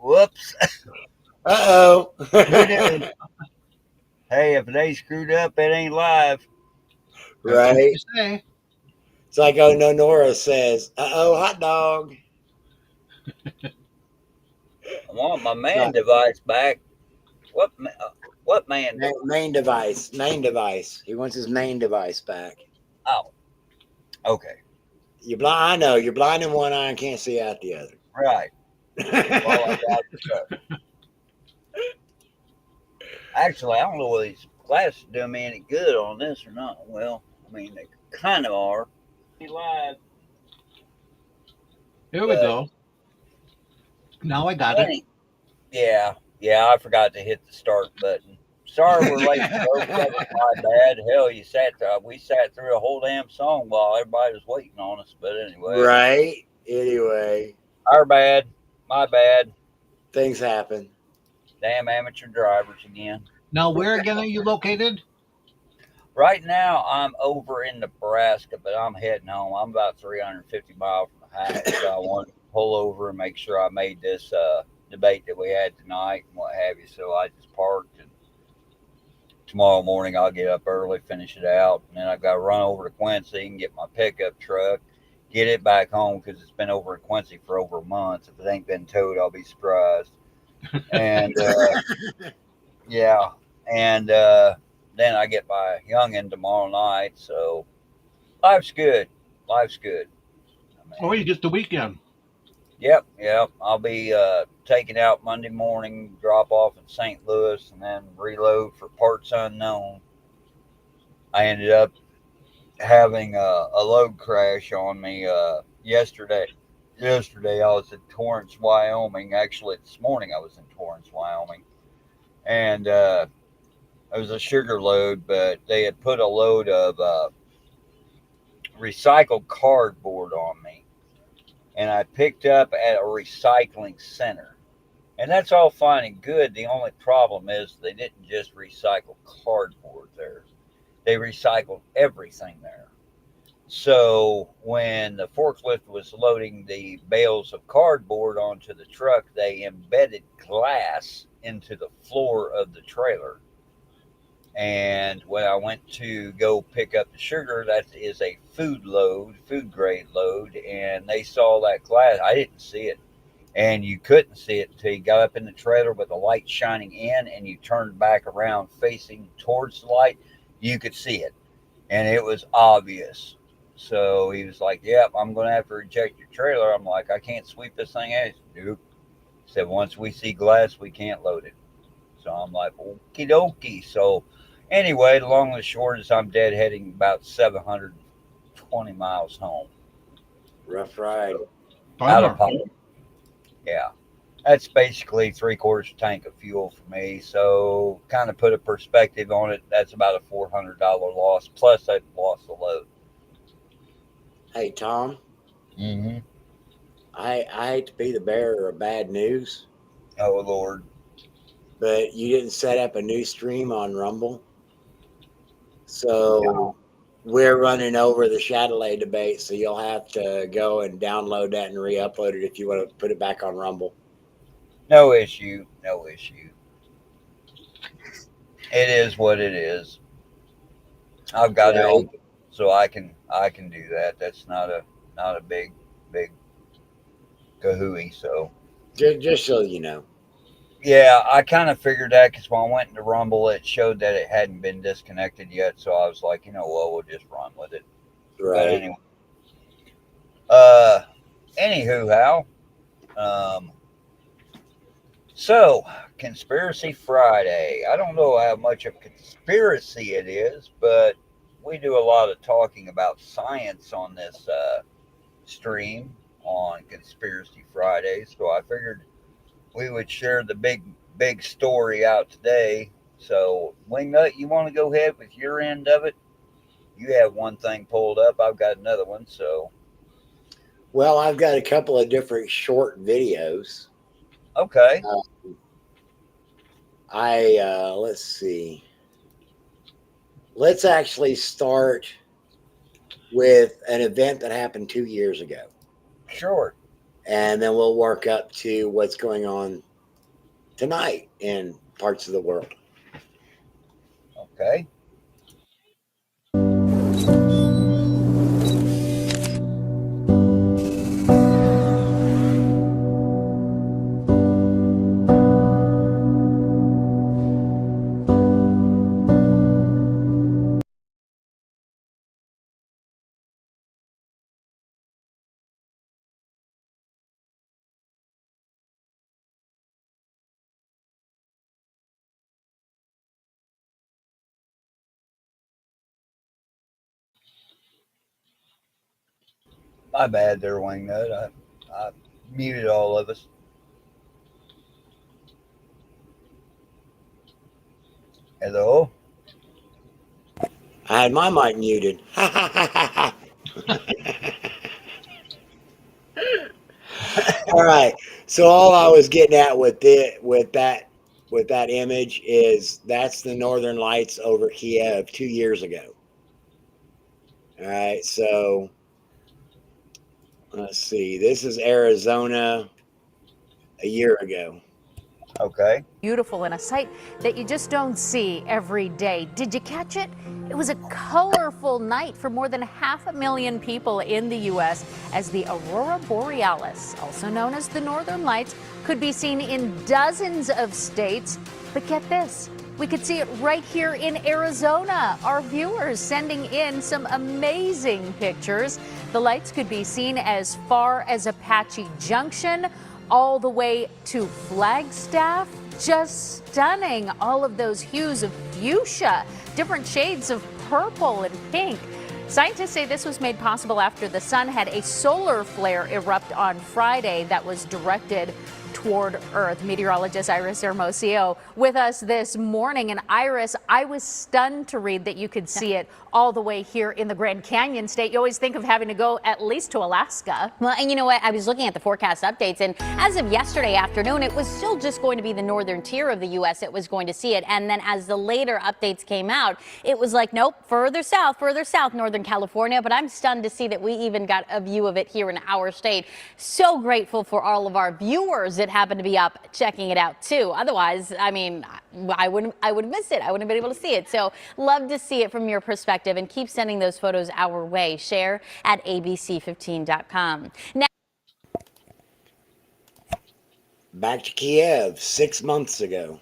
Whoops. Uh-oh. Who did? Hey, if it ain't screwed up, it ain't live. That's what Right. you say. It's like, oh, no, Nora says, uh-oh, hot dog. I want my It's man not device back. What? What man device? main device. Main device. He wants his main device back. Oh, okay. You blind. I know you're blind in one eye and can't see out the other. Right. That's all I got to say. Actually, I don't know whether these glasses do me any good on this or not. Well, I mean, they kind of are. Live, Here we but go. Now I got it. any, yeah, yeah, I forgot to hit the start button. Sorry we're late, folks. That was my bad. Hell, we sat through a whole damn song while everybody was waiting on us. But anyway, Right. Anyway, our bad, my bad. things happen. Damn amateur drivers again. Now, where again are you located? Right now, I'm over in Nebraska, but I'm heading home. I'm about 350 miles from the house, so I wanted to pull over and make sure I made this debate that we had tonight and what have you. So I just parked, and tomorrow morning I'll get up early, finish it out, and then I've got to run over to Quincy and get my pickup truck, get it back home because it's been over in Quincy for over a month. If it ain't been towed, I'll be surprised. And yeah, and then I get my youngin tomorrow night. So life's good. Life's good. I Or mean, you just the weekend? yep, yep. I'll be taking out Monday morning, drop off in St. Louis, and then reload for parts unknown. I ended up having a load crash on me yesterday. Yesterday I was in Torrance, Wyoming. Actually, this morning I was in Torrance, Wyoming, and it was a sugar load, but they had put a load of recycled cardboard on me, and I picked up at a recycling center. And that's all fine and good. The only problem is they didn't just recycle cardboard there, they recycled everything there. So when the forklift was loading the bales of cardboard onto the truck, they embedded glass into the floor of the trailer. And when I went to go pick up the sugar, that is a food load, food grade load, and they saw that glass. I didn't see it, and you couldn't see it until you got up in the trailer with the light shining in, and you turned back around facing towards the light. You could see it, and it was obvious. So he was like, "Yep, I'm going to have to reject your trailer." I'm like, "I can't sweep this thing out." He said, "Nope." He said, "Once we see glass, we can't load it." So I'm like, "Okie dokie." So anyway, the long and the short is I'm deadheading about 720 miles home. Rough ride. So out of Bummer. pocket. Yeah. That's basically three-quarters tank of fuel for me. So kind of put a perspective on it. That's about a $400 loss. Plus I lost the load. Hey, Tom, Mm-hmm. I hate to be the bearer of bad news, Oh Lord. but you didn't set up a new stream on Rumble. So we're running over the Chatelet debate. So you'll have to go and download that and re upload it if you want to put it back on Rumble. No issue. No issue. It is what it is. I've got it Right. on, so I can do that. That's not a big kahooey. So Just so you know. yeah, I kind of figured that because when I went into Rumble, it showed that it hadn't been disconnected yet. So I was like, you know what, we'll just run with it. But Right. anyway, uh, anywho, how? Um, so conspiracy Friday. I don't know how much of conspiracy it is, but we do a lot of talking about science on this stream on Conspiracy Friday. So I figured we would share the big story out today. So Wingnut, you want to go ahead with your end of it? You have one thing pulled up. I've got another one. So Well, I've got a couple of different short videos. okay, Uh, let's see. Let's actually start with an event that happened 2 years ago. sure. and then we'll work up to what's going on tonight in parts of the world. Okay. My bad there, Wingnut. I muted all of us. Hello? I had my mic muted. All right. So all I was getting at with that image is that's the Northern Lights over Kiev 2 years ago. All right. So let's see. This is Arizona a year ago. Okay. Beautiful and a sight that you just don't see every day. Did you catch it? It was a colorful night for more than 500,000 people in the U.S. as the Aurora Borealis, also known as the Northern Lights, could be seen in dozens of states. But get this, we could see it right here in Arizona. Our viewers sending in some amazing pictures. The lights could be seen as far as Apache Junction, all the way to Flagstaff. Just stunning. All of those hues of fuchsia, different shades of purple and pink. Scientists say this was made possible after the sun had a solar flare erupt on Friday that was directed toward Earth. Meteorologist Iris Hermosillo with us this morning. And Iris, I was stunned to read that you could see it all the way here in the Grand Canyon State. You always think of having to go at least to Alaska. Well, and you know what? I was looking at the forecast updates, and as of yesterday afternoon, it was still just going to be the northern tier of the U.S. that was going to see it. And then as the later updates came out, it was like, nope, further south, Northern California. But I'm stunned to see that we even got a view of it here in our state. So grateful for all of our viewers that happen to be up checking it out too. Otherwise, I mean, I would have missed it. I wouldn't have been able to see it. So love to see it from your perspective, and keep sending those photos our way. Share at abc15.com. Now, Back to Kiev 6 months ago.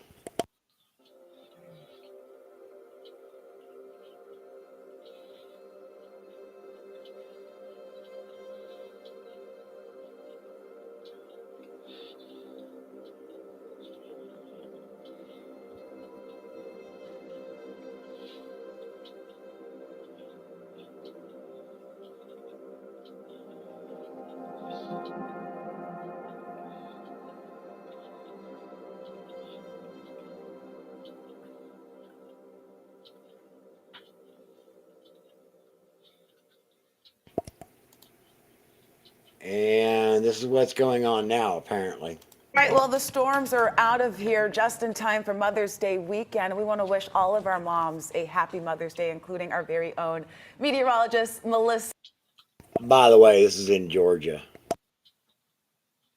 And this is what's going on now, apparently. Right, well, the storms are out of here just in time for Mother's Day weekend. We want to wish all of our moms a happy Mother's Day, including our very own meteorologist, Melissa By the way, this is in Georgia.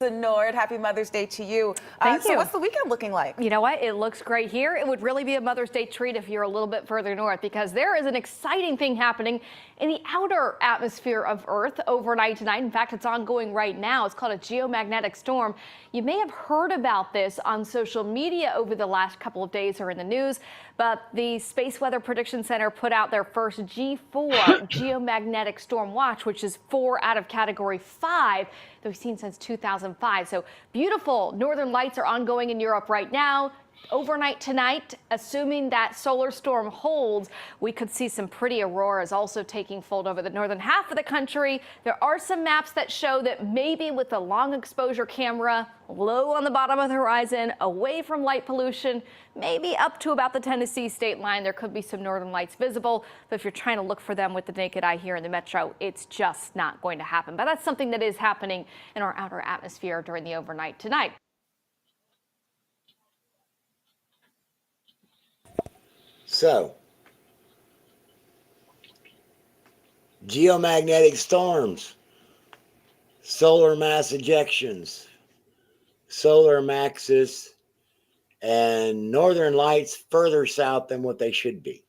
Nord. Happy Mother's Day to you. Thank So you. what's the weekend looking like? You know what? It looks great here. It would really be a Mother's Day treat if you're a little bit further north, because there is an exciting thing happening in the outer atmosphere of Earth overnight tonight. In fact, it's ongoing right now. It's called a geomagnetic storm. You may have heard about this on social media over the last couple of days or in the news, but the Space Weather Prediction Center put out their first G4 geomagnetic storm watch, which is 4 out of category 5 that we've seen since 2005. So beautiful northern lights are ongoing in Europe right now. Overnight tonight, assuming that solar storm holds, we could see some pretty auroras also taking fold over the northern half of the country. There are some maps that show that maybe with a long exposure camera low on the bottom of the horizon, away from light pollution, maybe up to about the Tennessee state line, there could be some northern lights visible. But if you're trying to look for them with the naked eye here in the metro, it's just not going to happen. But that's something that is happening in our outer atmosphere during the overnight tonight. So, geomagnetic storms. solar mass ejections, solar maxes, and northern lights further south than what they should be.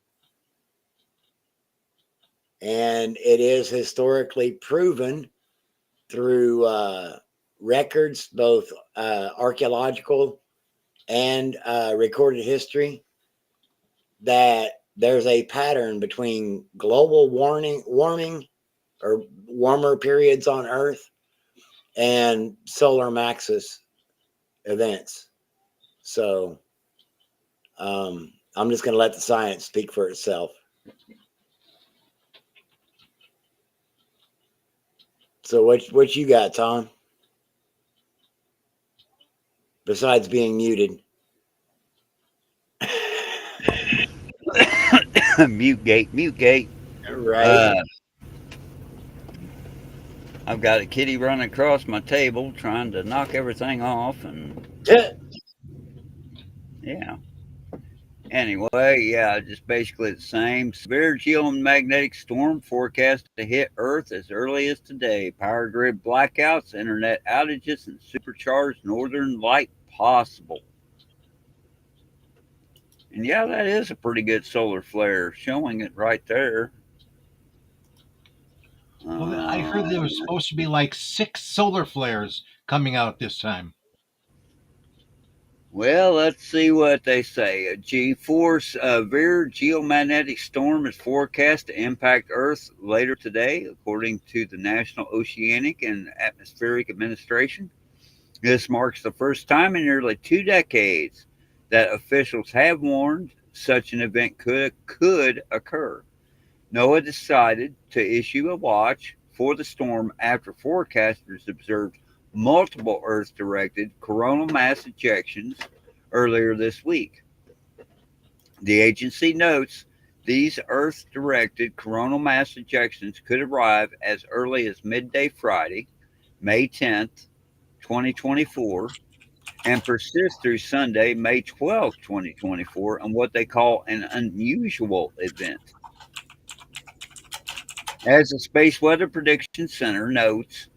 And it is historically proven through records, both archaeological and recorded history, that there's a pattern between global warming or warmer periods on Earth and solar maxis events. So I'm just going to let the science speak for itself. So what you got, Tom? Besides being muted. Mute gate. Right. I've got a kitty running across my table trying to knock everything off, and yeah. Anyway, yeah, just basically the same. Severe geomagnetic storm forecast to hit Earth as early as today. Power grid blackouts, internet outages, and supercharged northern light possible. And yeah, that is a pretty good solar flare, showing it right there. Well, I heard there was supposed to be like 6 solar flares coming out this time. Well, let's see what they say. A G4 severe geomagnetic storm is forecast to impact Earth later today, according to the National Oceanic and Atmospheric Administration. This marks the first time in nearly 2 decades that officials have warned such an event could occur. NOAA decided to issue a watch for the storm after forecasters observed multiple Earth-directed coronal mass ejections earlier this week. The agency notes these Earth-directed coronal mass ejections could arrive as early as midday Friday, May 10th, 2024, and persist through Sunday, May 12th, 2024, on what they call an unusual event. As the Space Weather Prediction Center notes,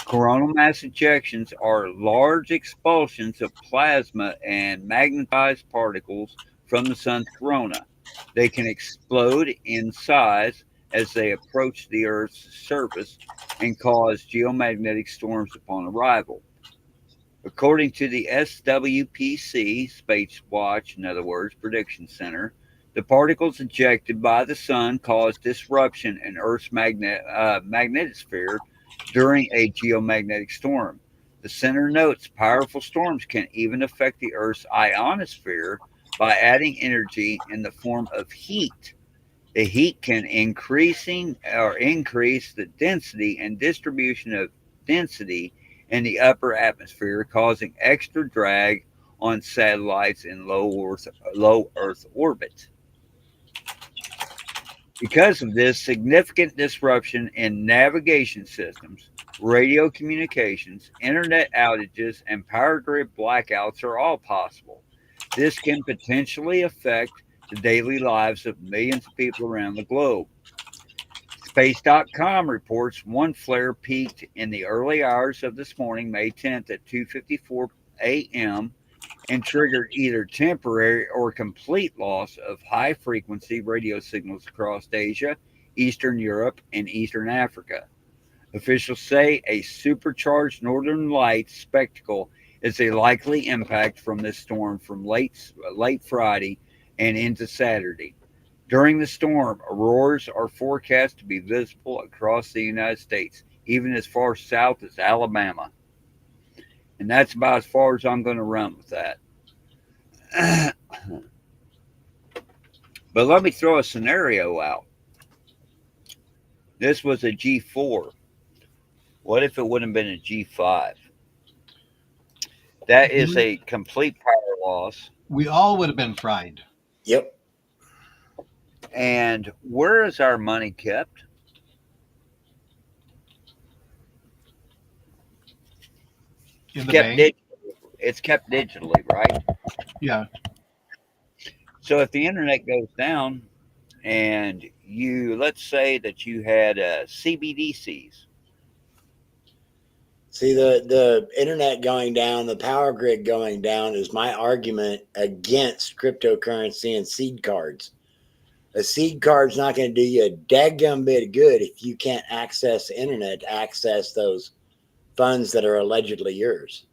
coronal mass ejections are large expulsions of plasma and magnetized particles from the sun's corona. They can explode in size as they approach the Earth's surface and cause geomagnetic storms upon arrival. According to the SWPC, Space Watch, in other words, Prediction Center, the particles ejected by the sun cause disruption in Earth's magnetosphere during a geomagnetic storm. The center notes powerful storms can even affect the Earth's ionosphere by adding energy in the form of heat. The heat can increase the density and distribution of density in the upper atmosphere, causing extra drag on satellites in low Earth orbit. Because of this, significant disruption in navigation systems, radio communications, internet outages, and power grid blackouts are all possible. This can potentially affect the daily lives of millions of people around the globe. Space.com reports one flare peaked in the early hours of this morning, May 10th at 2:54 a.m., and triggered either temporary or complete loss of high-frequency radio signals across Asia, Eastern Europe, and Eastern Africa. Officials say a supercharged northern light spectacle is a likely impact from this storm from late Friday and into Saturday. During the storm, auroras are forecast to be visible across the United States, even as far south as Alabama. And that's about as far as I'm going to run with that. But let me throw a scenario out. This was a G4. What if it would have been a G5? That is a complete power loss. We all would have been fried. Yep. And where is our money kept? In the bank. It's kept digitally, right? Yeah. So if the internet goes down and let's say that you had CBDCs, See, the internet going down, the power grid going down is my argument against cryptocurrency and seed cards. A seed card's not going to do you a daggum bit of good if you can't access the internet to access those funds that are allegedly yours.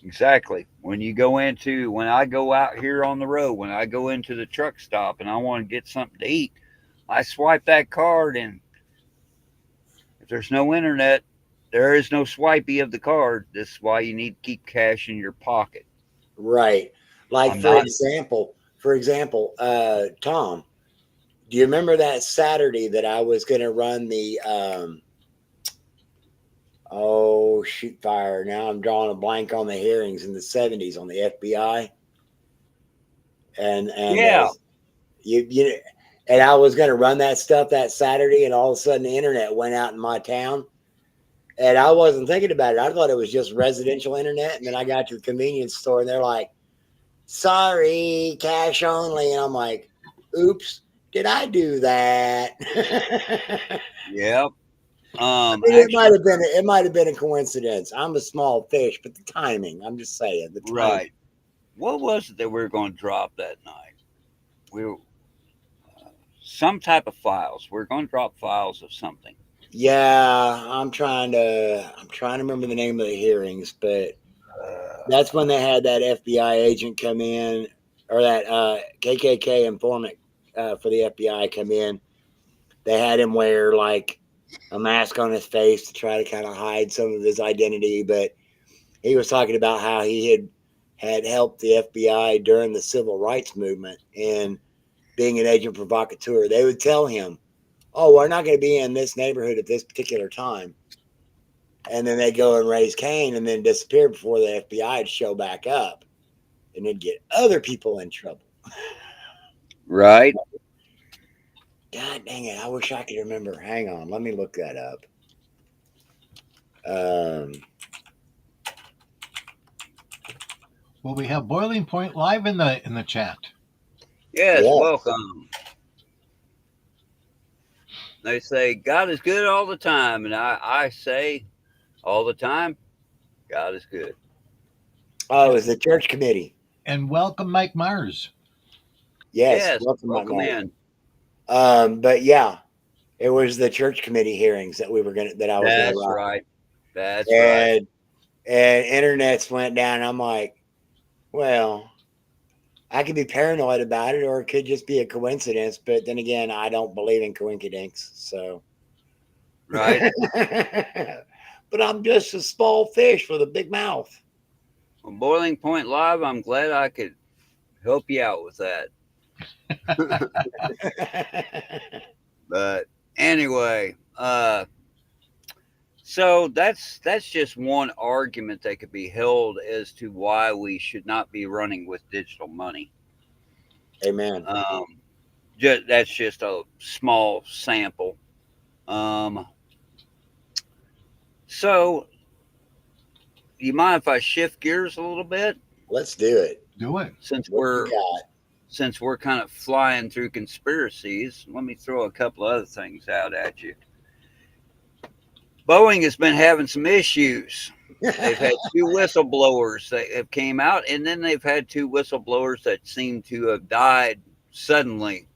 Exactly. When I go out here on the road, when I go into the truck stop and I want to get something to eat, I swipe that card, and if there's no internet, there is no swipey of the card. This is why you need to keep cash in your pocket. Right. Like I'm for not- example, Tom, do you remember that Saturday that I was going to run the shoot fire? Now I'm drawing a blank on the hearings in the 70s on the FBI. And Yeah. and I was going to run that stuff that Saturday, and all of a sudden the internet went out in my town. And I wasn't thinking about it. I thought it was just residential internet. And then I got to the convenience store and they're like, sorry, cash only. And I'm like, oops, did I do that? Yep. It might have been a coincidence. I'm a small fish, but the timing, I'm just saying. The timing. Right. What was it that we were going to drop that night? We were some type of files. We're going to drop files of something. Yeah, I'm trying to remember the name of the hearings, but that's when they had that FBI agent come in, or that KKK informant for the FBI come in. They had him wear like a mask on his face to try to kind of hide some of his identity, but he was talking about how he had helped the FBI during the civil rights movement and being an agent provocateur. They would tell him, oh, we're not going to be in this neighborhood at this particular time. And then they go and raise Cain and then disappear before the FBI would show back up and then get other people in trouble. Right. God dang it. I wish I could remember. Hang on. Let me look that up. Well, we have Boiling Point live in the chat. Yes, Yeah. welcome. They say God is good all the time, and I say all the time, God is good. Oh, it's the church committee. And welcome, Mike Myers. Yes. welcome Mike Myers. in. But yeah, it was the church committee hearings that I was going That's to run. right. That's right. And internets went down. I'm like, well, I could be paranoid about it, or it could just be a coincidence. But then again, I don't believe in coincidence. So, Right. But I'm just a small fish with a big mouth. Well, Boiling Point Live, I'm glad I could help you out with that. But anyway, so that's just one argument that could be held as to why we should not be running with digital money. Amen. That's just a small sample. So, you mind if I shift gears a little bit? Let's do it. Do it. Since What you got? we're kind of flying through conspiracies, let me throw a couple other things out at you. Boeing has been having some issues. They've had two whistleblowers that have came out, and then they've had two whistleblowers that seem to have died suddenly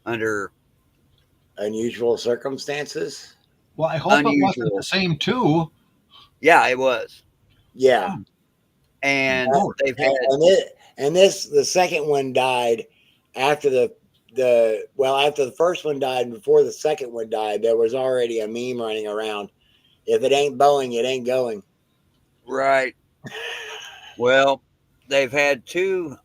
under Unusual circumstances. Well, I hope it wasn't Unusual. the same two. Yeah, it was. Yeah. And Lord. they've had The second one died after after the first one died and before the second one died. There was already a meme running around. If it ain't Boeing, it ain't going. right. Well, they've had two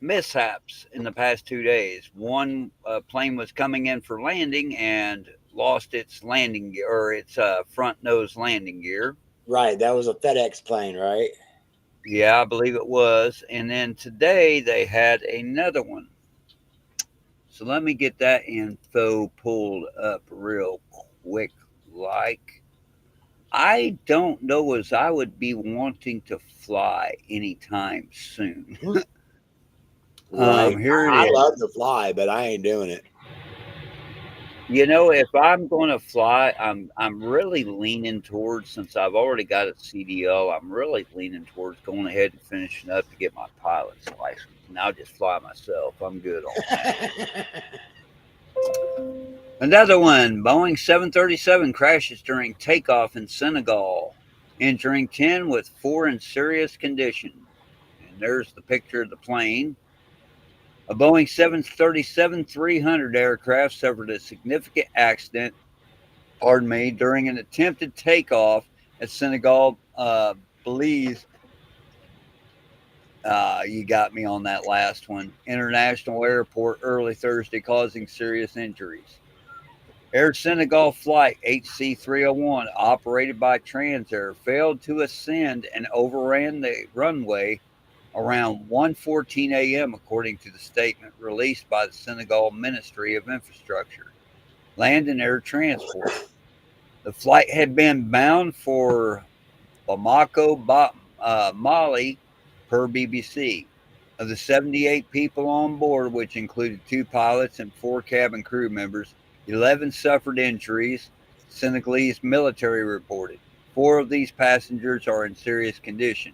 mishaps in the past 2 days. One plane was coming in for landing and lost its landing gear, or its front nose landing gear. Right. That was a FedEx plane, right? Yeah, I believe it was. And then today they had another one. So let me get that info pulled up real quick. Like, I don't know as I would be wanting to fly anytime soon. Right. Here it I is. love to fly, but I ain't doing it. You know, if I'm going to fly, I'm really leaning towards, since I've already got a CDL, I'm really leaning towards going ahead and finishing up to get my pilot's license, and I'll just fly myself. I'm good on that. Another one, Boeing 737 crashes during takeoff in Senegal, injuring 10 with 4 in serious condition. And there's the picture of the plane. A Boeing 737-300 aircraft suffered a significant accident, during an attempted takeoff at Senegal, Belize. You got me on that last one. International Airport early Thursday, causing serious injuries. Air Senegal flight HC301, operated by Transair, failed to ascend and overran the runway around 1:14 a.m., according to the statement released by the Senegal Ministry of Infrastructure, Land and Air Transport. The flight had been bound for Bamako, Mali, per BBC. Of the 78 people on board, which included 2 pilots and 4 cabin crew members, 11 suffered injuries, Senegalese military reported. 4 of these passengers are in serious condition.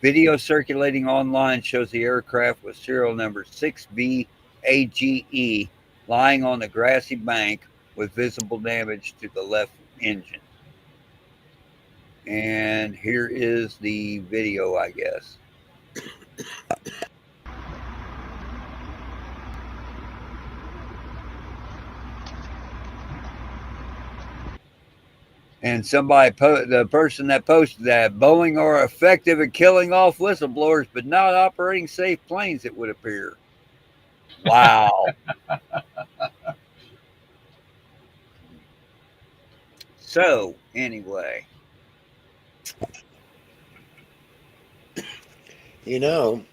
Video circulating online shows the aircraft with serial number 6VAGE lying on the grassy bank with visible damage to the left engine. And here is the video, I guess. And the person that posted that, Boeing are effective at killing off whistleblowers, but not operating safe planes, it would appear. Wow. So, anyway. You know,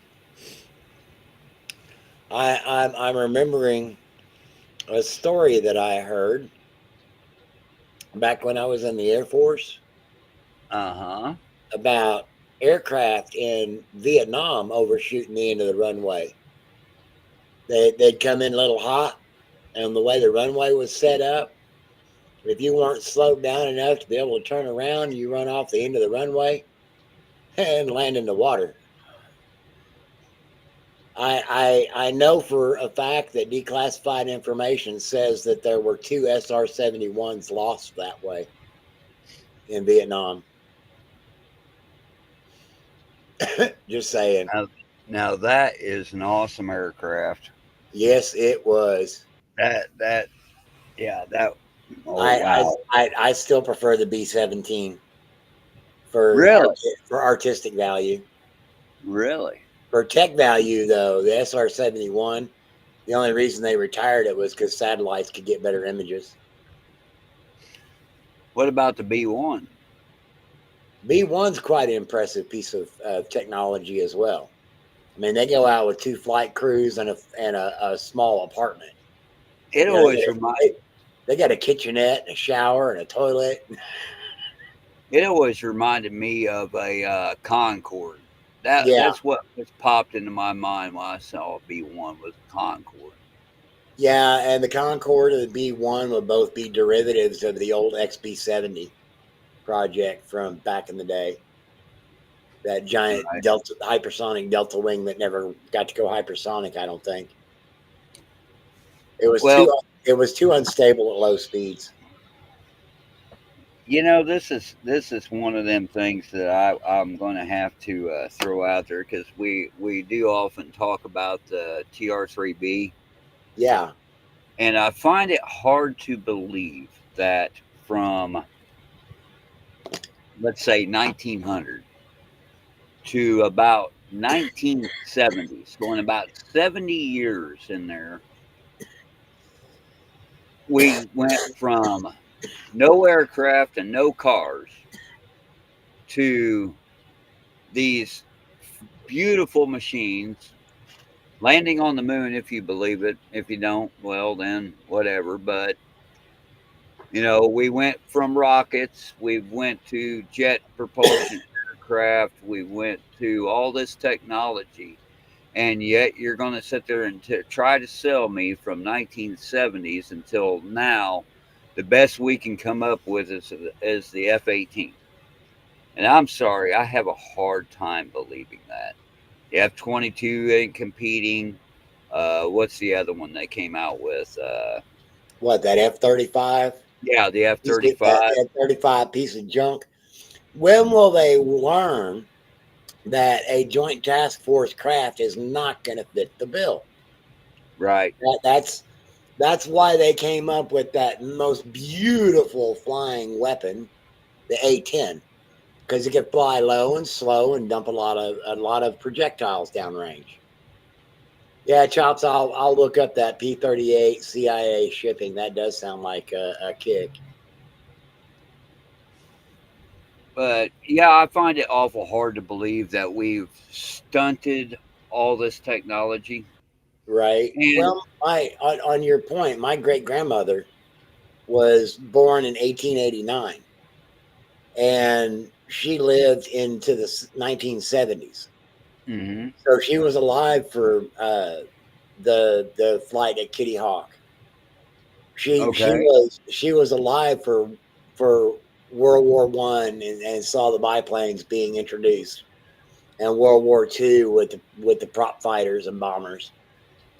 I'm remembering a story that I heard back when I was in the Air Force about aircraft in Vietnam overshooting the end of the runway. They'd come in a little hot, and the way the runway was set up, if you weren't slowed down enough to be able to turn around, you run off the end of the runway and land in the water. I know for a fact that declassified information says that there were 2 SR-71s lost that way in Vietnam. Just saying. Now that is an awesome aircraft. Yes, it was. Wow. I still prefer the B-17 for Really? for artistic value. Really? For tech value, though, the SR-71, the only reason they retired it was because satellites could get better images. What about the B-1? B-1's quite an impressive piece of technology as well. I mean, they go out with 2 flight crews and a small apartment. It always reminds. They got a kitchenette, and a shower, and a toilet. It always reminded me of a Concorde. That's what was popped into my mind when I saw a B-1 was a Concorde. Yeah, and the Concorde and the B-1 would both be derivatives of the old XB-70 project from back in the day. That giant hypersonic delta wing that never got to go hypersonic, I don't think. It was too unstable at low speeds. You know, this is one of them things that I'm going to have to throw out there, because we do often talk about the TR-3B. Yeah. And I find it hard to believe that from, let's say, 1900 to about 1970s, going about 70 years in there, we went from no aircraft and no cars to these beautiful machines landing on the moon, if you believe it. If you don't, well, then whatever. But, you know, we went from rockets, we went to jet propulsion aircraft, we went to all this technology. and yet you're going to sit there and try to sell me from 1970s until now. The best we can come up with is the F-18. And I'm sorry, I have a hard time believing that. The F-22 ain't competing. What's the other one they came out with? What, that F-35? Yeah, the That F-35. F-35 piece of junk. When will they learn that a joint task force craft is not going to fit the bill? Right. That's why they came up with that most beautiful flying weapon, the A-10, because it could fly low and slow and dump a lot of projectiles downrange. Yeah, Chops, I'll look up that P-38 CIA shipping. That does sound like a kick. But yeah, I find it awful hard to believe that we've stunted all this technology. Right. And Well, on your point, my great grandmother was born in 1889, and she lived into the 1970s. mhm, So she was alive for the flight at Kitty Hawk. She okay, she was alive for World War One and saw the biplanes being introduced, and World War Two with the prop fighters and bombers,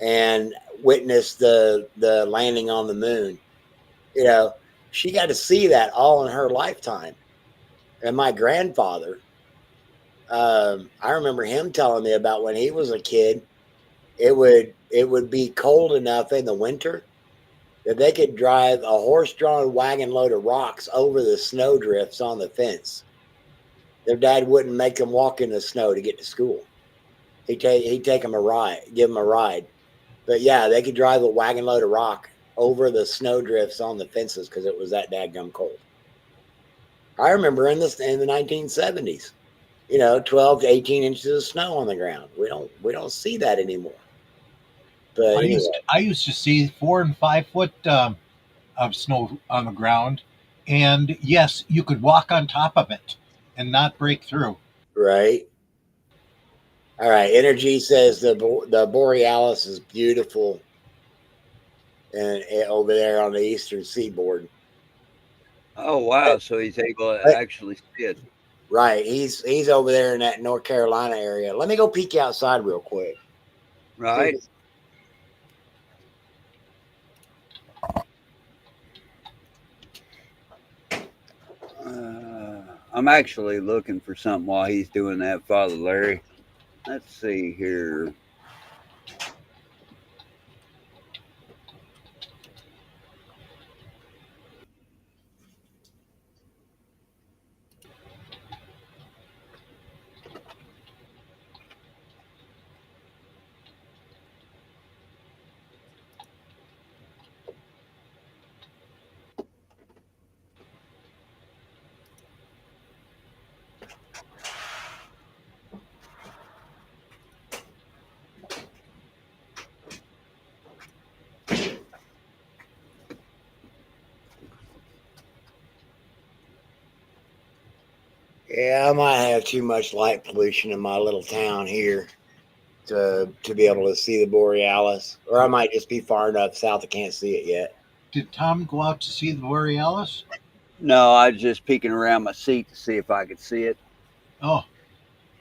and witnessed the landing on the moon. You know, she got to see that all in her lifetime. And my grandfather, I remember him telling me about when he was a kid. It would be cold enough in the winter that they could drive a horse-drawn wagon load of rocks over the snow drifts on the fence. Their dad wouldn't make them walk in the snow to get to school. He'd take them a ride, give them a ride. But yeah, they could drive a wagon load of rock over the snow drifts on the fences because it was that dadgum cold. I remember in the 1970s, 12 to 18 inches of snow on the ground. We don't see that anymore. But anyway, I used to see 4 and 5 foot of snow on the ground, and yes, you could walk on top of it and not break through. right. All right. Energy says the Borealis is beautiful, and over there on the eastern seaboard. oh wow, so he's able to But, actually see it, right. He's over there in that North Carolina area. Let me go peek outside real quick. See if right? it's I'm actually looking for something while he's doing that, Father Larry. Let's see here. Yeah, I might have too much light pollution in my little town here to be able to see the Borealis, or I might just be far enough south I can't see it yet. Did Tom go out to see the Borealis? No, I was just peeking around my seat to see if I could see it. Oh,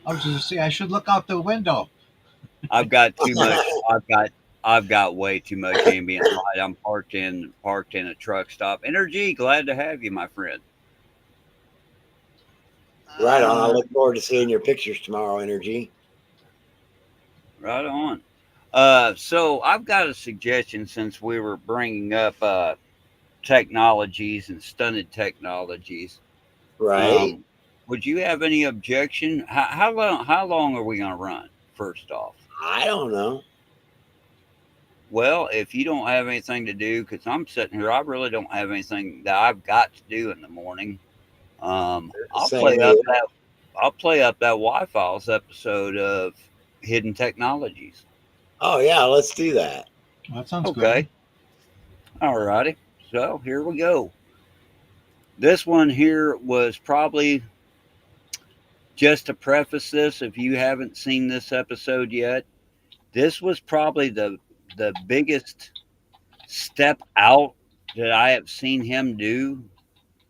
I was just to say I should look out the window. I've got too much. I've got way too much ambient light. I'm parked in a truck stop. Energy, glad to have you, my friend. Right on. I look forward to seeing your pictures tomorrow, Energy. Right on. So I've got a suggestion since we were bringing up technologies and stunted technologies. Right. Would you have any objection? How long are we going to run? First off, I don't know. well, if you don't have anything to do, because I'm sitting here, I really don't have anything that I've got to do in the morning. I'll Same play up here. that I'll play up that Y-Files episode of Hidden Technologies. Oh yeah, let's do that. Well, that sounds Okay. All righty. So here we go. This one here was probably, just to preface this, if you haven't seen this episode yet, This was probably the biggest step out that I have seen him do,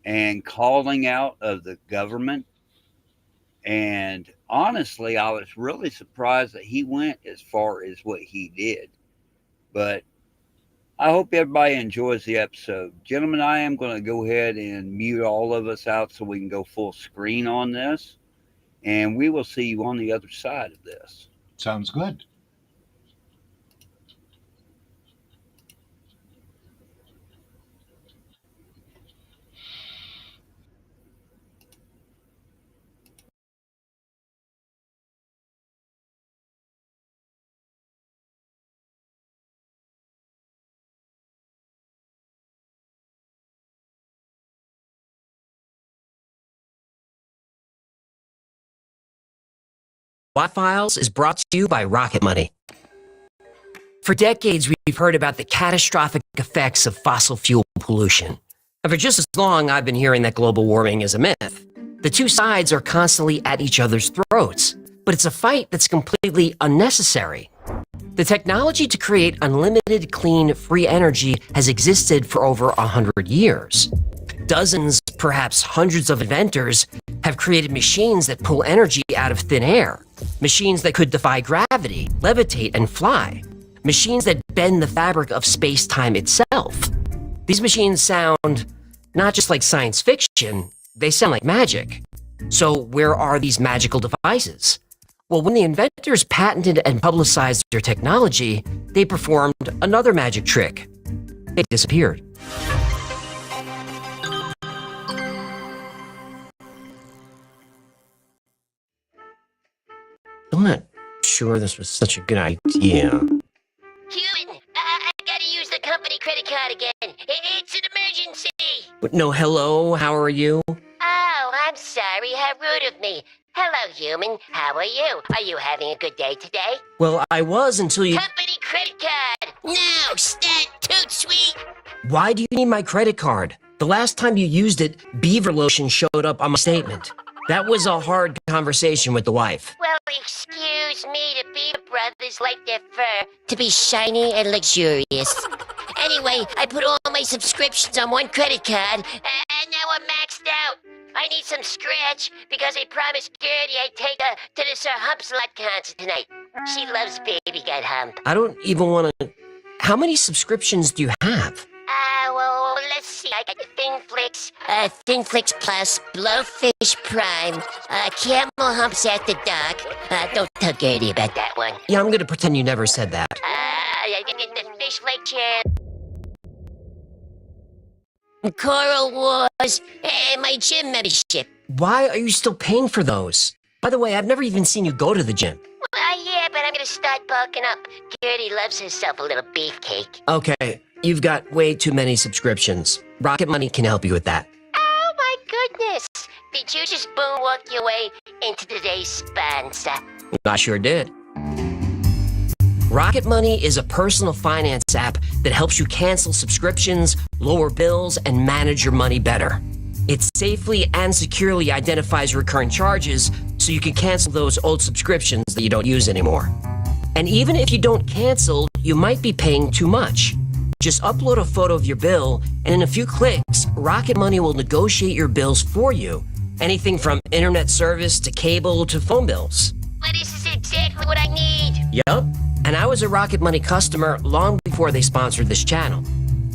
and calling out of the government. And honestly, I was really surprised that he went as far as what he did. But I hope everybody enjoys the episode. Gentlemen, I am going to go ahead and mute all of us out so we can go full screen on this. And we will see you on the other side of this. Sounds good. Y-Files is brought to you by Rocket Money. For decades, we've heard about the catastrophic effects of fossil fuel pollution. And for just as long, I've been hearing that global warming is a myth. The two sides are constantly at each other's throats, but it's a fight that's completely unnecessary. The technology to create unlimited, clean, free energy has existed for over 100 years. Dozens, perhaps hundreds of inventors have created machines that pull energy out of thin air, machines that could defy gravity, levitate, and fly, machines that bend the fabric of space-time itself. These machines sound not just like science fiction, they sound like magic. So where are these magical devices? Well, when the inventors patented and publicized their technology, they performed another magic trick. They disappeared. I'm not sure this was such a good idea. Human, I gotta use the company credit card again. It's an emergency. But no, hello, how are you? Oh, I'm sorry. How rude of me. Hello, human. How are you? Are you having a good day today? Well, I was until you... Company credit card. No, stat, toot sweet. Why do you need my credit card? The last time you used it, beaver lotion showed up on my statement. That was a hard conversation with the wife. Well, excuse me, the Beaver Brothers like their fur to be shiny and luxurious. Anyway, I put all my subscriptions on one credit card, and now I'm maxed out. I need some scratch because I promised Gertie I'd take her to the Sir Humpsalot concert tonight. She loves Baby Got Hump. I don't even want to... How many subscriptions do you have? Well, let's see. I got Thinflix Plus, Blowfish Prime, Camel Humps After Dark. Don't tell Gertie about that one. Yeah, I'm gonna pretend you never said that. The Fish Lake Channel, Coral Wars, and my gym membership. Why are you still paying for those? By the way, I've never even seen you go to the gym. Yeah, but I'm gonna start bulking up. Gertie loves herself a little beefcake. Okay, you've got way too many subscriptions. Rocket Money can help you with that. Oh my goodness! Did you just moonwalk your way into today's sponsor? I sure did. Rocket Money is a personal finance app that helps you cancel subscriptions, lower bills, and manage your money better. It safely and securely identifies recurring charges so you can cancel those old subscriptions that you don't use anymore. And even if you don't cancel, you might be paying too much. Just upload a photo of your bill, and in a few clicks, Rocket Money will negotiate your bills for you. Anything from internet service to cable to phone bills. Well, this is exactly what I need. Yup. And I was a Rocket Money customer long before they sponsored this channel.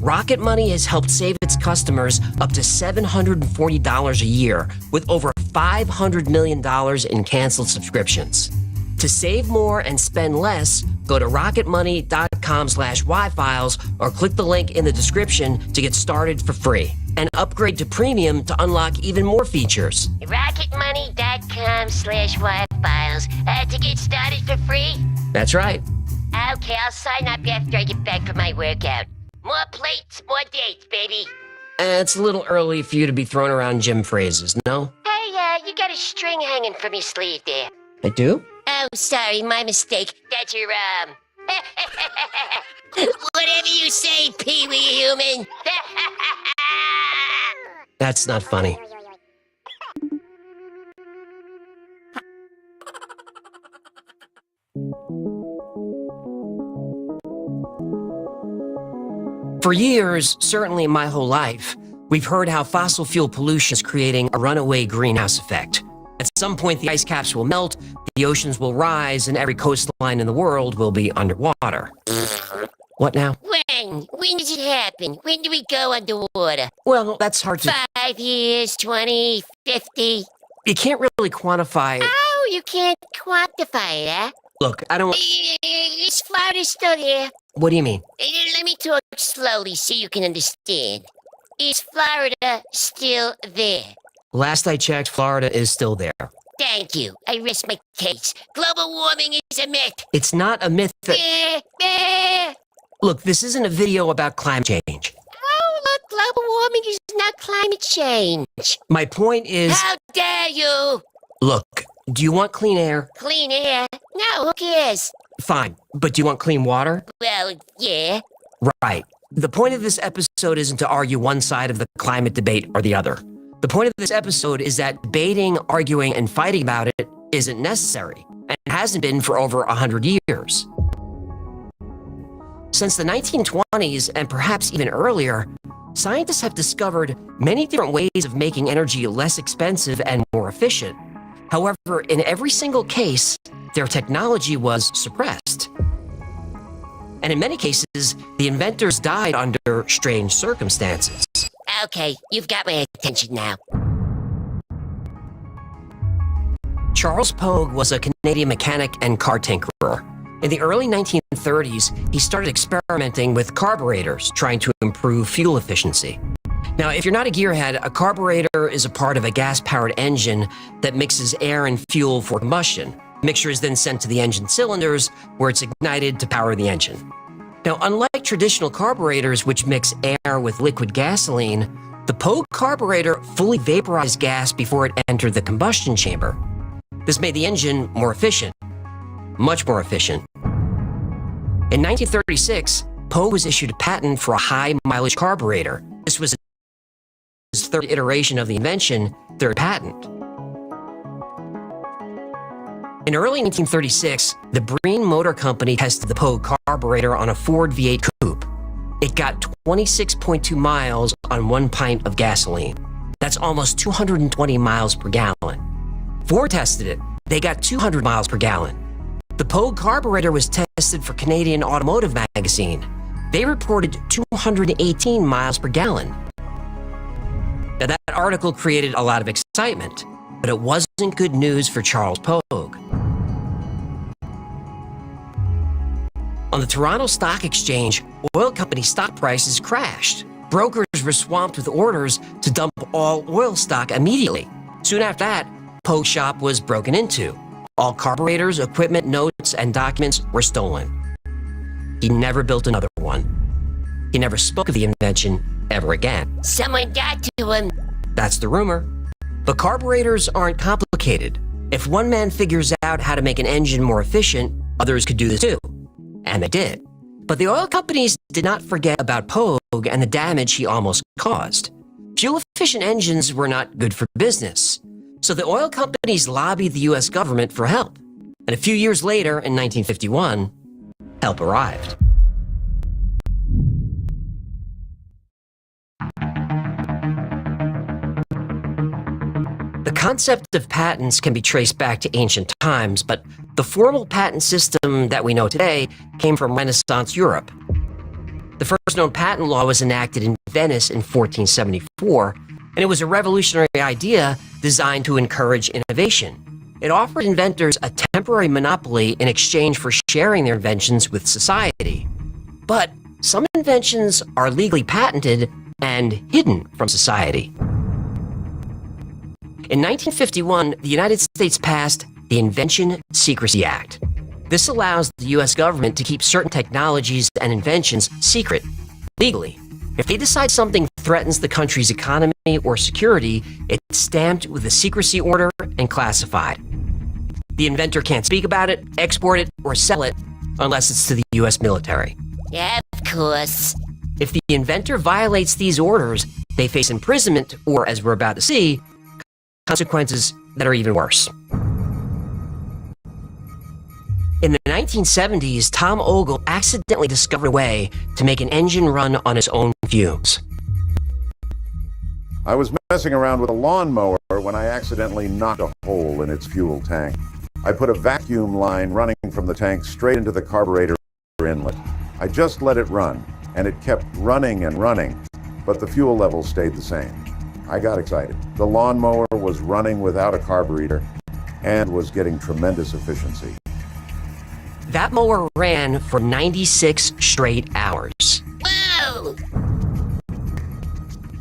Rocket Money has helped save its customers up to $740 a year with over $500 million in canceled subscriptions. To save more and spend less, go to rocketmoney.com/yfiles or click the link in the description to get started for free and upgrade to premium to unlock even more features. Rocketmoney.com/yfiles to get started for free? That's right. Okay, I'll sign up after I get back from my workout. More plates, more dates, baby. It's a little early for you to be throwing around gym phrases, no? Hey, you got a string hanging from your sleeve there. I do? Oh, sorry, my mistake. That's your, whatever you say, Pee-wee human. That's not funny. For years, certainly my whole life, we've heard how fossil fuel pollution is creating a runaway greenhouse effect. At some point, the ice caps will melt, the oceans will rise, and every coastline in the world will be underwater. What now? When? When does it happen? When do we go underwater? Well, that's hard to... 5 years, 20, 50? You can't really quantify... Oh, you can't quantify it, huh? Look, I don't... Is Florida still there? What do you mean? Let me talk slowly so you can understand. Is Florida still there? Last I checked, Florida is still there. Thank you. I rest my case. Global warming is a myth. It's not a myth that... Look, this isn't a video about climate change. Oh, look, global warming is not climate change. My point is... How dare you? Look, do you want clean air? Clean air? No, who cares? Fine, but do you want clean water? Well, yeah. Right. The point of this episode isn't to argue one side of the climate debate or the other. The point of this episode is that debating, arguing, and fighting about it isn't necessary, and hasn't been for over 100 years. Since the 1920s, and perhaps even earlier, scientists have discovered many different ways of making energy less expensive and more efficient. However, in every single case, their technology was suppressed. And in many cases, the inventors died under strange circumstances. Okay, you've got my attention now. Charles Pogue was a Canadian mechanic and car tinkerer. In the early 1930s, he started experimenting with carburetors, trying to improve fuel efficiency. Now, if you're not a gearhead, a carburetor is a part of a gas-powered engine that mixes air and fuel for combustion. The mixture is then sent to the engine cylinders, where it's ignited to power the engine. Now, unlike traditional carburetors, which mix air with liquid gasoline, the Pogue carburetor fully vaporized gas before it entered the combustion chamber. This made the engine more efficient, much more efficient. In 1936, Pogue was issued a patent for a high-mileage carburetor. This was his third iteration of the invention, third patent. In early 1936, the Breen Motor Company tested the Pogue carburetor on a Ford V8 coupe. It got 26.2 miles on 1 pint of gasoline. That's almost 220 miles per gallon. Ford tested it. They got 200 miles per gallon. The Pogue carburetor was tested for Canadian Automotive Magazine. They reported 218 miles per gallon. Now, that article created a lot of excitement, but it wasn't good news for Charles Pogue. On the Toronto Stock Exchange, oil company stock prices crashed. Brokers were swamped with orders to dump all oil stock immediately. Soon after that, Pogue's shop was broken into. All carburetors, equipment, notes, and documents were stolen. He never built another one. He never spoke of the invention ever again. Someone got to him. That's the rumor. But carburetors aren't complicated. If one man figures out how to make an engine more efficient, others could do this too. And they did. But the oil companies did not forget about Pogue and the damage he almost caused. Fuel-efficient engines were not good for business. So the oil companies lobbied the US government for help. And a few years later, in 1951, help arrived. The concept of patents can be traced back to ancient times, but the formal patent system that we know today came from Renaissance Europe. The first known patent law was enacted in Venice in 1474, and it was a revolutionary idea designed to encourage innovation. It offered inventors a temporary monopoly in exchange for sharing their inventions with society. But some inventions are legally patented and hidden from society. In 1951, the United States passed the Invention Secrecy Act. This allows the US government to keep certain technologies and inventions secret, legally. If they decide something threatens the country's economy or security, it's stamped with a secrecy order and classified. The inventor can't speak about it, export it, or sell it unless it's to the US military. Yeah, of course. If the inventor violates these orders, they face imprisonment or, as we're about to see, consequences that are even worse. In the 1970s, Tom Ogle accidentally discovered a way to make an engine run on its own fumes. I was messing around with a lawnmower when I accidentally knocked a hole in its fuel tank. I put a vacuum line running from the tank straight into the carburetor inlet. I just let it run, and it kept running and running, but the fuel level stayed the same. I got excited. The lawnmower was running without a carburetor and was getting tremendous efficiency. That mower ran for 96 straight hours. Whoa!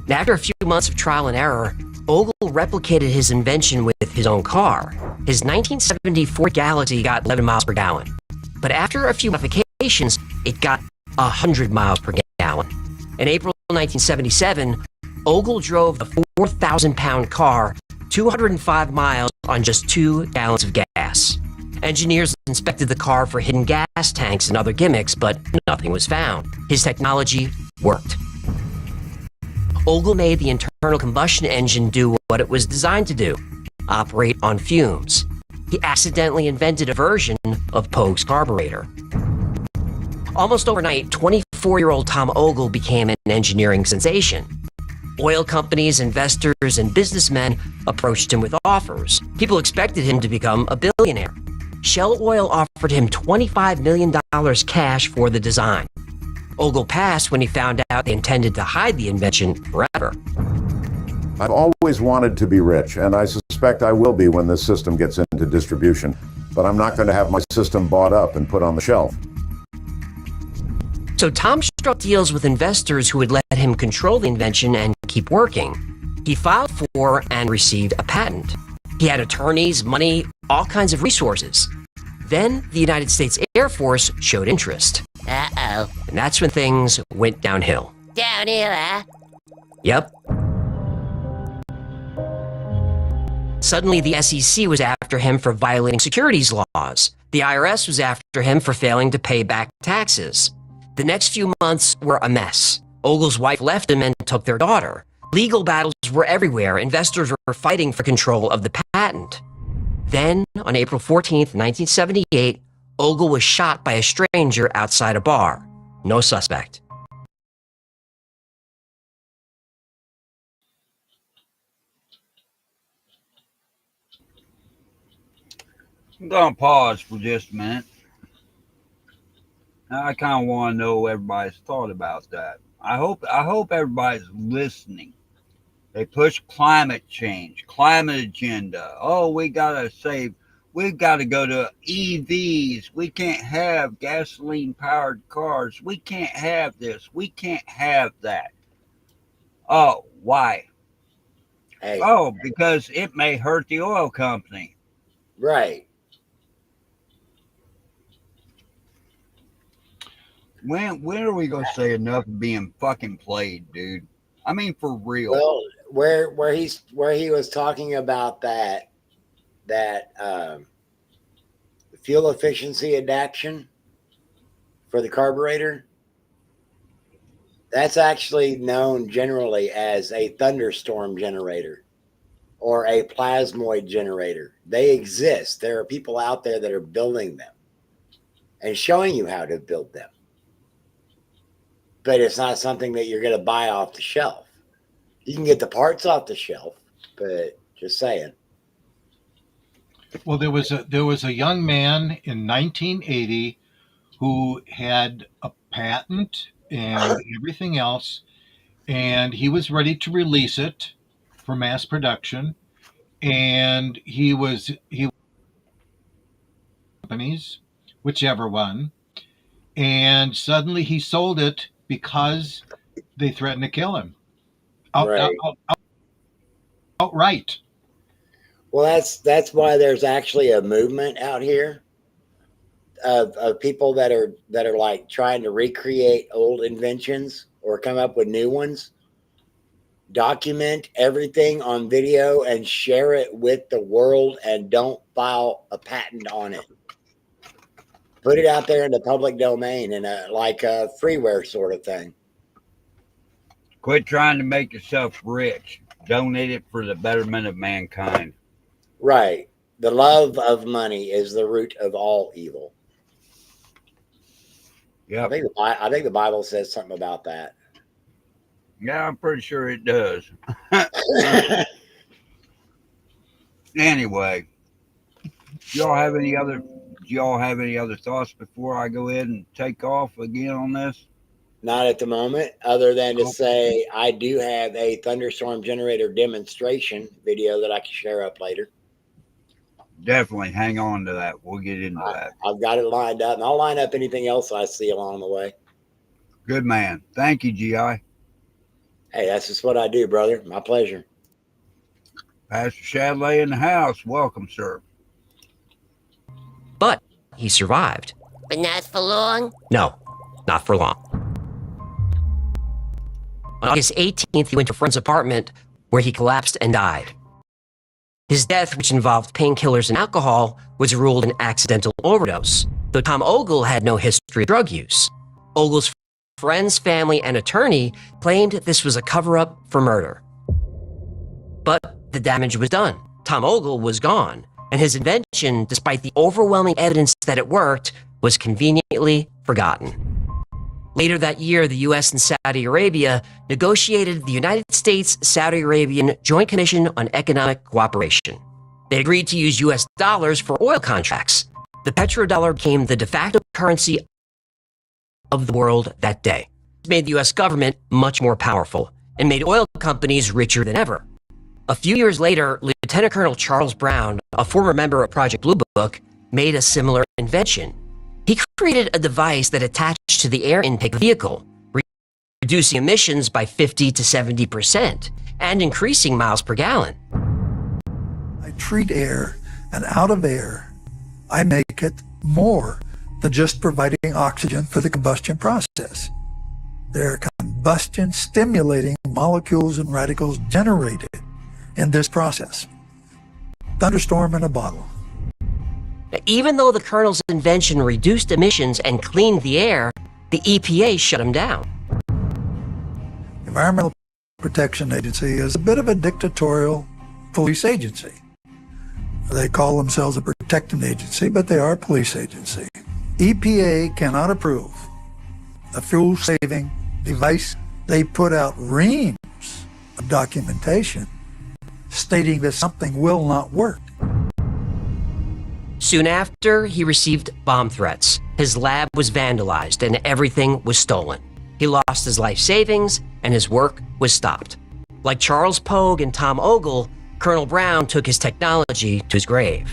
After a few months of trial and error, Ogle replicated his invention with his own car. His 1970 Ford Galaxy got 11 miles per gallon. But after a few modifications, it got 100 miles per gallon. In April 1977, Ogle drove the 4,000-pound car 205 miles on just 2 gallons of gas. Engineers inspected the car for hidden gas tanks and other gimmicks, but nothing was found. His technology worked. Ogle made the internal combustion engine do what it was designed to do: operate on fumes. He accidentally invented a version of Pogue's carburetor. Almost overnight, 24-year-old Tom Ogle became an engineering sensation. Oil companies, investors, and businessmen approached him with offers. People expected him to become a billionaire. Shell Oil offered him $25 million cash for the design. Ogle passed when he found out they intended to hide the invention forever. I've always wanted to be rich, and I suspect I will be when this system gets into distribution, but I'm not going to have my system bought up and put on the shelf. So Tom struck deals with investors who would let him control the invention and keep working. He filed for and received a patent. He had attorneys, money, all kinds of resources. Then the United States Air Force showed interest. Uh-oh. And that's when things went downhill. Downhill, huh? Yep. Suddenly, the SEC was after him for violating securities laws. The IRS was after him for failing to pay back taxes. The next few months were a mess. Ogle's wife left him and took their daughter. Legal battles were everywhere. Investors were fighting for control of the patent. Then, on April 14th, 1978, Ogle was shot by a stranger outside a bar. No suspect. I'm gonna pause for just a minute. I kind of want to know everybody's thought about that. I hope everybody's listening. They push climate change, climate agenda. Oh, we gotta save. We've got to go to EVs. We can't have gasoline-powered cars. We can't have this. We can't have that. Oh, why? Hey, Oh, because it may hurt the oil company. right. When are we gonna say enough of being fucking played, dude? I mean, for real. Well, where he was talking about that fuel efficiency adaptation for the carburetor, that's actually known generally as a thunderstorm generator or a plasmoid generator. They exist. There are people out there that are building them and showing you how to build them. But it's not something that you're going to buy off the shelf. You can get the parts off the shelf, but just saying. Well, there was a young man in 1980 who had a patent and everything else, and he was ready to release it for mass production. And he companies, whichever one, and suddenly he sold it because they threatened to kill him outright. Well, that's why there's actually a movement out here of people that are like trying to recreate old inventions or come up with new ones. Document everything on video and share it with the world, and don't file a patent on it. Put it out there in the public domain in a freeware sort of thing. Quit trying to make yourself rich. Donate it for the betterment of mankind. Right. The love of money is the root of all evil. Yep. I think the Bible says something about that. Yeah, I'm pretty sure it does. Anyway, do y'all have any other thoughts before I go ahead and take off again on this? Not at the moment, other than to say I do have a thunderstorm generator demonstration video that I can share up later. Definitely hang on to that. We'll get into that. I've got it lined up, and I'll line up anything else I see along the way. Good man. Thank you, GI. Hey, that's just what I do, brother. My pleasure. Pastor Shadley in the house. Welcome, sir. But he survived. But not for long. No, not for long. On August 18th, he went to a friend's apartment where he collapsed and died. His death, which involved painkillers and alcohol, was ruled an accidental overdose, though Tom Ogle had no history of drug use. Ogle's friends, family, and attorney claimed this was a cover-up for murder. But the damage was done. Tom Ogle was gone, and his invention, despite the overwhelming evidence that it worked, was conveniently forgotten. Later that year, the U.S. and Saudi Arabia negotiated the United States-Saudi Arabian Joint Commission on Economic Cooperation. They agreed to use U.S. dollars for oil contracts. The petrodollar became the de facto currency of the world that day. It made the U.S. government much more powerful and made oil companies richer than ever. A few years later, Lieutenant Colonel Charles Brown, a former member of Project Blue Book, made a similar invention. He created a device that attached to the air intake of the vehicle, reducing emissions by 50 to 70% and increasing miles per gallon. I treat air, and out of air, I make it more than just providing oxygen for the combustion process. There are combustion-stimulating molecules and radicals generated in this process. Thunderstorm in a bottle. Even though the Colonel's invention reduced emissions and cleaned the air, the EPA shut him down. Environmental Protection Agency is a bit of a dictatorial police agency. They call themselves a protecting agency, but they are a police agency. EPA cannot approve a fuel-saving device. They put out reams of documentation stating that something will not work. Soon after, he received bomb threats. His lab was vandalized and everything was stolen. He lost his life savings and his work was stopped. Like Charles Pogue and Tom Ogle, Colonel Brown took his technology to his grave.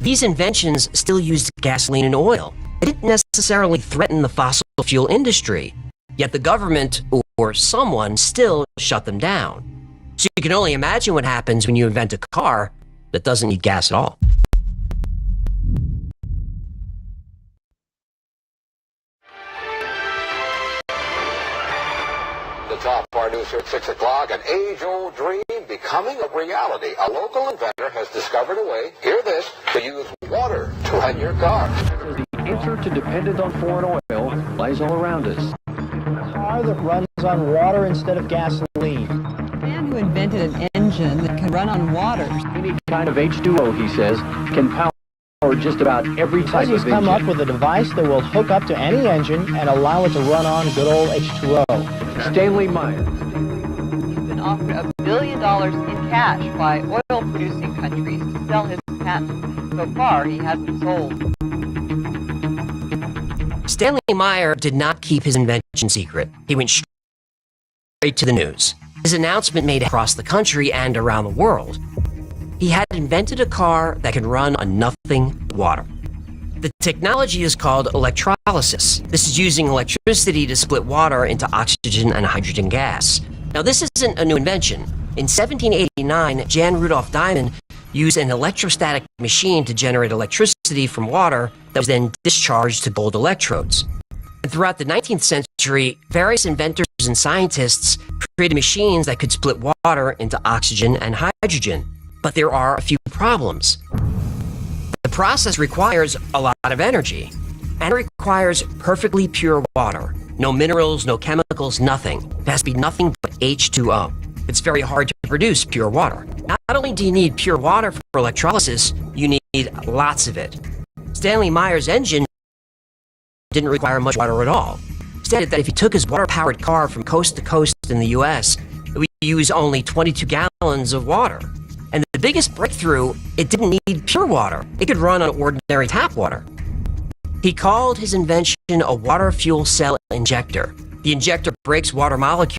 These inventions still used gasoline and oil. They didn't necessarily threaten the fossil fuel industry, yet the government or someone still shut them down. So you can only imagine what happens when you invent a car that doesn't need gas at all. Top of our news here at 6 o'clock, an age-old dream becoming a reality. A local inventor has discovered a way, hear this, to use water to run your car. The answer to dependent on foreign oil lies all around us. A car that runs on water instead of gasoline. A man who invented an engine that can run on water. Any kind of H2O, he says, can power just about every type of engine. He's come up with a device that will hook up to any engine and allow it to run on good old H2O. Stanley Meyer. He's been offered $1 billion in cash by oil-producing countries to sell his patent. So far, he hasn't sold. Stanley Meyer did not keep his invention secret. He went straight to the news. His announcement made it across the country and around the world. He had invented a car that could run on nothing but water. The technology is called electrolysis. This is using electricity to split water into oxygen and hydrogen gas. Now, this isn't a new invention. In 1789, Jan Rudolph Diamond used an electrostatic machine to generate electricity from water that was then discharged to gold electrodes. And throughout the 19th century, various inventors and scientists created machines that could split water into oxygen and hydrogen. But there are a few problems. The process requires a lot of energy, and it requires perfectly pure water. No minerals, no chemicals, nothing. It has to be nothing but H2O. It's very hard to produce pure water. Not only do you need pure water for electrolysis, you need lots of it. Stanley Meyer's engine didn't require much water at all. Stated that if he took his water-powered car from coast to coast in the U.S., it would use only 22 gallons of water. And the biggest breakthrough, it didn't need pure water. It could run on ordinary tap water. He called his invention a water fuel cell injector. The injector breaks water molecules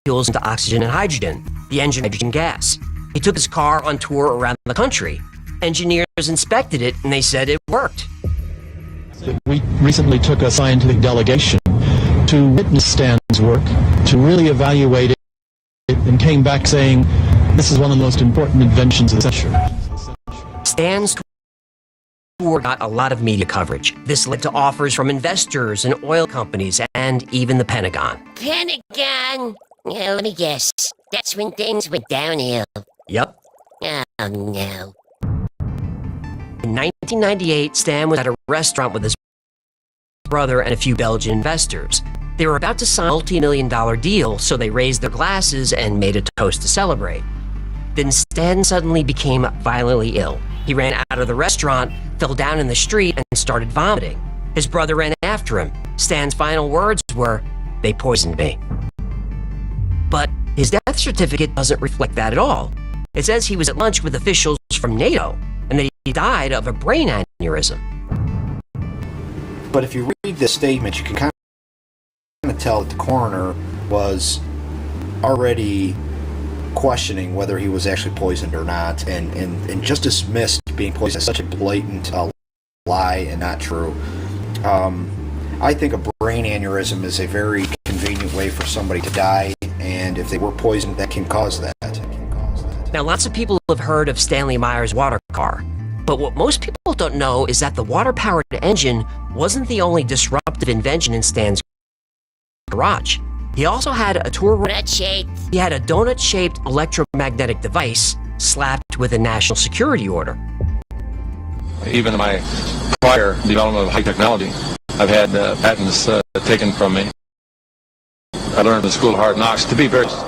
into oxygen and hydrogen, the engine hydrogen gas. He took his car on tour around the country. Engineers inspected it and they said it worked. We recently took a scientific delegation to witness Stan's work, to really evaluate it, and came back saying, this is one of the most important inventions of the century. Stan's tour got a lot of media coverage. This led to offers from investors and oil companies and even the Pentagon. Pentagon? Yeah, let me guess. That's when things went downhill. Yep. Oh, no. In 1998, Stan was at a restaurant with his brother and a few Belgian investors. They were about to sign a multi-million-dollar deal, so they raised their glasses and made a toast to celebrate. Then Stan suddenly became violently ill. He ran out of the restaurant, fell down in the street, and started vomiting. His brother ran after him. Stan's final words were, "They poisoned me." But his death certificate doesn't reflect that at all. It says he was at lunch with officials from NATO, and that he died of a brain aneurysm. But if you read this statement, you can kind of tell that the coroner was already questioning whether he was actually poisoned or not, and just dismissed being poisoned as such a blatant lie and not true. I think a brain aneurysm is a very convenient way for somebody to die, and if they were poisoned, that can cause that. Now, lots of people have heard of Stanley Meyer's water car. But what most people don't know is that the water-powered engine wasn't the only disruptive invention in Stan's garage. He also had a He had a donut-shaped electromagnetic device slapped with a national security order. Even in my prior development of high technology, I've had patents taken from me. I learned in the School of Hard Knocks to be very cautious.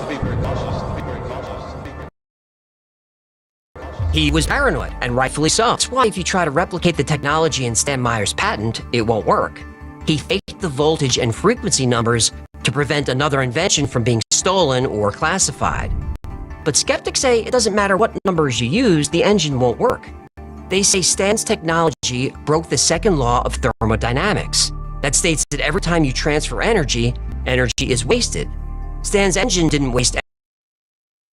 He was paranoid, and rightfully so. That's why if you try to replicate the technology in Stan Meyer's patent, it won't work. He faked the voltage and frequency numbers to prevent another invention from being stolen or classified. But skeptics say it doesn't matter what numbers you use, the engine won't work. They say Stan's technology broke the second law of thermodynamics. That states that every time you transfer energy, energy is wasted. Stan's engine didn't waste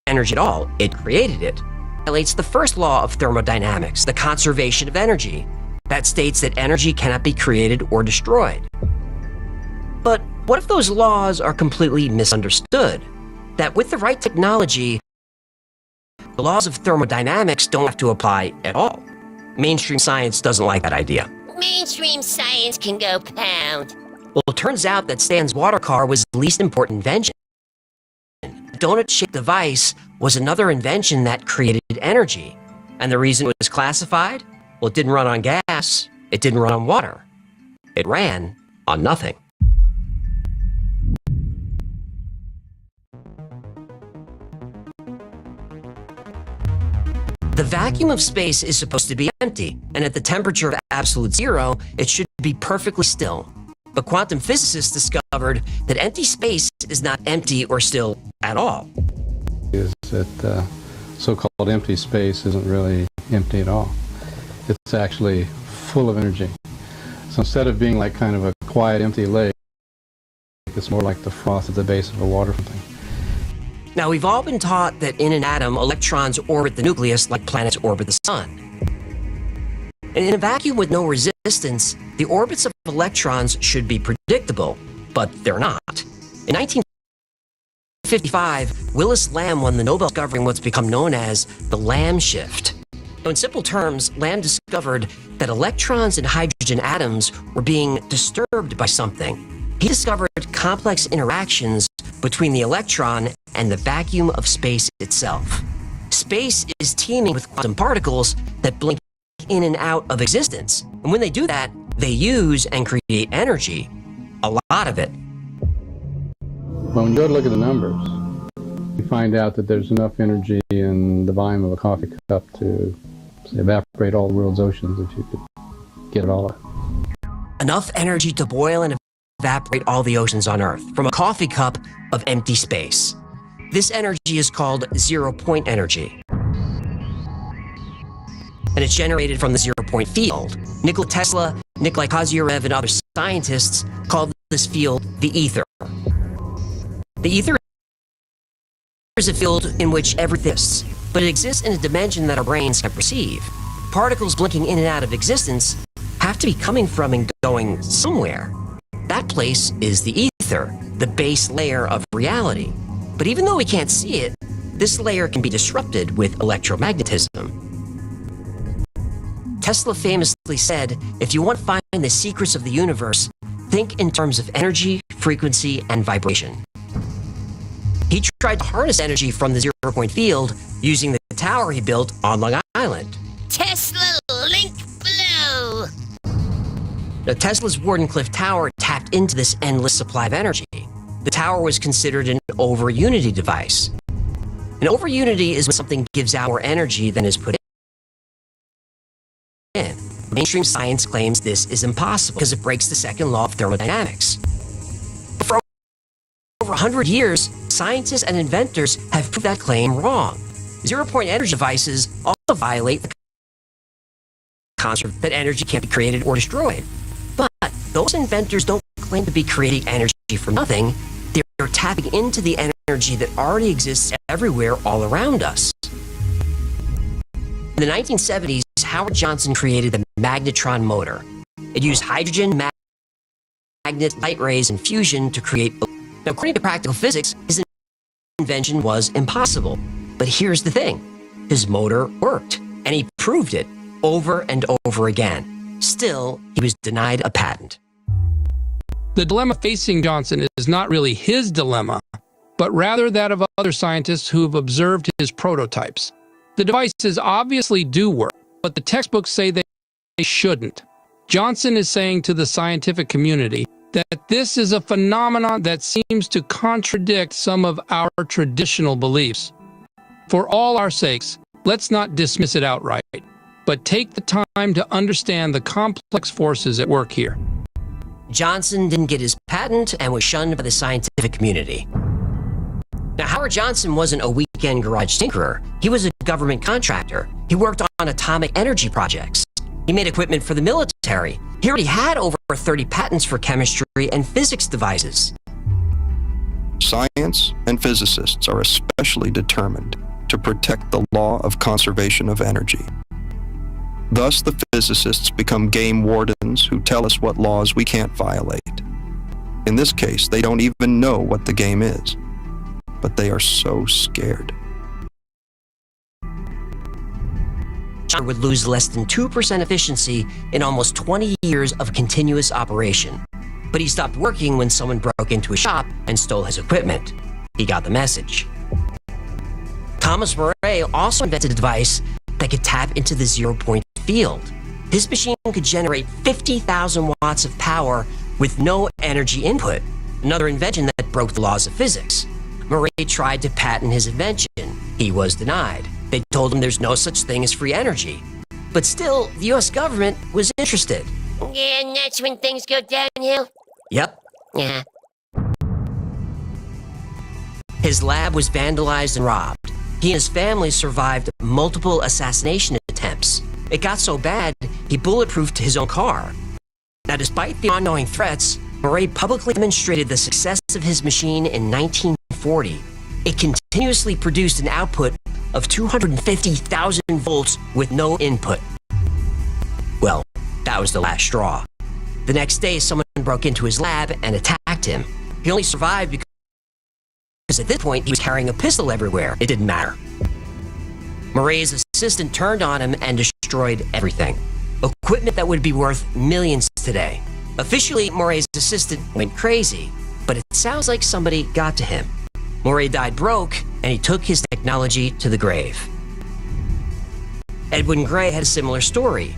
energy at all, it created it. Violates the first law of thermodynamics, the conservation of energy. That states that energy cannot be created or destroyed. But what if those laws are completely misunderstood? That with the right technology, the laws of thermodynamics don't have to apply at all. Mainstream science doesn't like that idea. Mainstream science can go pound. Well, it turns out that Stan's water car was the least important invention. The donut-shaped device was another invention that created energy. And the reason it was classified? Well, it didn't run on gas. It didn't run on water. It ran on nothing. The vacuum of space is supposed to be empty, and at the temperature of absolute zero, it should be perfectly still. But quantum physicists discovered that empty space is not empty or still at all. Is that so-called empty space isn't really empty at all. It's actually full of energy. So instead of being like kind of a quiet, empty lake, it's more like the froth at the base of a water fountain. Now, we've all been taught that in an atom, electrons orbit the nucleus like planets orbit the sun. And in a vacuum with no resistance, the orbits of electrons should be predictable, but they're not. In 1955, Willis Lamb won the Nobel discovering what's become known as the Lamb shift. In simple terms, Lamb discovered that electrons and hydrogen atoms were being disturbed by something. He discovered complex interactions between the electron and the vacuum of space itself. Space is teeming with quantum particles that blink in and out of existence. And when they do that, they use and create energy. A lot of it. Well, when you go to look at the numbers, you find out that there's enough energy in the volume of a coffee cup to say, evaporate all the world's oceans if you could get it all up. enough energy to boil and evaporate all the oceans on Earth from a coffee cup of empty space. This energy is called zero-point energy. And it's generated from the zero-point field. Nikola Tesla, Nikolai Kozyrev, and other scientists called this field the ether. The ether is a field in which everything exists, but it exists in a dimension that our brains can't perceive. Particles blinking in and out of existence have to be coming from and going somewhere. That place is the ether, the base layer of reality. But even though we can't see it, this layer can be disrupted with electromagnetism. Tesla famously said, if you want to find the secrets of the universe, think in terms of energy, frequency, and vibration. He tried to harness energy from the zero-point field using the tower he built on Long Island. Tesla link below. Now, Tesla's Wardenclyffe Tower tapped into this endless supply of energy. The tower was considered an over-unity device. An over-unity is when something gives out more energy than is put in. Mainstream science claims this is impossible because it breaks the second law of thermodynamics. For over 100 years, scientists and inventors have proved that claim wrong. Zero-point energy devices also violate the concept that energy can't be created or destroyed. But those inventors don't claim to be creating energy from nothing. They're tapping into the energy that already exists everywhere all around us. In the 1970s, Howard Johnson created the magnetron motor. It used hydrogen, magnet, light rays, and fusion to create. Now, according to practical physics, his invention was impossible. But here's the thing. His motor worked, and he proved it over and over again. Still, he was denied a patent. The dilemma facing Johnson is not really his dilemma, but rather that of other scientists who have observed his prototypes. The devices obviously do work, but the textbooks say they shouldn't. Johnson is saying to the scientific community that this is a phenomenon that seems to contradict some of our traditional beliefs. For all our sakes, let's not dismiss it outright, but take the time to understand the complex forces at work here. Johnson didn't get his patent and was shunned by the scientific community. Now, Howard Johnson wasn't a weekend garage tinkerer. He was a government contractor. He worked on atomic energy projects. He made equipment for the military. He already had over 30 patents for chemistry and physics devices. Science and physicists are especially determined to protect the law of conservation of energy. Thus, the physicists become game wardens who tell us what laws we can't violate. In this case, they don't even know what the game is, but they are so scared. Johnson would lose less than 2% efficiency in almost 20 years of continuous operation. But he stopped working when someone broke into his shop and stole his equipment. He got the message. Thomas Murray also invented a device that could tap into the zero-point field. His machine could generate 50,000 watts of power with no energy input, another invention that broke the laws of physics. Murray tried to patent his invention. He was denied. They told him there's no such thing as free energy. But still, the US government was interested. Yeah, and that's when things go downhill? Yep. Yeah. His lab was vandalized and robbed. He and his family survived multiple assassination attempts. It got so bad, he bulletproofed his own car. Now, despite the ongoing threats, Murray publicly demonstrated the success of his machine in 1940. It continuously produced an output of 250,000 volts with no input. Well, that was the last straw. The next day, someone broke into his lab and attacked him. He only survived because at this point, he was carrying a pistol everywhere. It didn't matter. Murray's assistant turned on him and destroyed everything. Equipment that would be worth millions today. Officially, Murray's assistant went crazy, but it sounds like somebody got to him. Murray died broke, and he took his technology to the grave. Edwin Gray had a similar story.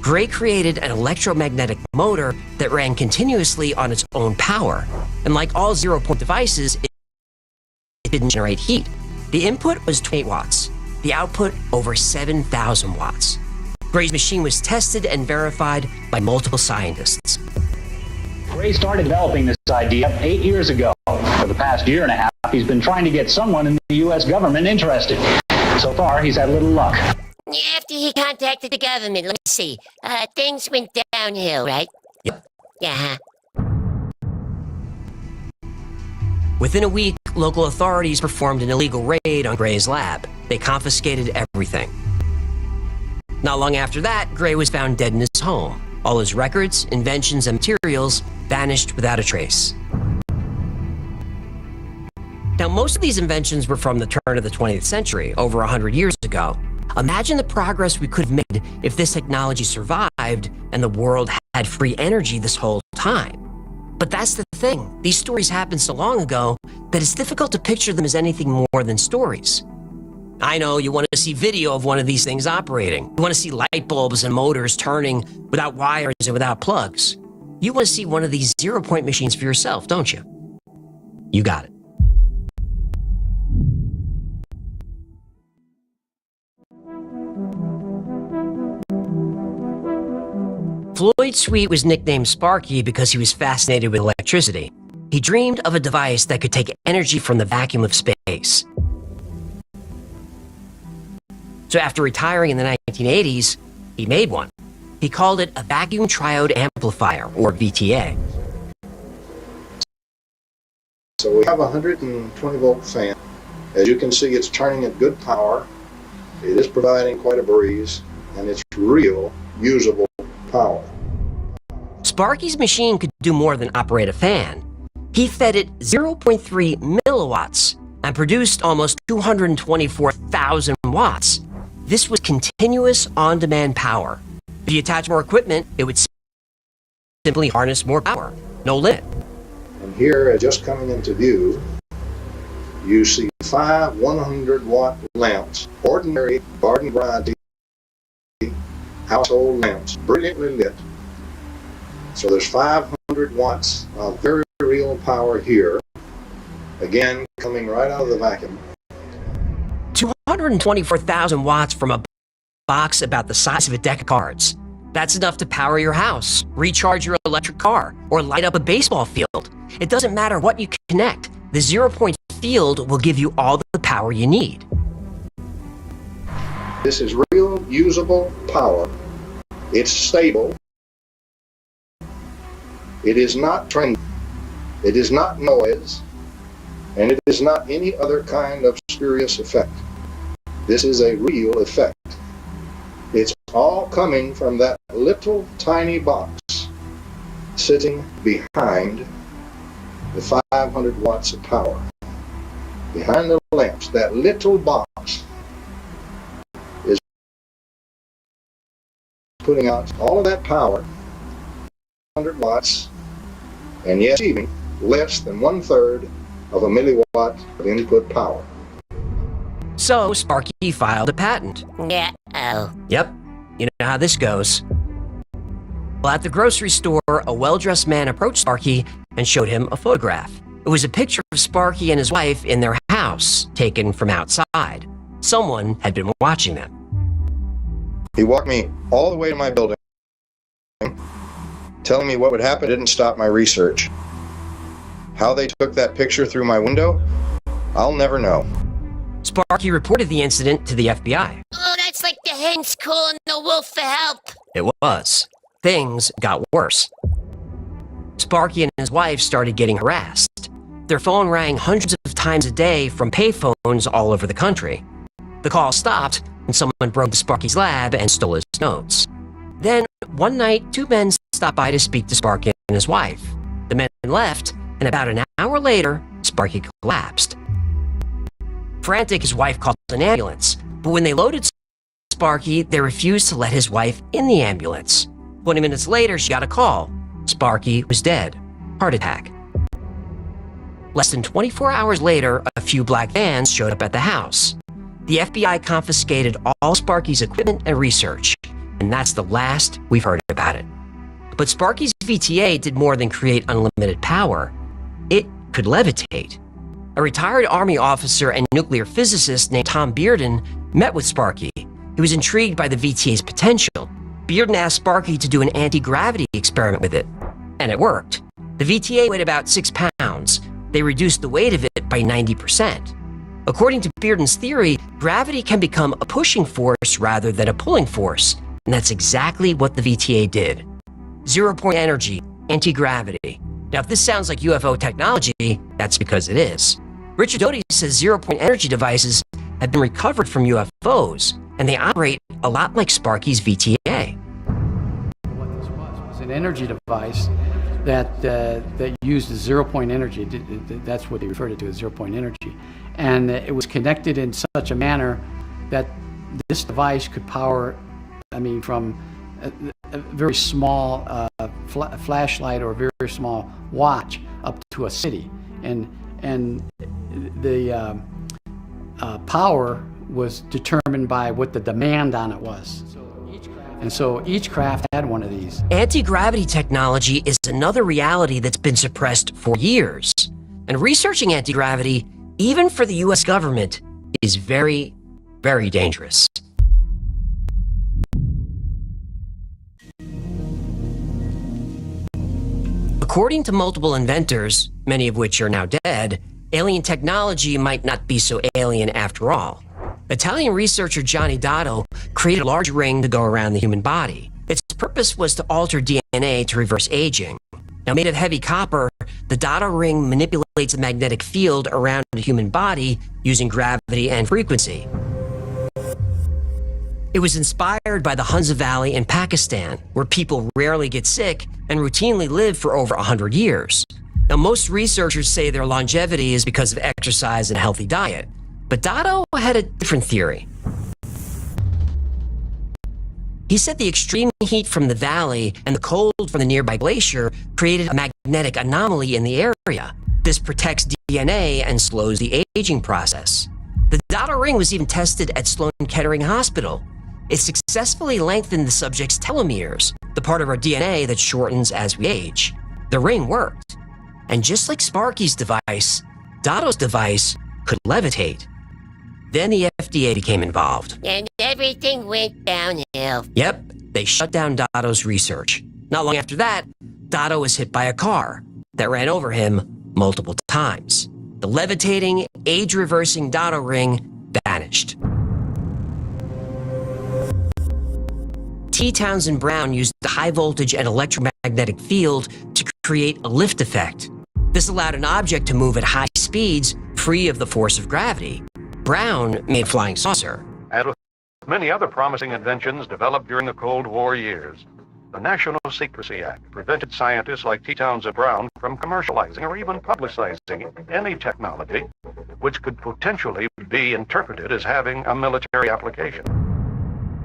Gray created an electromagnetic motor that ran continuously on its own power. And like all zero-point devices, it didn't generate heat. The input was 28 watts. The output over 7,000 watts. Gray's machine was tested and verified by multiple scientists. Gray started developing this idea 8 years ago. For the past year and a half, he's been trying to get someone in the U.S. government interested. So far, he's had little luck. After he contacted the government, let me see. Things went downhill, right? Yep. Yeah. Within a week, local authorities performed an illegal raid on Gray's lab. They confiscated everything. Not long after that, Gray was found dead in his home. All his records, inventions, and materials vanished without a trace. Now, most of these inventions were from the turn of the 20th century, over 100 years ago. Imagine the progress we could have made if this technology survived and the world had free energy this whole time. But that's the thing. These stories happened so long ago that it's difficult to picture them as anything more than stories. I know you want to see video of one of these things operating. You want to see light bulbs and motors turning without wires and without plugs. You want to see one of these zero-point machines for yourself, don't you? You got it. Floyd Sweet was nicknamed Sparky because he was fascinated with electricity. He dreamed of a device that could take energy from the vacuum of space. So after retiring in the 1980s, he made one. He called it a vacuum triode amplifier, or VTA. So we have a 120 volt fan. As you can see, it's turning at good power. It is providing quite a breeze, and it's real, usable power. Sparky's machine could do more than operate a fan. He fed it 0.3 milliwatts and produced almost 224,000 watts. This was continuous on-demand power. If you attach more equipment, it would simply harness more power. No limit. And here, just coming into view, you see 5 100-watt lamps, ordinary garden variety household lamps, brilliantly lit. So there's 500 watts of very real power here, again coming right out of the vacuum. 224,000 watts from a box about the size of a deck of cards. That's enough to power your house, recharge your electric car, or light up a baseball field. It doesn't matter what you connect. The zero-point field will give you all the power you need. This is real, usable power. It's stable. It is not trendy. It is not noise. And it is not any other kind of spurious effect. This is a real effect. It's all coming from that little tiny box sitting behind the 500 watts of power. Behind the lamps, that little box is putting out all of that power, 100 watts, and yet even less than 1/3 of a milliwatt of input power. So Sparky filed a patent. Uh-oh. Yep, you know how this goes. Well, at the grocery store, a well-dressed man approached Sparky and showed him a photograph. It was a picture of Sparky and his wife in their house, taken from outside. Someone had been watching them. He walked me all the way to my building, telling me what would happen didn't stop my research. How they took that picture through my window, I'll never know. Sparky reported the incident to the FBI. Oh, that's like the hens calling the wolf for help. It was. Things got worse. Sparky and his wife started getting harassed. Their phone rang hundreds of times a day from payphones all over the country. The call stopped when someone broke into Sparky's lab and stole his notes. Then, one night, 2 men stopped by to speak to Sparky and his wife. The men left, and about an hour later, Sparky collapsed. Frantic, his wife called an ambulance, but when they loaded Sparky, they refused to let his wife in the ambulance. 20 minutes later, she got a call. Sparky was dead. Heart attack. Less than 24 hours later, a few black vans showed up at the house. The FBI confiscated all Sparky's equipment and research, and that's the last we've heard about it. But Sparky's VTA did more than create unlimited power. It could levitate. A retired Army officer and nuclear physicist named Tom Bearden met with Sparky. He was intrigued by the VTA's potential. Bearden asked Sparky to do an anti-gravity experiment with it, and it worked. The VTA weighed about 6 pounds. They reduced the weight of it by 90%. According to Bearden's theory, gravity can become a pushing force rather than a pulling force, and that's exactly what the VTA did. Zero-point energy, anti-gravity. Now, if this sounds like UFO technology, that's because it is. Richard Doty says zero-point energy devices have been recovered from UFOs, and they operate a lot like Sparky's VTA. What this was an energy device that used zero-point energy. That's what they referred to as zero-point energy. And it was connected in such a manner that this device could power, from a very small flashlight or a very small watch up to a city. And the power was determined by what the demand on it was. And so each craft had one of these. Anti-gravity technology is another reality that's been suppressed for years. And researching anti-gravity, even for the US government, is very, very dangerous. According to multiple inventors, many of which are now dead, alien technology might not be so alien after all. Italian researcher Gianni Dotto created a large ring to go around the human body. Its purpose was to alter DNA to reverse aging. Now, made of heavy copper, the Dotto ring manipulates the magnetic field around the human body using gravity and frequency. It was inspired by the Hunza Valley in Pakistan, where people rarely get sick and routinely live for over 100 years. Now, most researchers say their longevity is because of exercise and a healthy diet, but Dotto had a different theory. He said the extreme heat from the valley and the cold from the nearby glacier created a magnetic anomaly in the area. This protects DNA and slows the aging process. The Dotto ring was even tested at Sloan Kettering Hospital. It successfully lengthened the subject's telomeres, the part of our DNA that shortens as we age. The ring worked. And just like Sparky's device, Dotto's device could levitate. Then the FDA became involved. And everything went downhill. Yep, they shut down Dotto's research. Not long after that, Dotto was hit by a car that ran over him multiple times. The levitating, age-reversing Dotto ring vanished. T. Townsend Brown used the high voltage and electromagnetic field to create a lift effect. This allowed an object to move at high speeds, free of the force of gravity. Brown made a flying saucer. And with many other promising inventions developed during the Cold War years, the National Secrecy Act prevented scientists like T. Townsend Brown from commercializing or even publicizing any technology which could potentially be interpreted as having a military application.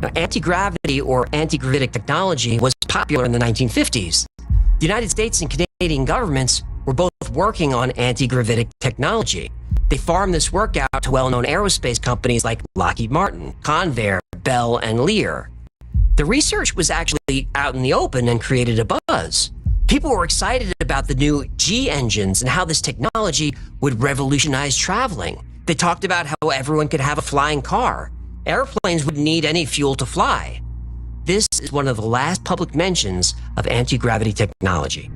Now, anti-gravity or anti-gravitic technology was popular in the 1950s. The United States and Canadian governments were both working on anti-gravitic technology. They farmed this work out to well-known aerospace companies like Lockheed Martin, Convair, Bell, and Lear. The research was actually out in the open and created a buzz. People were excited about the new G engines and how this technology would revolutionize traveling. They talked about how everyone could have a flying car. Airplanes wouldn't need any fuel to fly. This is one of the last public mentions of anti-gravity technology.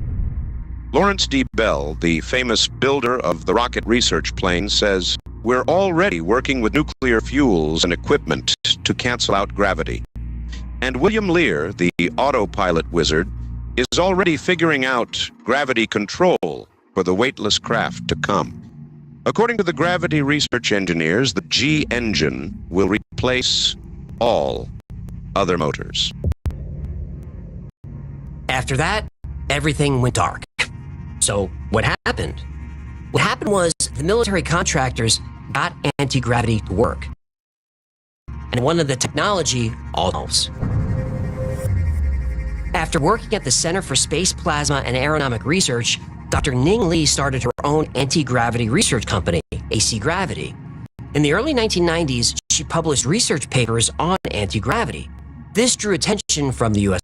Lawrence D. Bell, the famous builder of the rocket research plane, says, "We're already working with nuclear fuels and equipment to cancel out gravity." And William Lear, the autopilot wizard, is already figuring out gravity control for the weightless craft to come. According to the gravity research engineers, the G engine will replace all other motors. After that, everything went dark. So what happened? What happened was the military contractors got anti-gravity to work. And one of the technology almost. After working at the Center for Space Plasma and Aeronautics Research, Dr. Ning Li started her own anti-gravity research company, AC Gravity. In the early 1990s, she published research papers on anti-gravity. This drew attention from the U.S.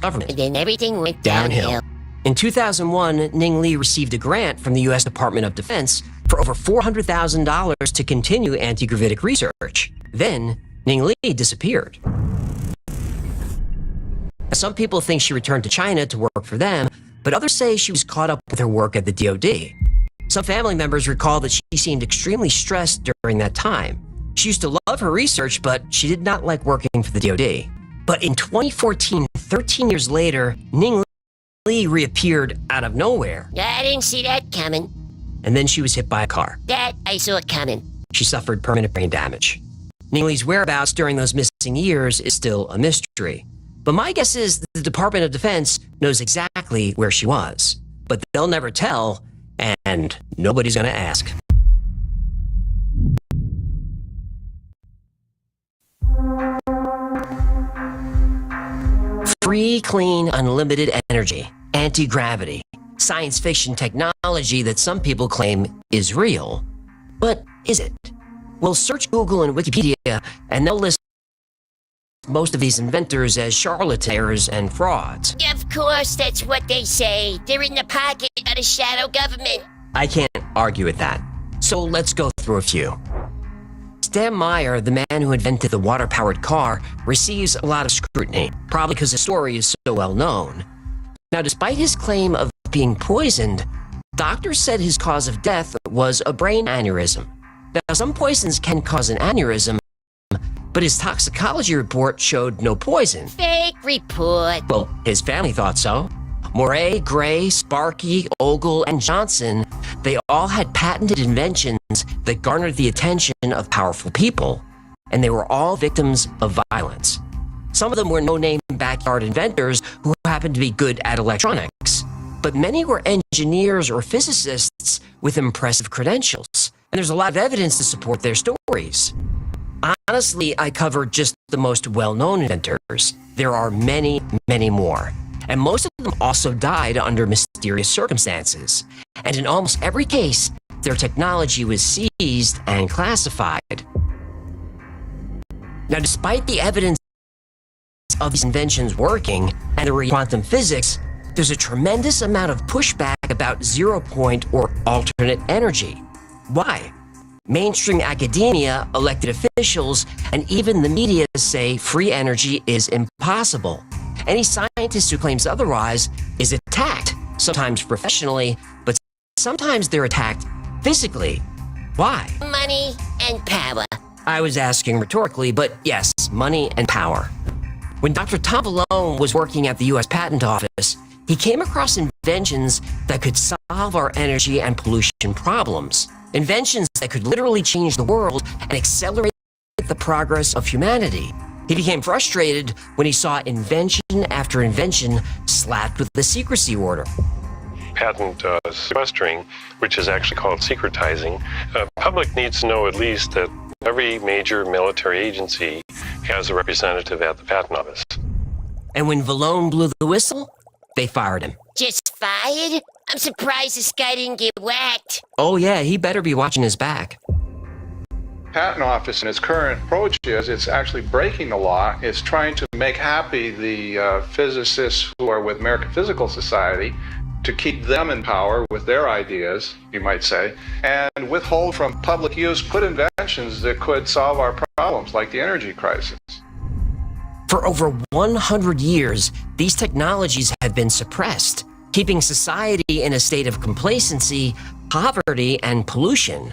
government. And then everything went downhill. In 2001, Ning Li received a grant from the U.S. Department of Defense for over $400,000 to continue anti-gravitic research. Then, Ning Li disappeared. Some people think she returned to China to work for them, but others say she was caught up with her work at the DoD. Some family members recall that she seemed extremely stressed during that time. She used to love her research, but she did not like working for the DoD. But in 2014, 13 years later, Ning Li reappeared out of nowhere. I didn't see that coming. And then she was hit by a car. That I saw coming. She suffered permanent brain damage. Ning Li's whereabouts during those missing years is still a mystery. But my guess is the Department of Defense knows exactly where she was. But they'll never tell, and nobody's gonna ask. Free, clean, unlimited energy, anti-gravity, science fiction technology that some people claim is real. But is it? Well, search Google and Wikipedia, and they'll list most of these inventors as charlatans and frauds. Of course, that's what they say. They're in the pocket of the shadow government. I can't argue with that. So let's go through a few. Stan Meyer, the man who invented the water-powered car, receives a lot of scrutiny, probably because his story is so well known. Now, despite his claim of being poisoned, doctors said his cause of death was a brain aneurysm. Now, some poisons can cause an aneurysm, but his toxicology report showed no poison. Fake report. Well, his family thought so. Moray, Gray, Sparky, Ogle, and Johnson, they all had patented inventions that garnered the attention of powerful people, and they were all victims of violence. Some of them were no-name backyard inventors who happened to be good at electronics, but many were engineers or physicists with impressive credentials, and there's a lot of evidence to support their stories. Honestly, I covered just the most well-known inventors. There are many, many more. And most of them also died under mysterious circumstances. And in almost every case, their technology was seized and classified. Now, despite the evidence of these inventions working and the quantum physics, there's a tremendous amount of pushback about zero-point or alternate energy. Why? Mainstream academia, elected officials, and even the media say free energy is impossible. Any scientist who claims otherwise is attacked, sometimes professionally, but sometimes they're attacked physically. Why? Money and power. I was asking rhetorically, but yes, money and power. When Dr. Tom Valone was working at the U.S. Patent Office, he came across inventions that could solve our energy and pollution problems. Inventions that could literally change the world and accelerate the progress of humanity. He became frustrated when he saw invention after invention slapped with the secrecy order. Patent sequestering, which is actually called secretizing. Public needs to know at least that every major military agency has a representative at the patent office. And when Valone blew the whistle, they fired him. Just fired? I'm surprised this guy didn't get whacked. Oh yeah, he better be watching his back. Patent Office in its current approach is it's actually breaking the law. It's trying to make happy the physicists who are with American Physical Society to keep them in power with their ideas, you might say, and withhold from public use good inventions that could solve our problems, like the energy crisis. For over 100 years, these technologies have been suppressed, keeping society in a state of complacency, poverty, and pollution.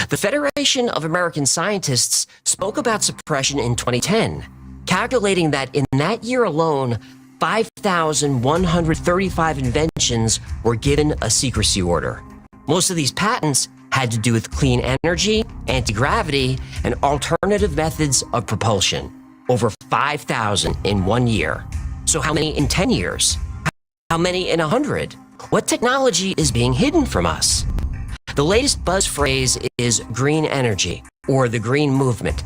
The Federation of American Scientists spoke about suppression in 2010, calculating that in that year alone, 5,135 inventions were given a secrecy order. Most of these patents had to do with clean energy, anti-gravity, and alternative methods of propulsion. Over 5,000 in 1 year. So how many in 10 years? How many in 100? What technology is being hidden from us? The latest buzz phrase is green energy, or the green movement.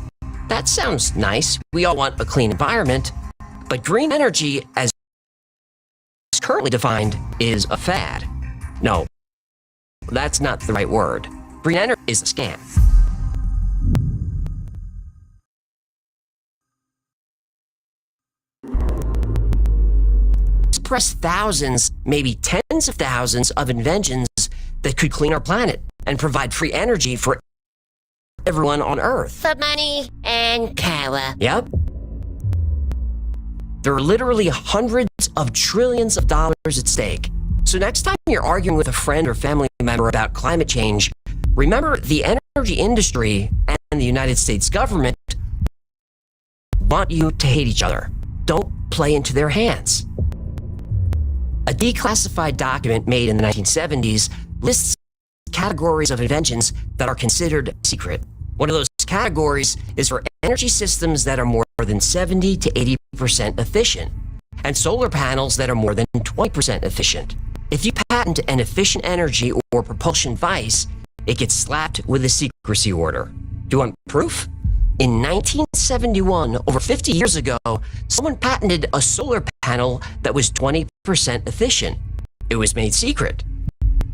That sounds nice. We all want a clean environment. But green energy, as currently defined, is a fad. No, that's not the right word. Green energy is a scam. Press thousands, maybe tens of thousands of inventions that could clean our planet and provide free energy for everyone on Earth. For money and power. Yep. There are literally hundreds of trillions of dollars at stake. So next time you're arguing with a friend or family member about climate change, remember the energy industry and the United States government want you to hate each other. Don't play into their hands. A declassified document made in the 1970s lists categories of inventions that are considered secret. One of those categories is for energy systems that are more than 70 to 80% efficient, and solar panels that are more than 20% efficient. If you patent an efficient energy or propulsion device, it gets slapped with a secrecy order. Do you want proof? In 1971, over 50 years ago, someone patented a solar panel that was 20% efficient. It was made secret.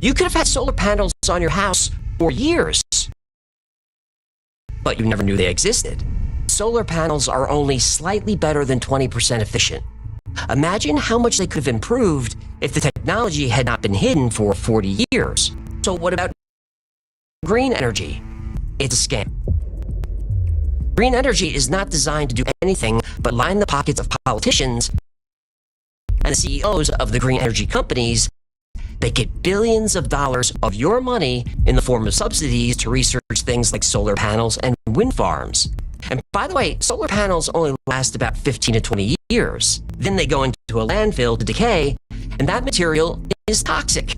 You could have had solar panels on your house for years, but you never knew they existed. Solar panels are only slightly better than 20% efficient. Imagine how much they could have improved if the technology had not been hidden for 40 years. So what about green energy? It's a scam. Green energy is not designed to do anything but line the pockets of politicians and the CEOs of the green energy companies that get billions of dollars of your money in the form of subsidies to research things like solar panels and wind farms. And by the way, solar panels only last about 15 to 20 years. Then they go into a landfill to decay, and that material is toxic.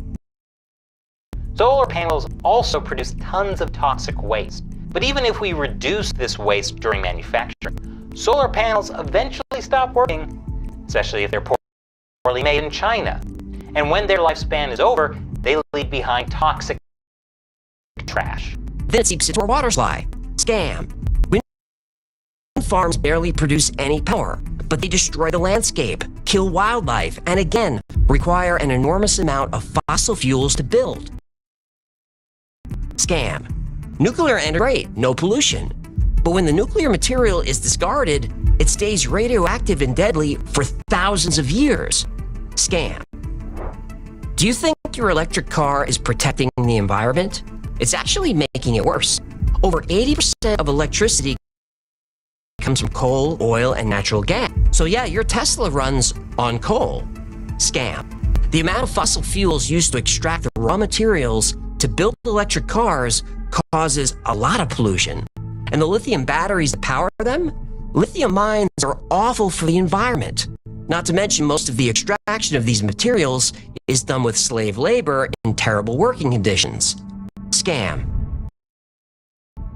Solar panels also produce tons of toxic waste. But even if we reduce this waste during manufacturing, solar panels eventually stop working, especially if they're poorly made in China. And when their lifespan is over, they leave behind toxic trash. Then it seeps into our water supply. Scam. Wind farms barely produce any power, but they destroy the landscape, kill wildlife, and again, require an enormous amount of fossil fuels to build. Scam. Nuclear energy, great, no pollution. But when the nuclear material is discarded, it stays radioactive and deadly for thousands of years. Scam. Do you think your electric car is protecting the environment? It's actually making it worse. Over 80% of electricity comes from coal, oil, and natural gas. So yeah, your Tesla runs on coal. Scam. The amount of fossil fuels used to extract the raw materials to build electric cars causes a lot of pollution. And the lithium batteries that power them? Lithium mines are awful for the environment. Not to mention most of the extraction of these materials is done with slave labor in terrible working conditions. Scam.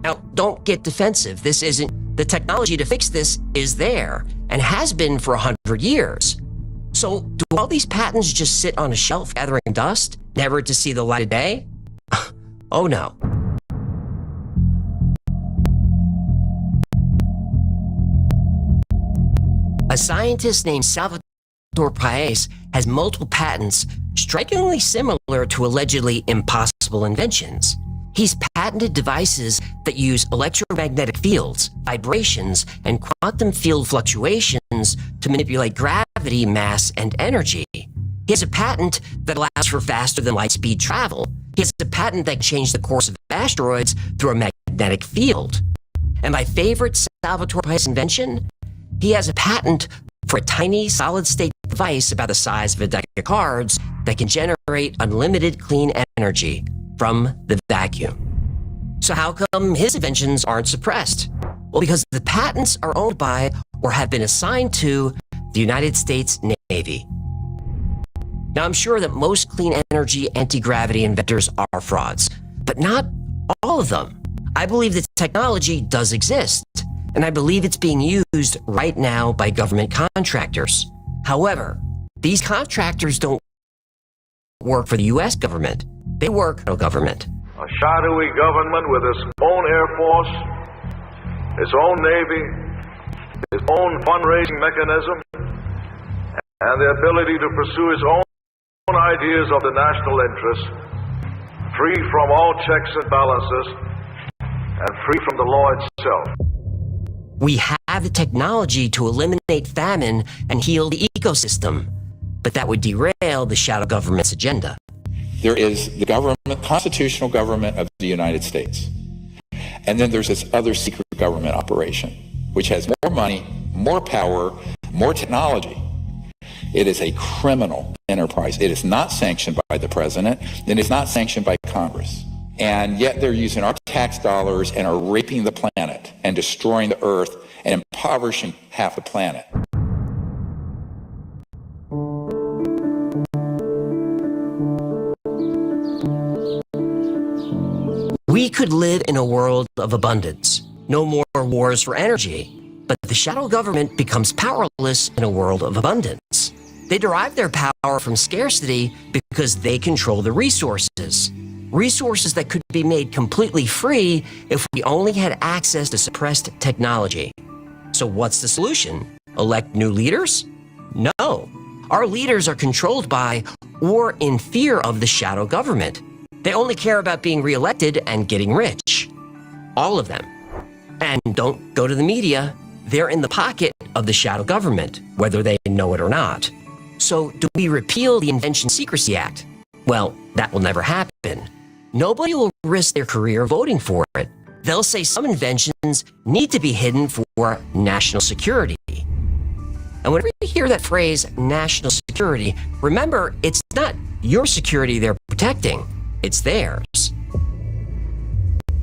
Now, don't get defensive. The technology to fix this is there and has been for 100 years. So do all these patents just sit on a shelf gathering dust, never to see the light of day? Oh no. A scientist named Salvatore Pais has multiple patents strikingly similar to allegedly impossible inventions. He's patented devices that use electromagnetic fields, vibrations, and quantum field fluctuations to manipulate gravity, mass, and energy. He has a patent that allows for faster than light speed travel. He has a patent that can change the course of asteroids through a magnetic field. And my favorite Salvatore Pais invention? He has a patent for a tiny solid-state device about the size of a deck of cards that can generate unlimited clean energy from the vacuum. So how come his inventions aren't suppressed? Well, because the patents are owned by or have been assigned to the United States Navy. Now, I'm sure that most clean energy anti-gravity inventors are frauds, but not all of them. I believe that technology does exist, and I believe it's being used right now by government contractors. However, these contractors don't work for the U.S. government. They work for the government. A shadowy government with its own Air Force, its own Navy, its own fundraising mechanism, and the ability to pursue its own ideas of the national interest, free from all checks and balances, and free from the law itself. We have the technology to eliminate famine and heal the ecosystem, but that would derail the shadow government's agenda. There is the government, constitutional government of the United States. And then there's this other secret government operation, which has more money, more power, more technology. It is a criminal enterprise. It is not sanctioned by the president, and it's not sanctioned by Congress. And yet they're using our tax dollars and are raping the planet and destroying the earth and impoverishing half the planet. We could live in a world of abundance. No more wars for energy. But the shadow government becomes powerless in a world of abundance. They derive their power from scarcity because they control the resources. Resources that could be made completely free if we only had access to suppressed technology. So what's the solution? Elect new leaders? No. Our leaders are controlled by or in fear of the shadow government. They only care about being reelected and getting rich. All of them. And don't go to the media. They're in the pocket of the shadow government, whether they know it or not. So do we repeal the Invention Secrecy Act? Well, that will never happen. Nobody will risk their career voting for it. They'll say some inventions need to be hidden for national security. And whenever you hear that phrase, national security, remember, it's not your security they're protecting, it's theirs.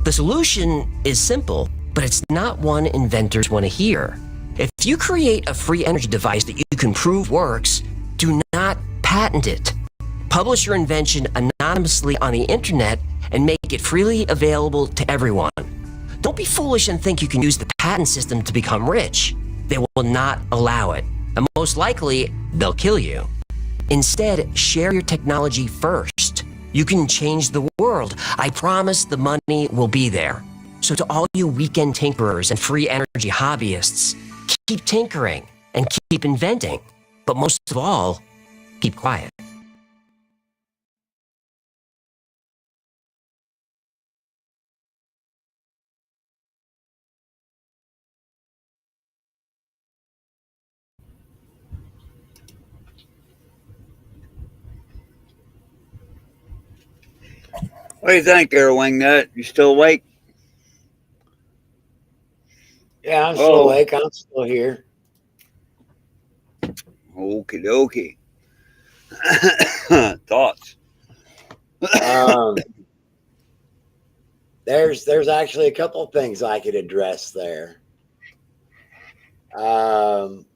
The solution is simple, but it's not one inventors want to hear. If you create a free energy device that you can prove works, do not patent it. Publish your invention anonymously on the internet and make it freely available to everyone. Don't be foolish and think you can use the patent system to become rich. They will not allow it, and most likely, they'll kill you. Instead, share your technology first. You can change the world. I promise the money will be there. So to all you weekend tinkerers and free energy hobbyists, keep tinkering and keep inventing. But most of all, keep quiet. What do you think there, Wingnut? You still awake? Yeah, I'm still awake. I'm still here. Okie dokie. Thoughts? There's actually a couple of things I could address there. One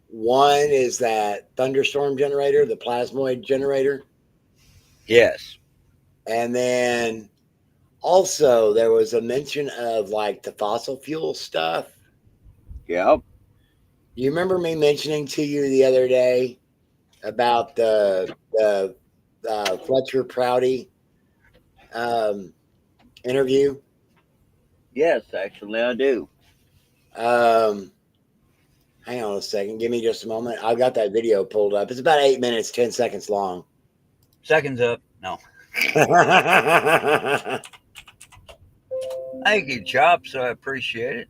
is that thunderstorm generator, the plasmoid generator. Yes. And then also there was a mention of like the fossil fuel stuff. Yep. You remember me mentioning to you the other day about the Fletcher Prouty interview? Yes, actually I do. Hang on a second. Give me just a moment. I've got that video pulled up. It's about 8 minutes, 10 seconds long. Seconds up. No. Thank you, Chops. I appreciate it.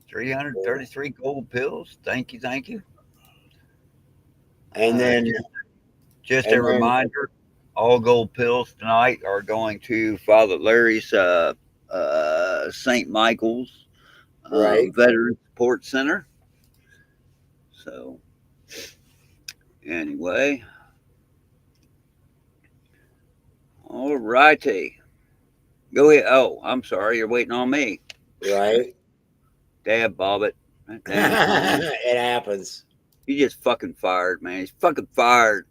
333 gold pills. Thank you. Thank you. And then just a reminder, all gold pills tonight are going to Father Larry's St. Michael's Veteran Support Center. So anyway, all righty. Go ahead. Oh, I'm sorry. You're waiting on me. Right. Dad Bobbit. It happens. You just fucking fired, man. He's fucking fired.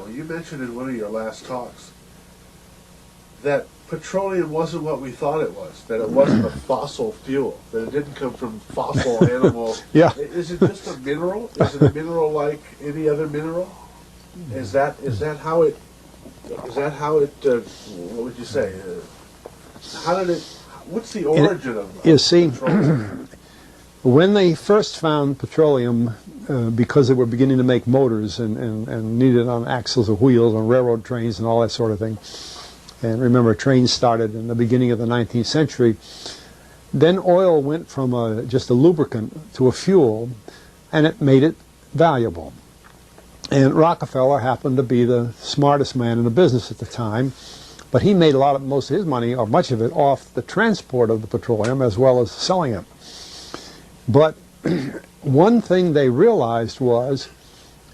You mentioned in one of your last talks that petroleum wasn't what we thought it was, that it wasn't a fossil fuel, that it didn't come from fossil animal. Yeah. Is it just a mineral? Is it a mineral like any other mineral? Is that how it what would you say? What's the origin of You see, petroleum? when they first found petroleum, because they were beginning to make motors and needed on axles of wheels on railroad trains and all that sort of thing, and remember trains started in the beginning of the 19th century, then oil went from just a lubricant to a fuel, and it made it valuable. And Rockefeller happened to be the smartest man in the business at the time, But he made most of his money, or much of it, off the transport of the petroleum as well as selling it. But one thing they realized was,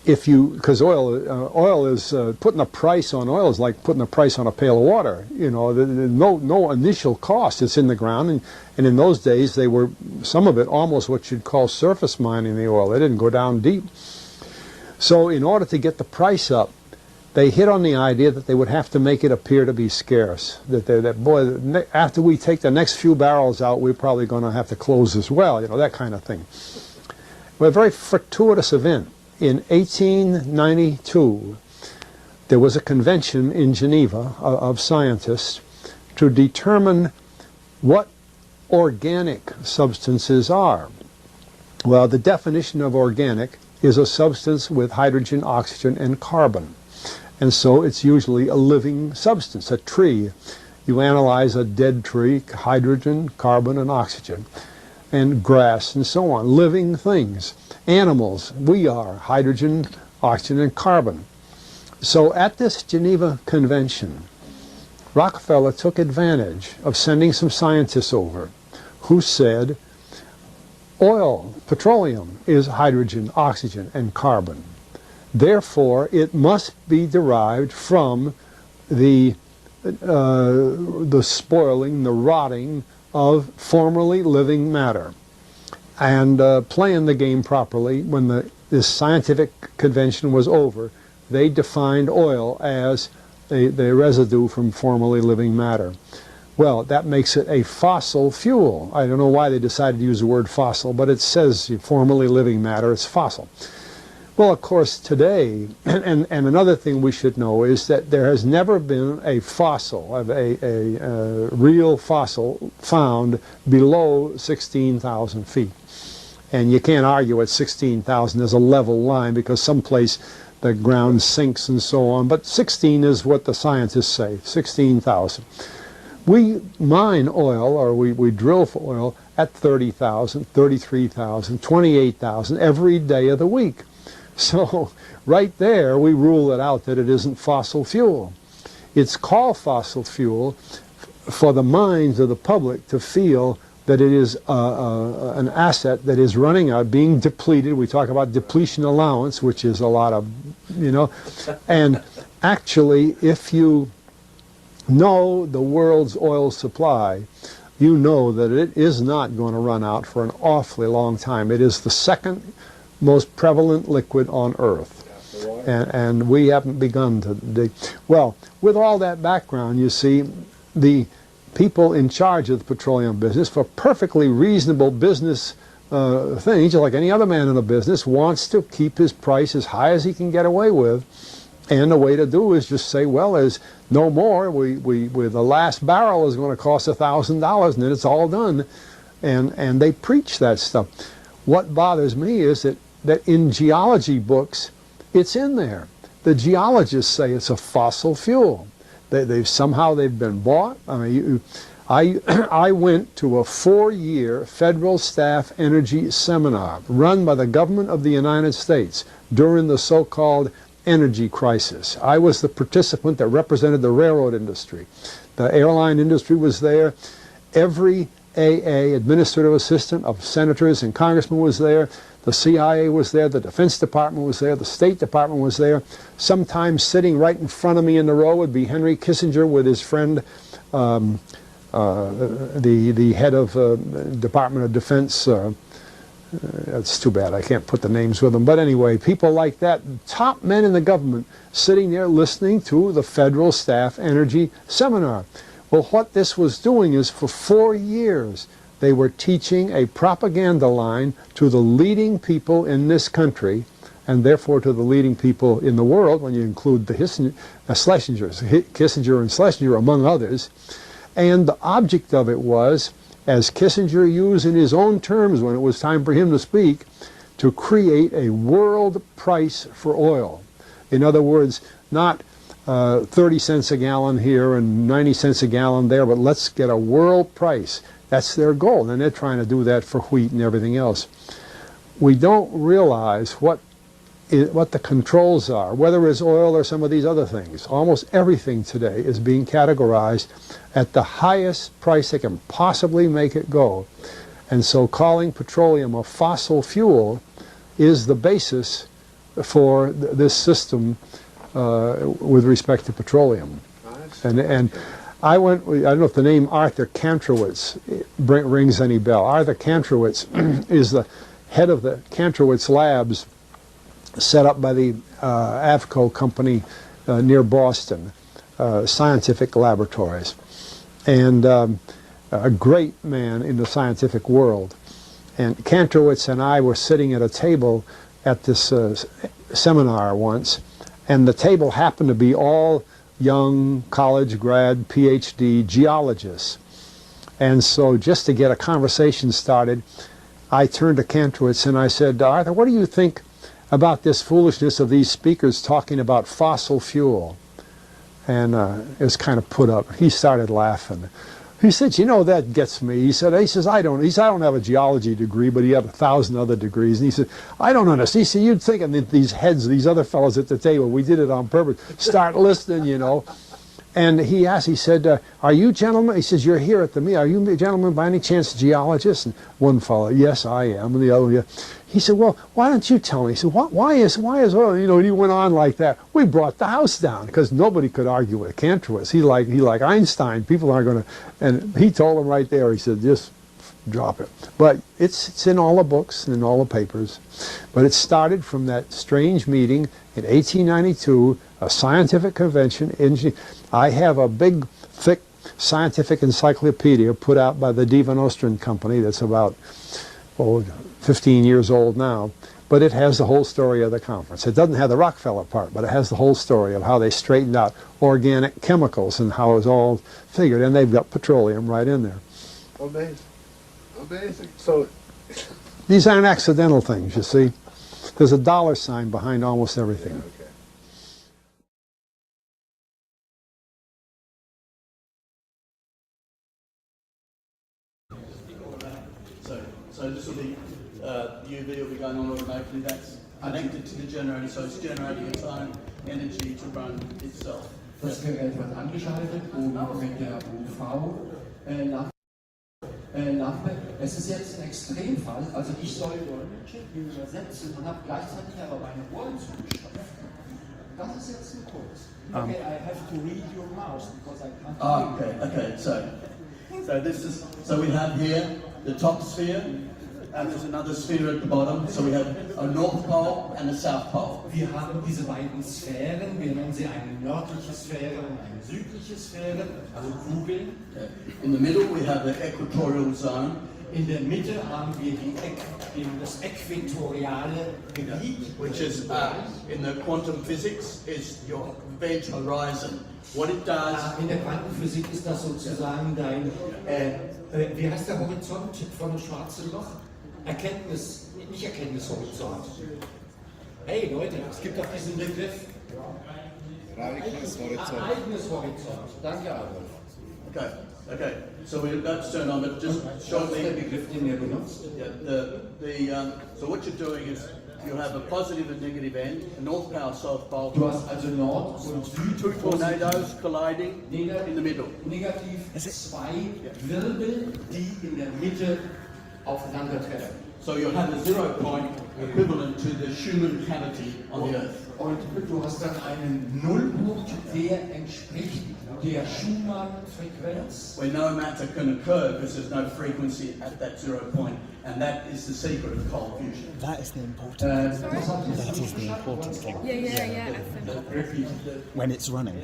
because oil is putting a price on oil is like putting a price on a pail of water. You know, no initial cost. It's in the ground, and in those days they were, some of it almost what you'd call surface mining the oil. They didn't go down deep. So in order to get the price up, they hit on the idea that they would have to make it appear to be scarce. That after we take the next few barrels out, we're probably going to have to close this well. You know, that kind of thing. Well, a very fortuitous event. In 1892, there was a convention in Geneva of scientists to determine what organic substances are. Well, the definition of organic is a substance with hydrogen, oxygen, and carbon. And so it's usually a living substance, a tree. You analyze a dead tree, hydrogen, carbon, and oxygen, and grass, and so on, living things. Animals, we are hydrogen, oxygen, and carbon. So at this Geneva Convention, Rockefeller took advantage of sending some scientists over who said oil, petroleum, is hydrogen, oxygen, and carbon. Therefore, it must be derived from the spoiling, the rotting of formerly living matter. And playing the game properly, when this scientific convention was over, they defined oil as the residue from formerly living matter. Well, that makes it a fossil fuel. I don't know why they decided to use the word fossil, but it says formerly living matter, it's fossil. Well, of course, today, and another thing we should know is that there has never been a fossil, a real fossil, found below 16,000 feet. And you can't argue at 16,000 there's a level line, because someplace the ground sinks and so on. But 16 is what the scientists say, 16,000. We mine oil, or we drill for oil, at 30,000, 33,000, 28,000 every day of the week. So right there we rule it out that it isn't fossil fuel. It's called fossil fuel for the minds of the public to feel that it is an asset that is running out, being depleted. We talk about depletion allowance, which is a lot of, you know, and actually if you know the world's oil supply, you know that it is not going to run out for an awfully long time. It is the second most prevalent liquid on Earth. And we haven't begun to dig. Well, with all that background, you see, the people in charge of the petroleum business, for perfectly reasonable business things, like any other man in the business, wants to keep his price as high as he can get away with. And the way to do is just say, well, there's no more. The last barrel is going to cost $1,000, and then it's all done. And they preach that stuff. What bothers me is that in geology books, it's in there. The geologists say it's a fossil fuel. They've been bought. I mean, I went to a 4-year federal staff energy seminar run by the government of the United States during the so-called energy crisis. I was the participant that represented the railroad industry. The airline industry was there. Every AA, administrative assistant of senators and congressmen, was there. The CIA was there, the Defense Department was there, the State Department was there. Sometimes sitting right in front of me in the row would be Henry Kissinger with his friend, the head of Department of Defense. That's too bad, I can't put the names with them. But anyway, people like that, top men in the government, sitting there listening to the Federal Staff Energy Seminar. Well, what this was doing is, for 4 years, they were teaching a propaganda line to the leading people in this country, and therefore to the leading people in the world, when you include the Schlesingers, Kissinger and Schlesinger, among others. And the object of it was, as Kissinger used in his own terms when it was time for him to speak, to create a world price for oil. In other words, not 30 cents a gallon here and 90 cents a gallon there, but let's get a world price. That's their goal, and they're trying to do that for wheat and everything else. We don't realize what what the controls are, whether it's oil or some of these other things. Almost everything today is being categorized at the highest price they can possibly make it go. And so calling petroleum a fossil fuel is the basis for this system with respect to petroleum. And I don't know if the name Arthur Kantrowitz rings any bell. Arthur Kantrowitz is the head of the Kantrowitz Labs set up by the Avco company near Boston, scientific laboratories. And a great man in the scientific world. And Kantrowitz and I were sitting at a table at this seminar once, and the table happened to be all young college grad, PhD geologists. And so just to get a conversation started, I turned to Kantrowitz and I said, Arthur, what do you think about this foolishness of these speakers talking about fossil fuel? And it was kind of put up. He started laughing. He said, you know, that gets me. He says, I don't have a geology degree, but he had 1,000 other degrees. And he said, I don't understand. He said, you'd think that these heads, these other fellows at the table, we did it on purpose, start listening, you know. And he asked, he said, are you gentlemen, he says, you're here at the meeting, are you gentlemen by any chance geologists? And one fellow, yes, I am. And the other, yeah. He said, well, why don't you tell me? He said, why is oil, you know, and he went on like that. We brought the house down because nobody could argue with Kantrowitz. He like Einstein. People aren't going to, and he told him right there, he said, just drop it. But it's in all the books and in all the papers. But it started from that strange meeting in 1892, a scientific convention. I have a big, thick scientific encyclopedia put out by the Die Van Oosteren Company that's about, 15 years old now, but it has the whole story of the conference. It doesn't have the Rockefeller part, but it has the whole story of how they straightened out organic chemicals and how it was all figured, and they've got petroleum right in there. Amazing. Amazing. So these aren't accidental things, you see. There's a dollar sign behind almost everything. So this will be, UV will be going on automatically. That's connected to the generator, so it's generating its own energy to run itself. Das Gerät wird angeschaltet, oben mit der UV-Lampe. Es ist jetzt ein Extremfall, also ich soll Dolmetschen übersetzen und habe gleichzeitig aber meine Ohren zugeschaltet. Das ist jetzt ein Kurs. Okay, I have to read your mouse because I can't. Okay. So we have here the top sphere, and there's another sphere at the bottom. So we have a North Pole and a South Pole. Wir haben diese beiden Sphären, wir nennen sie eine nördliche Sphäre und eine südliche Sphäre, also Kugeln. In the middle we have the equatorial zone. In der Mitte haben wir das äquatoriale Gebiet, which is in the quantum physics is your event horizon. What it does. In der Quantenphysik ist das sozusagen dein, wie heißt der Horizont von einem schwarzen Loch? Nicht Erkenntnishorizont. Hey Leute, es gibt doch diesen Begriff. Ereignishorizont. Danke, Adolf. Okay. So that's turned on, but just shortly. So what you're doing is you have a positive and negative end, a north pole, south pole. Du hast also Nord und Süd. Two tornadoes colliding in the middle. Negativ zwei Wirbel, die in der Mitte aufeinandertreffen. So you have a 0 point equivalent to the Schumann cavity on the Earth. Und du hast dann einen Nullpunkt, der entspricht der Schumann-Frequenz. Where no matter can occur because there's no frequency at that 0 point, and that is the secret of cold fusion. That is the important thing. That is the important thing. Yeah. When it's running.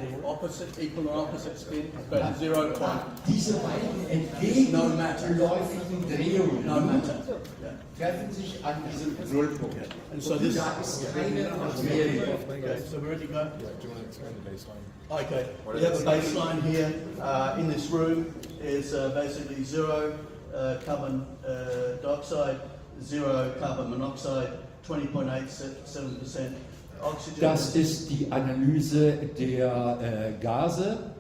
Equal or opposite spin, but at 0 point. Diese beiden entgegenläufigen Drehungen treffen sich an diesem Nullpunkt. And so this ist keine Materie. Okay, so we're ready to go. Do you want to explain the baseline? Okay, we have a baseline here in this room. Is basically 0 carbon dioxide, 0 carbon monoxide, 20.87% oxygen. Das ist die Analyse der Gase.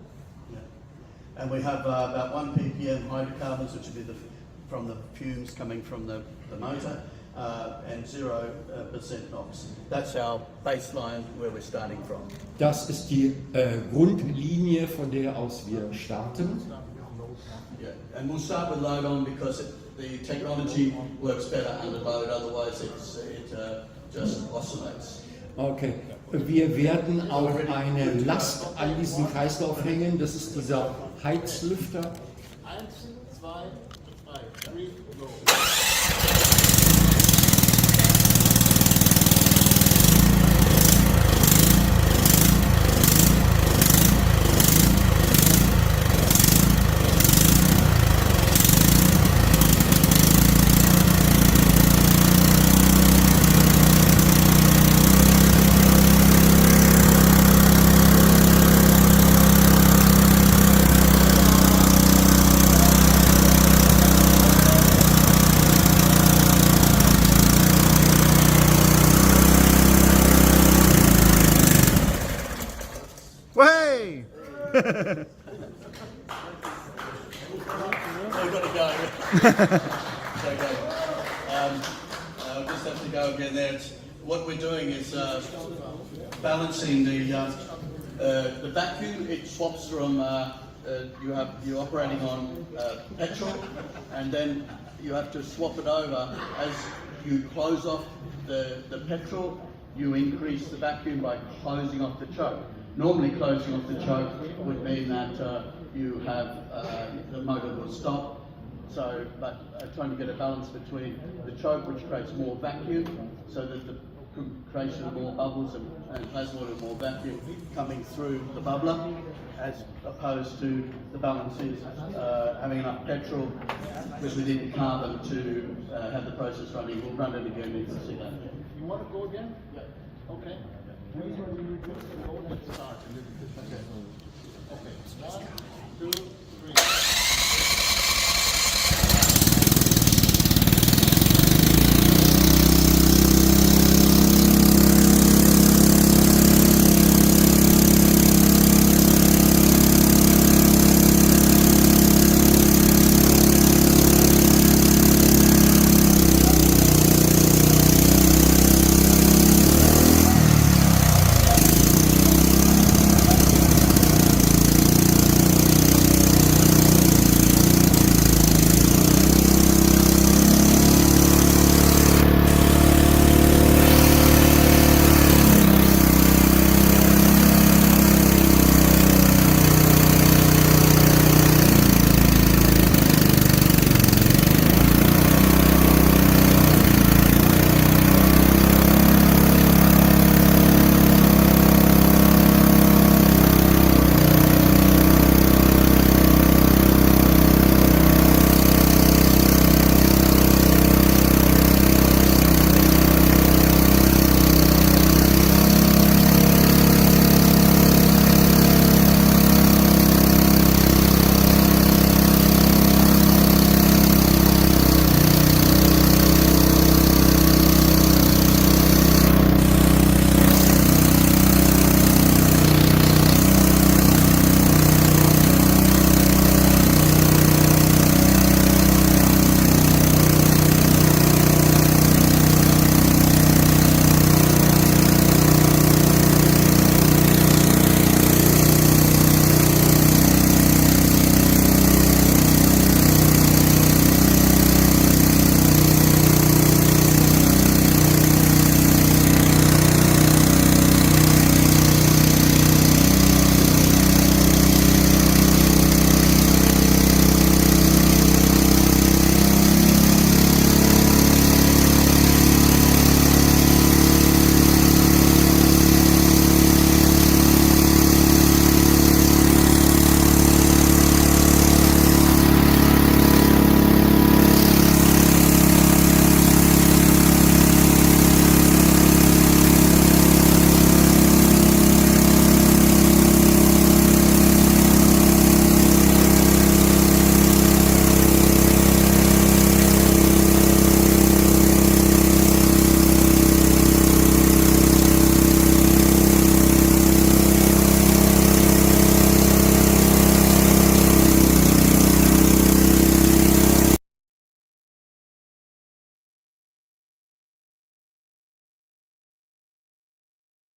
And we have about 1 ppm hydrocarbons, which would be from the fumes coming from the motor, and 0% NOx. That's our baseline where we're starting from. Das ist die Grundlinie, von der aus wir starten. Yeah, and we'll start with load on because the technology works better under load, otherwise it just oscillates. Okay, wir werden auch eine Last an diesen Kreislauf hängen, das ist dieser Heizlüfter. 1, 2, 3, 3, go. Way! We've got to go. So go. I'll just have to go again there. What we're doing is balancing the vacuum. It swaps from you're operating on petrol, and then you have to swap it over as you close off the petrol. You increase the vacuum by closing off the choke. Normally closing off the choke would mean that you have the motor will stop. So, but trying to get a balance between the choke, which creates more vacuum, so that the creation of more bubbles and plasma with more vacuum coming through the bubbler, as opposed to the balance is having enough petrol within carbon to have the process running. We'll run it again, you can see that. You want to go again? Yeah. Okay. Let's start a little bit. Okay. 1, 2, 3.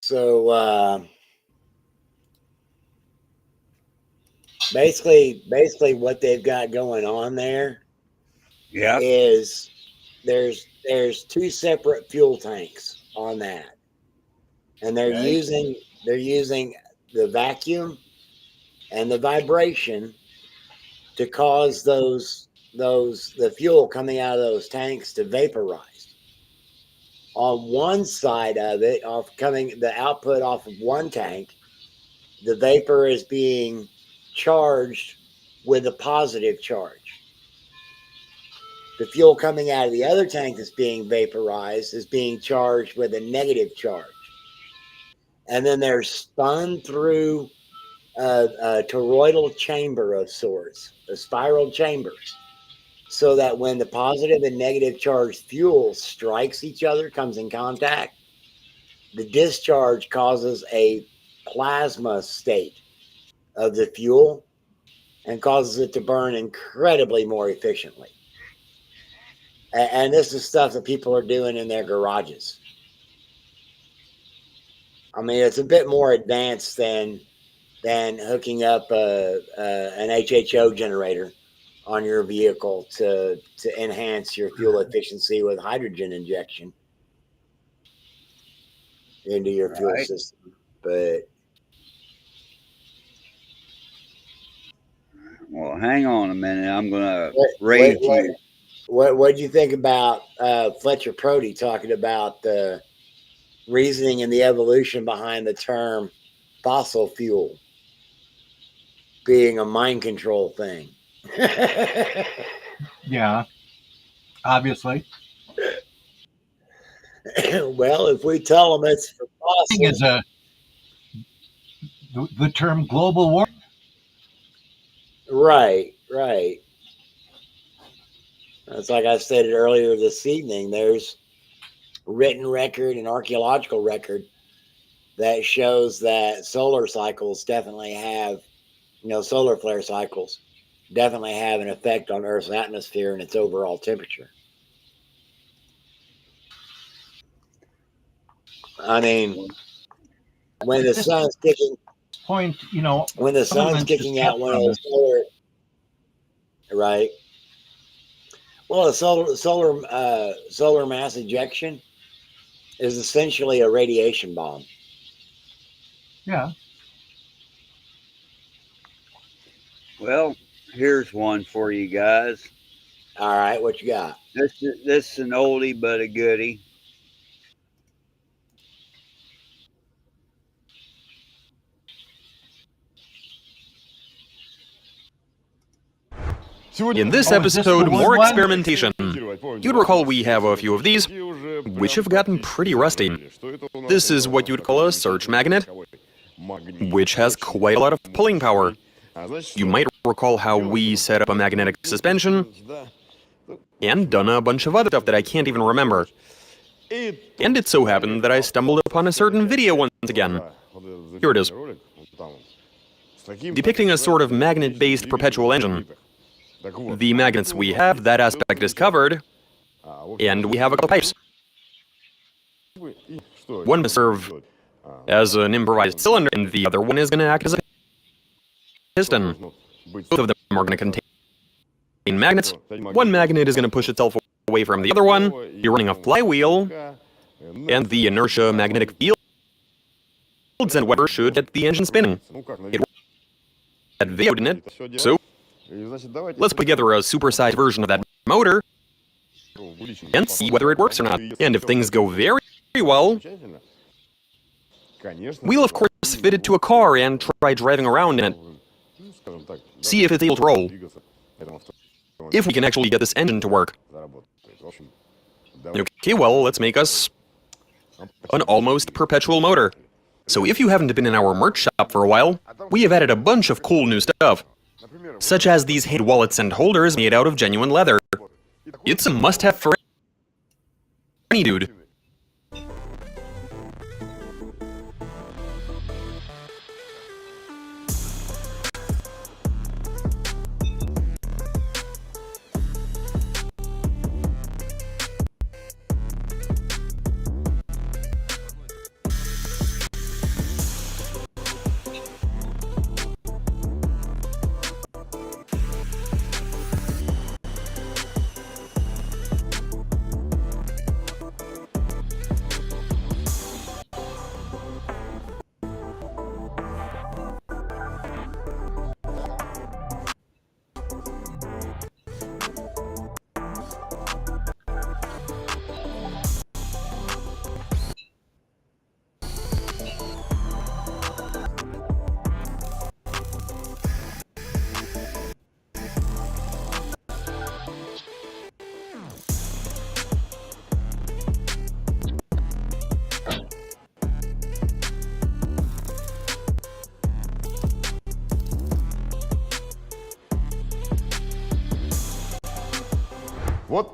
So basically what they've got going on there is there's 2 separate fuel tanks on that, and they're using the vacuum and the vibration to cause the fuel coming out of those tanks to vaporize. On one side of it, the output off of one tank, the vapor is being charged with a positive charge. The fuel coming out of the other tank that's being vaporized is being charged with a negative charge. And then they're spun through a toroidal chamber of sorts, a spiral chamber, so that when the positive and negative charged fuel strikes each other, comes in contact, the discharge causes a plasma state of the fuel and causes it to burn incredibly more efficiently. And this is stuff that people are doing in their garages. I mean, it's a bit more advanced than hooking up an HHO generator on your vehicle to enhance your fuel efficiency with hydrogen injection into your fuel system. But well, hang on a minute. I'm gonna raise you. What do you think about Fletcher Prouty talking about the reasoning and the evolution behind the term fossil fuel being a mind control thing? Yeah, obviously. Well, if we tell them it's for fossil, Is the term global warming. right. It's like I stated earlier this evening, there's written record and archaeological record that shows that solar cycles definitely have, solar flare cycles definitely have an effect on Earth's atmosphere and its overall temperature. I mean, when the sun's kicking, when the sun's kicking out one of those solar, right? Well, a solar mass ejection is essentially a radiation bomb. Yeah. Well, here's one for you guys. All right, what you got? This is an oldie but a goodie. In this episode, more experimentation. You'd recall we have a few of these, which have gotten pretty rusty. This is what you'd call a search magnet, which has quite a lot of pulling power. You might recall how we set up a magnetic suspension, and done a bunch of other stuff that I can't even remember. And it so happened that I stumbled upon a certain video once again. Here it is. Depicting a sort of magnet-based perpetual engine. The magnets we have, that aspect is covered, and we have a couple pipes. One will serve as an improvised cylinder, and the other one is going to act as a piston. Both of them are going to contain magnets. One magnet is going to push itself away from the other one. You're running a flywheel, and the inertia magnetic fields and whatever should get the engine spinning. It that video, didn't it? So let's put together a supersized version of that motor and see whether it works or not. And if things go very well, we'll of course fit it to a car and try driving around in it. See if it's able to roll. If we can actually get this engine to work. Okay, well, let's make us an almost perpetual motor. So if you haven't been in our merch shop for a while, we have added a bunch of cool new stuff. Such as these hand wallets and holders made out of genuine leather. It's a must-have for any dude.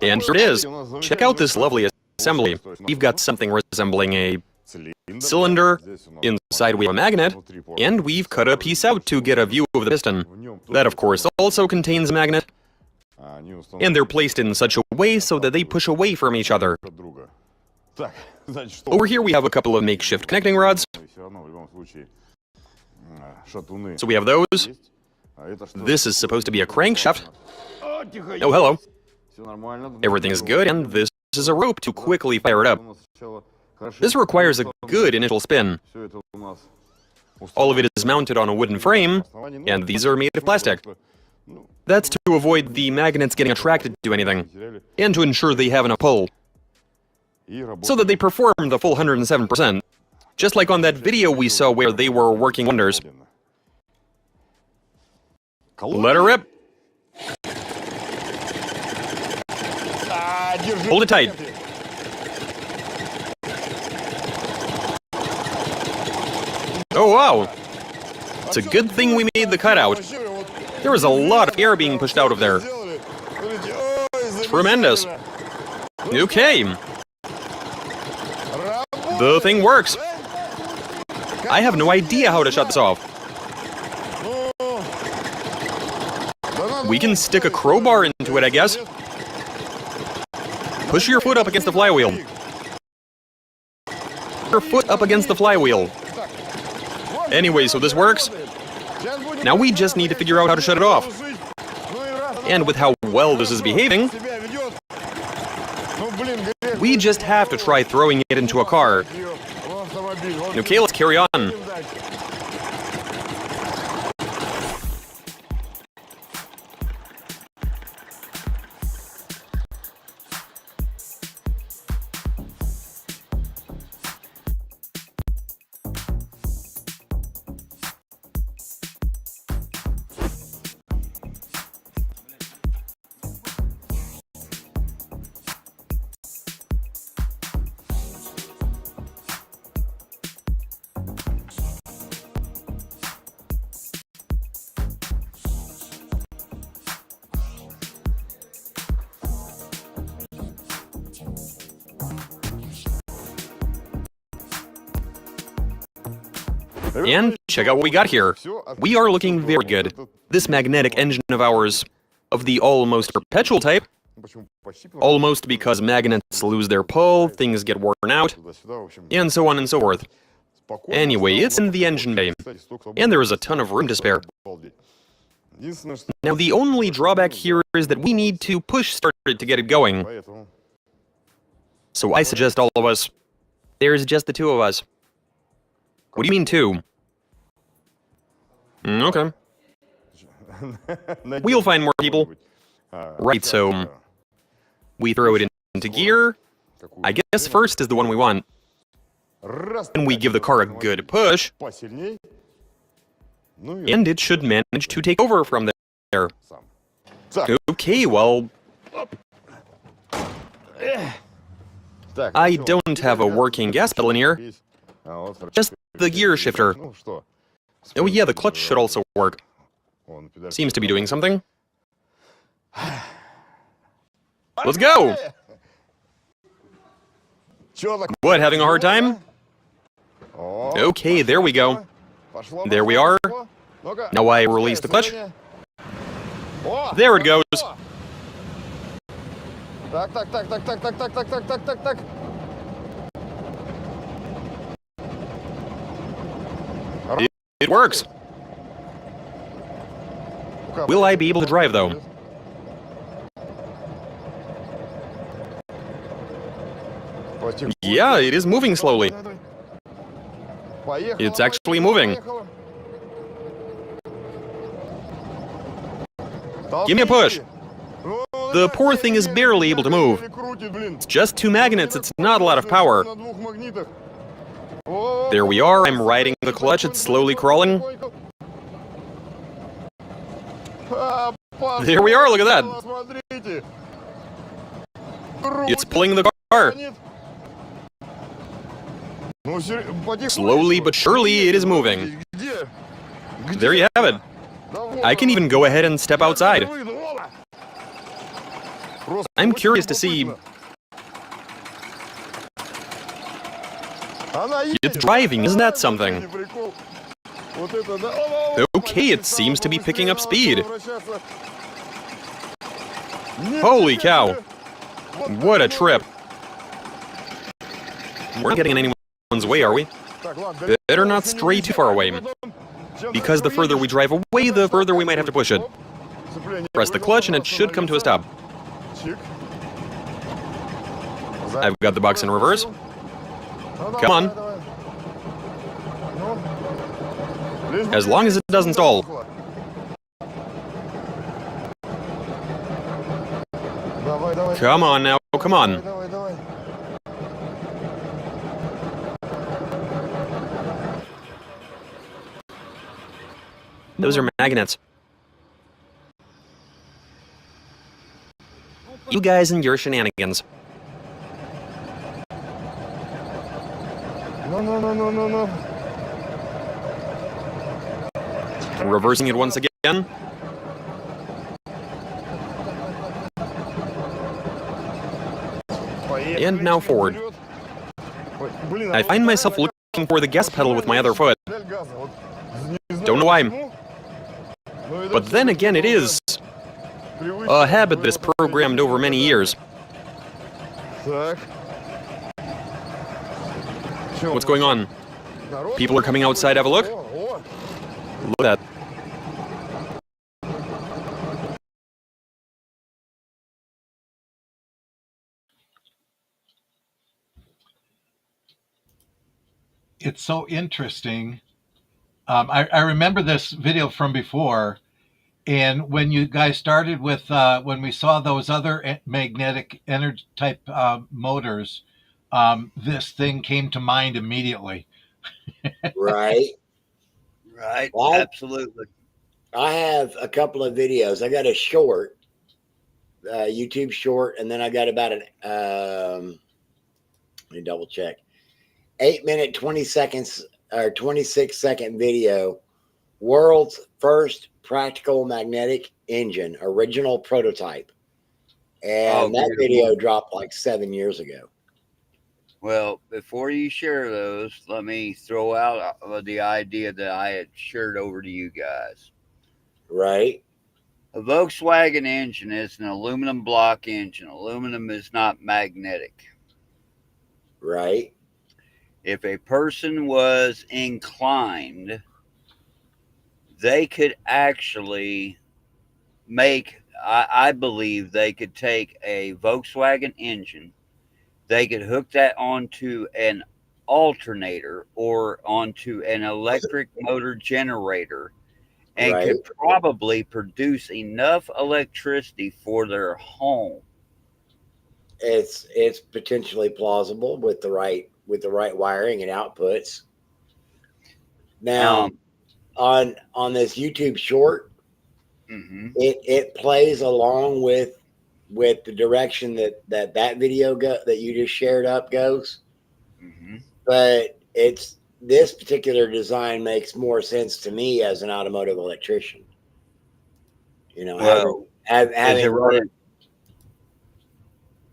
And here it is. Check out this lovely assembly. We've got something resembling a cylinder, inside we have a magnet, and we've cut a piece out to get a view of the piston. That, of course, also contains a magnet, and they're placed in such a way so that they push away from each other. Over here we have a couple of makeshift connecting rods. So we have those. This is supposed to be a crankshaft. Oh, hello. Everything is good, and this is a rope to quickly fire it up. This requires a good initial spin. All of it is mounted on a wooden frame, and these are made of plastic. That's to avoid the magnets getting attracted to anything, and to ensure they have enough pull, so that they perform the full 107%, just like on that video we saw where they were working wonders. Let her rip! Hold it tight. Oh wow! It's a good thing we made the cutout. There was a lot of air being pushed out of there. Tremendous. Okay. The thing works. I have no idea how to shut this off. We can stick a crowbar into it, I guess. Push your foot up against the flywheel. Your foot up against the flywheel. Anyway, so this works. Now we just need to figure out how to shut it off. And with how well this is behaving, we just have to try throwing it into a car. Okay, let's carry on. And check out what we got here. We are looking very good. This magnetic engine of ours, of the almost perpetual type, almost because magnets lose their pull, things get worn out, and so on and so forth. Anyway, it's in the engine bay, and there is a ton of room to spare. Now the only drawback here is that we need to push start it to get it going. So I suggest all of us, there's just the two of us. What do you mean two? Okay. We'll find more people. Right, so we throw it into gear. I guess first is the one we want. And we give the car a good push. And it should manage to take over from there. Okay, well... I don't have a working gas pedal in here. Just the gear shifter. Oh yeah, the clutch should also work. Seems to be doing something. Let's go! What, having a hard time? Okay, there we go. There we are. Now I release the clutch. There it goes. It works. Will I be able to drive, though? Yeah, it is moving slowly. It's actually moving. Give me a push. The poor thing is barely able to move. It's just two magnets, it's not a lot of power. There we are, I'm riding the clutch, it's slowly crawling. There we are, look at that. It's pulling the car. Slowly but surely it is moving. There you have it. I can even go ahead and step outside. I'm curious to see. It's driving, isn't that something? Okay, it seems to be picking up speed. Holy cow! What a trip! We're not getting in anyone's way, are we? Better not stray too far away. Because the further we drive away, the further we might have to push it. Press the clutch and it should come to a stop. I've got the box in reverse. Come on. As long as it doesn't stall. Come on now, come on. Those are magnets. You guys and your shenanigans. No. Reversing it once again. And now forward. I find myself looking for the gas pedal with my other foot. Don't know why. But then again, it is a habit that is programmed over many years. What's going on? People are coming outside, have a look? Look at that. It's so interesting. I remember this video from before, and when you guys started with, when we saw those other magnetic energy type motors, this thing came to mind immediately. Right. Right. Well, Absolutely. I have a couple of videos. I got a short, YouTube short, and then I got about an, let me double check, 8-minute, 20 seconds or 26-second video, world's first practical magnetic engine, original prototype. And that video dropped like 7 years ago. Well, before you share those, let me throw out the idea that I had shared over to you guys. Right. A Volkswagen engine is an aluminum block engine. Aluminum is not magnetic. Right. If a person was inclined, they could actually make, I believe they could take a Volkswagen engine, they could hook that onto an alternator or onto an electric motor generator and could probably produce enough electricity for their home. It's potentially plausible with the right wiring and outputs. Now, on this YouTube short, it plays along with the direction that video that you just shared up goes. But this particular design makes more sense to me as an automotive electrician. You know, Well,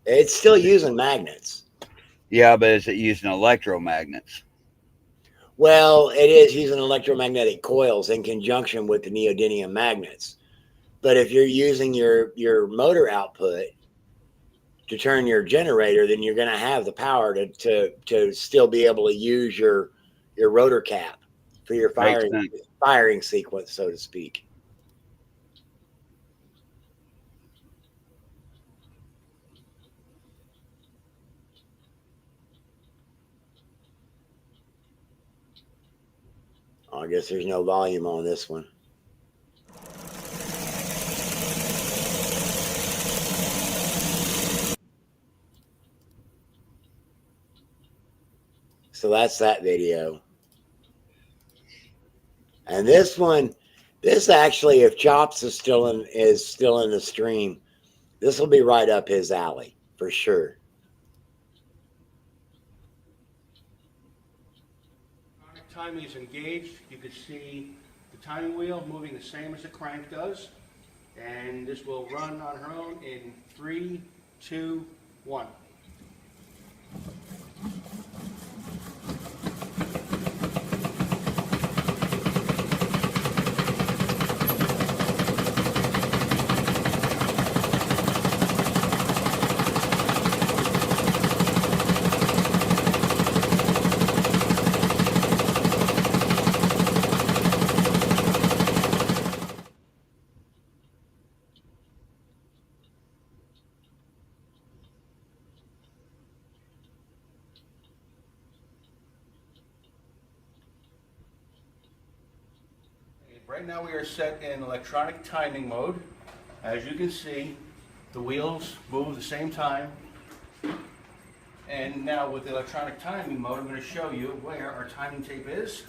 it's still using magnets. Yeah, but is it using electromagnets? Well, it is using electromagnetic coils in conjunction with the neodymium magnets. But if you're using your motor output to turn your generator, then you're going to have the power to still be able to use your rotor cap for your firing sequence, so to speak. I guess there's no volume on this one. So that's that video. And this one, this actually, if Chops is still in the stream, this will be right up his alley for sure. Timing is engaged. You can see the timing wheel moving the same as the crank does. And this will run on her own in 3, 2, 1. Right now we are set in electronic timing mode. As you can see, the wheels move at the same time. And now with the electronic timing mode, I'm going to show you where our timing tape is.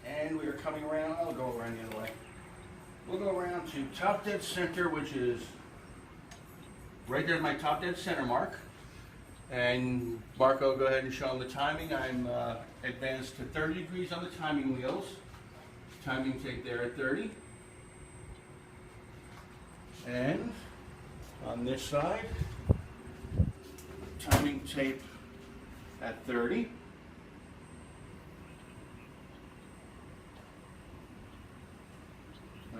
And we are coming around, I'll go around the other way. We'll go around to top dead center, which is right there at my top dead center mark. And Marco, go ahead and show them the timing. I'm advanced to 30 degrees on the timing wheels. Timing tape there at 30. And on this side, timing tape at 30.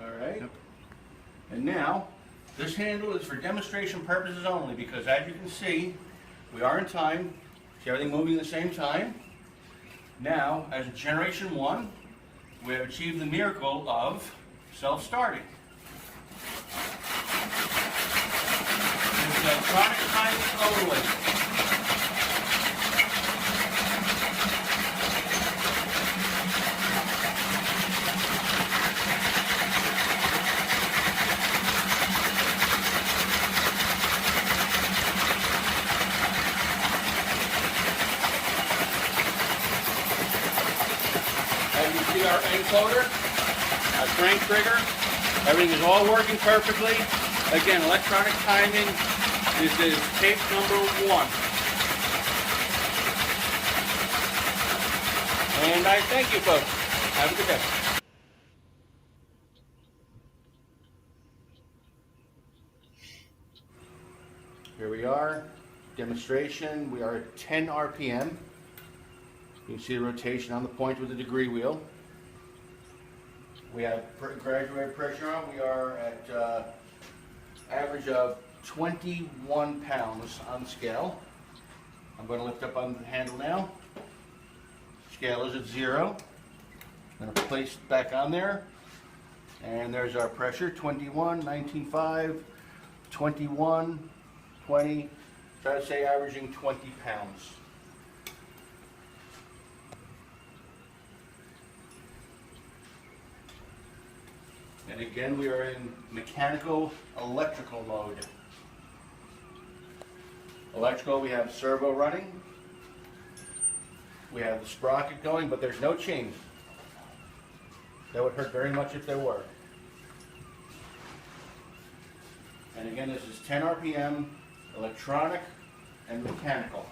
All right. Yep. And now, this handle is for demonstration purposes only because as you can see, we are in time. See everything moving at the same time. Now, as a generation 1, we have achieved the miracle of self-starting. It's electronic timing only. As you see our encoder, our crank trigger, everything is all working perfectly. Again, electronic timing, this is tape number 1. And I thank you folks. Have a good day. Here we are, demonstration. We are at 10 RPM. You can see the rotation on the point with the degree wheel. We have graduated pressure on. We are at average of 21 pounds on the scale. I'm going to lift up on the handle now. Scale is at 0. I'm going to place it back on there. And there's our pressure, 21, 19.5, 21, 20. Try to say averaging 20 pounds. And again, we are in mechanical electrical mode. Electrical, we have servo running. We have the sprocket going, but there's no chain. That would hurt very much if there were. And again, this is 10 RPM, electronic and mechanical.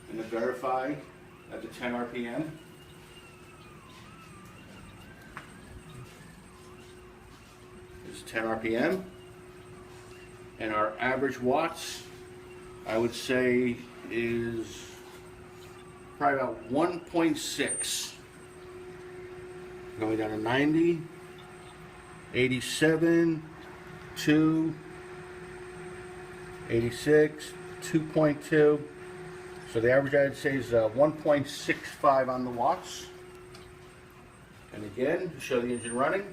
And to verify at the 10 RPM. It's 10 RPM. And our average watts, I would say, is probably about 1.6. Going down to 90, 87, 2, 86, 2.2. So the average I'd say is 1.65 on the watts. And again, to show the engine running.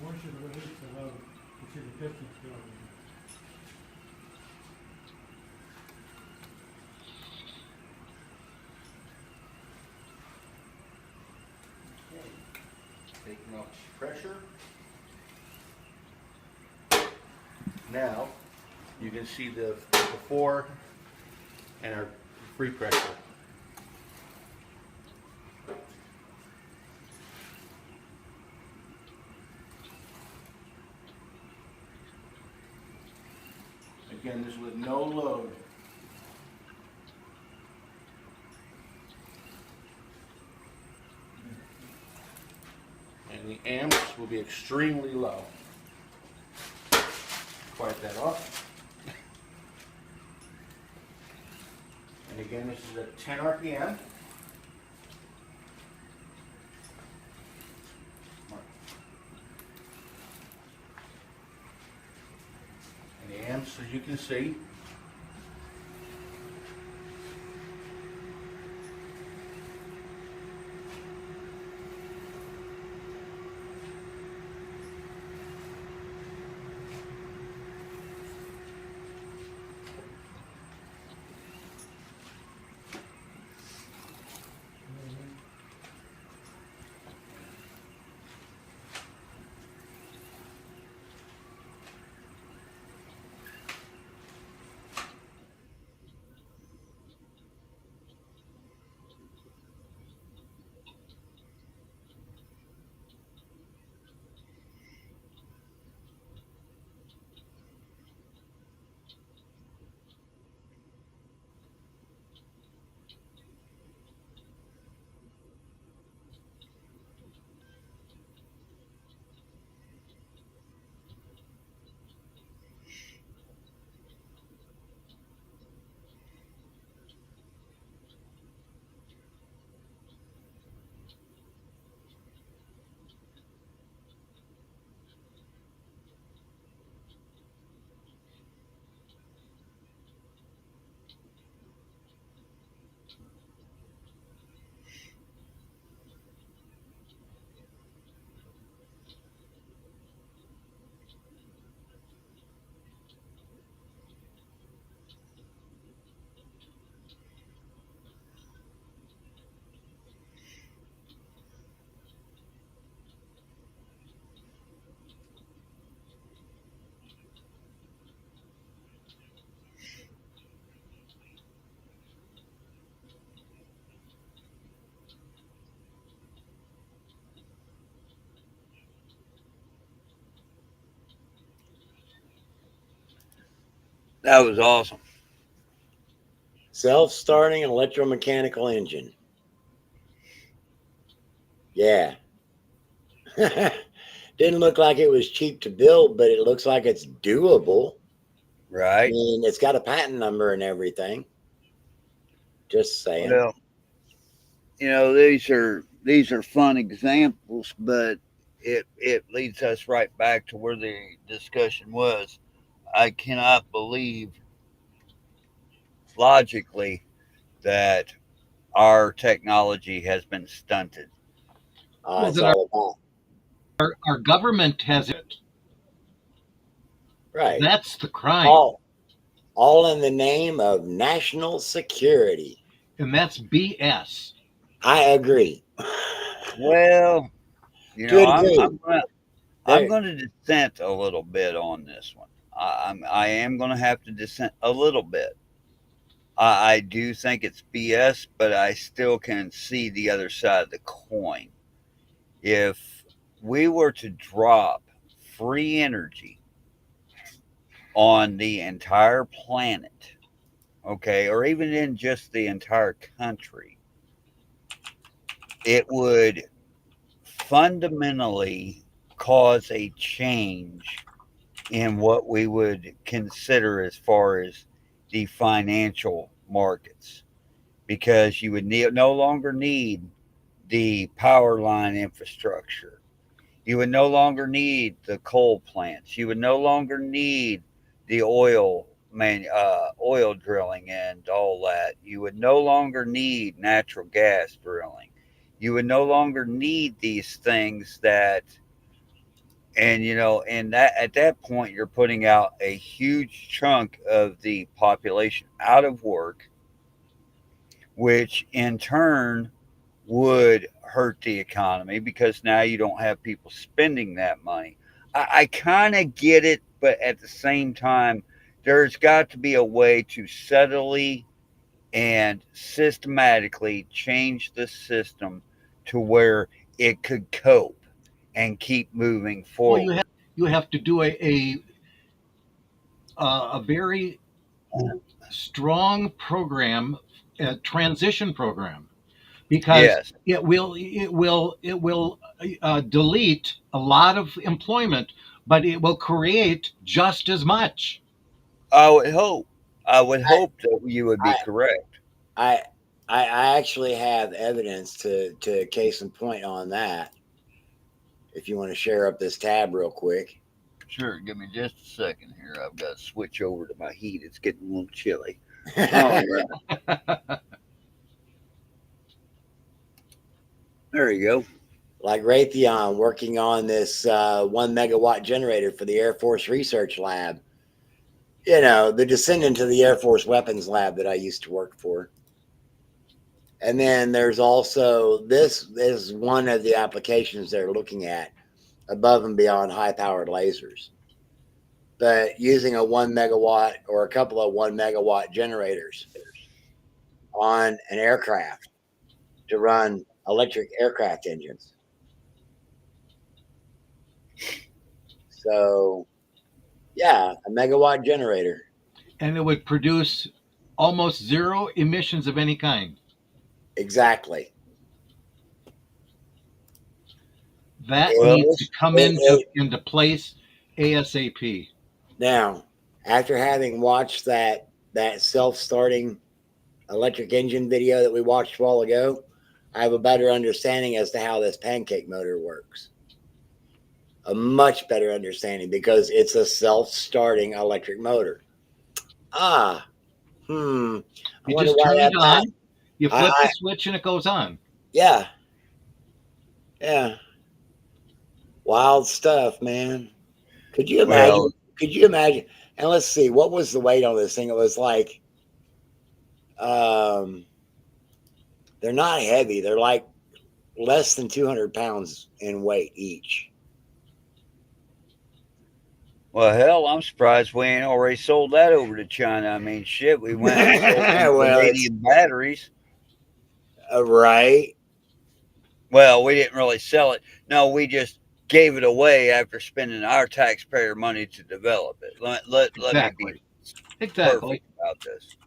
Once you release the load, you see the pistons going. Taking off pressure. Now you can see the before and our free pressure. Again, this is with no load. And the amps will be extremely low. Quiet that off. And again, this is at 10 RPM. And the amps, as you can see, That was awesome. Self-starting electromechanical engine. Yeah. Didn't look like it was cheap to build, but it looks like it's doable. Right. I mean, it's got a patent number and everything. Just saying. Well, you know, these are fun examples, but it leads us right back to where the discussion was. I cannot believe logically that our technology has been stunted. Well, It's then all about our government has it. right. That's the crime. All in the name of national security. And that's BS. I agree. Well, you To know, a degree. I'm going to dissent a little bit on this one. I am going to have to dissent a little bit. I do think it's BS, but I still can see the other side of the coin. If we were to drop free energy on the entire planet, okay, or even in just the entire country, it would fundamentally cause a change in what we would consider as far as the financial markets, because you would no longer need the power line infrastructure. You would no longer need the coal plants. You would no longer need the oil drilling and all that. You would no longer need natural gas drilling. You would no longer need these things that, and you know, and that at that point you're putting out a huge chunk of the population out of work, which in turn would hurt the economy because now you don't have people spending that money. I kind of get it, but at the same time, there's got to be a way to subtly and systematically change the system to where it could cope and keep moving forward. Well, you have to do a very strong program, a transition program, because Yes. it will delete a lot of employment, but it will create just as much. I would hope. I would hope that you would be correct. I actually have evidence to case in point on that. If you want to share up this tab real quick. Sure. Give me just a second here. I've got to switch over to my heat. It's getting a little chilly. All right. There you go. Like Raytheon working on this 1 megawatt generator for the Air Force Research Lab. You know, the descendant of the Air Force Weapons Lab that I used to work for. And then there's also, this is one of the applications they're looking at above and beyond high-powered lasers. But using a 1 megawatt or a couple of 1 megawatt generators on an aircraft to run electric aircraft engines. So, yeah, a megawatt generator. And it would produce almost zero emissions of any kind. Exactly. That needs to come into place ASAP. Now, after having watched that self-starting electric engine video that we watched a while ago, I have a better understanding as to how this pancake motor works. A much better understanding because it's a self-starting electric motor. You just turn it on, you flip the switch, and it goes on. Yeah. Yeah. Wild stuff, man. Could you imagine? Well, could you imagine? And let's see, what was the weight on this thing? It was like, they're not heavy. They're like less than 200 pounds in weight each. Well, hell, I'm surprised we ain't already sold that over to China. I mean, shit, we went and sold Well, vanadium batteries. Right. Well, we didn't really sell it. No, we just gave it away after spending our taxpayer money to develop it. Let me be perfect about this.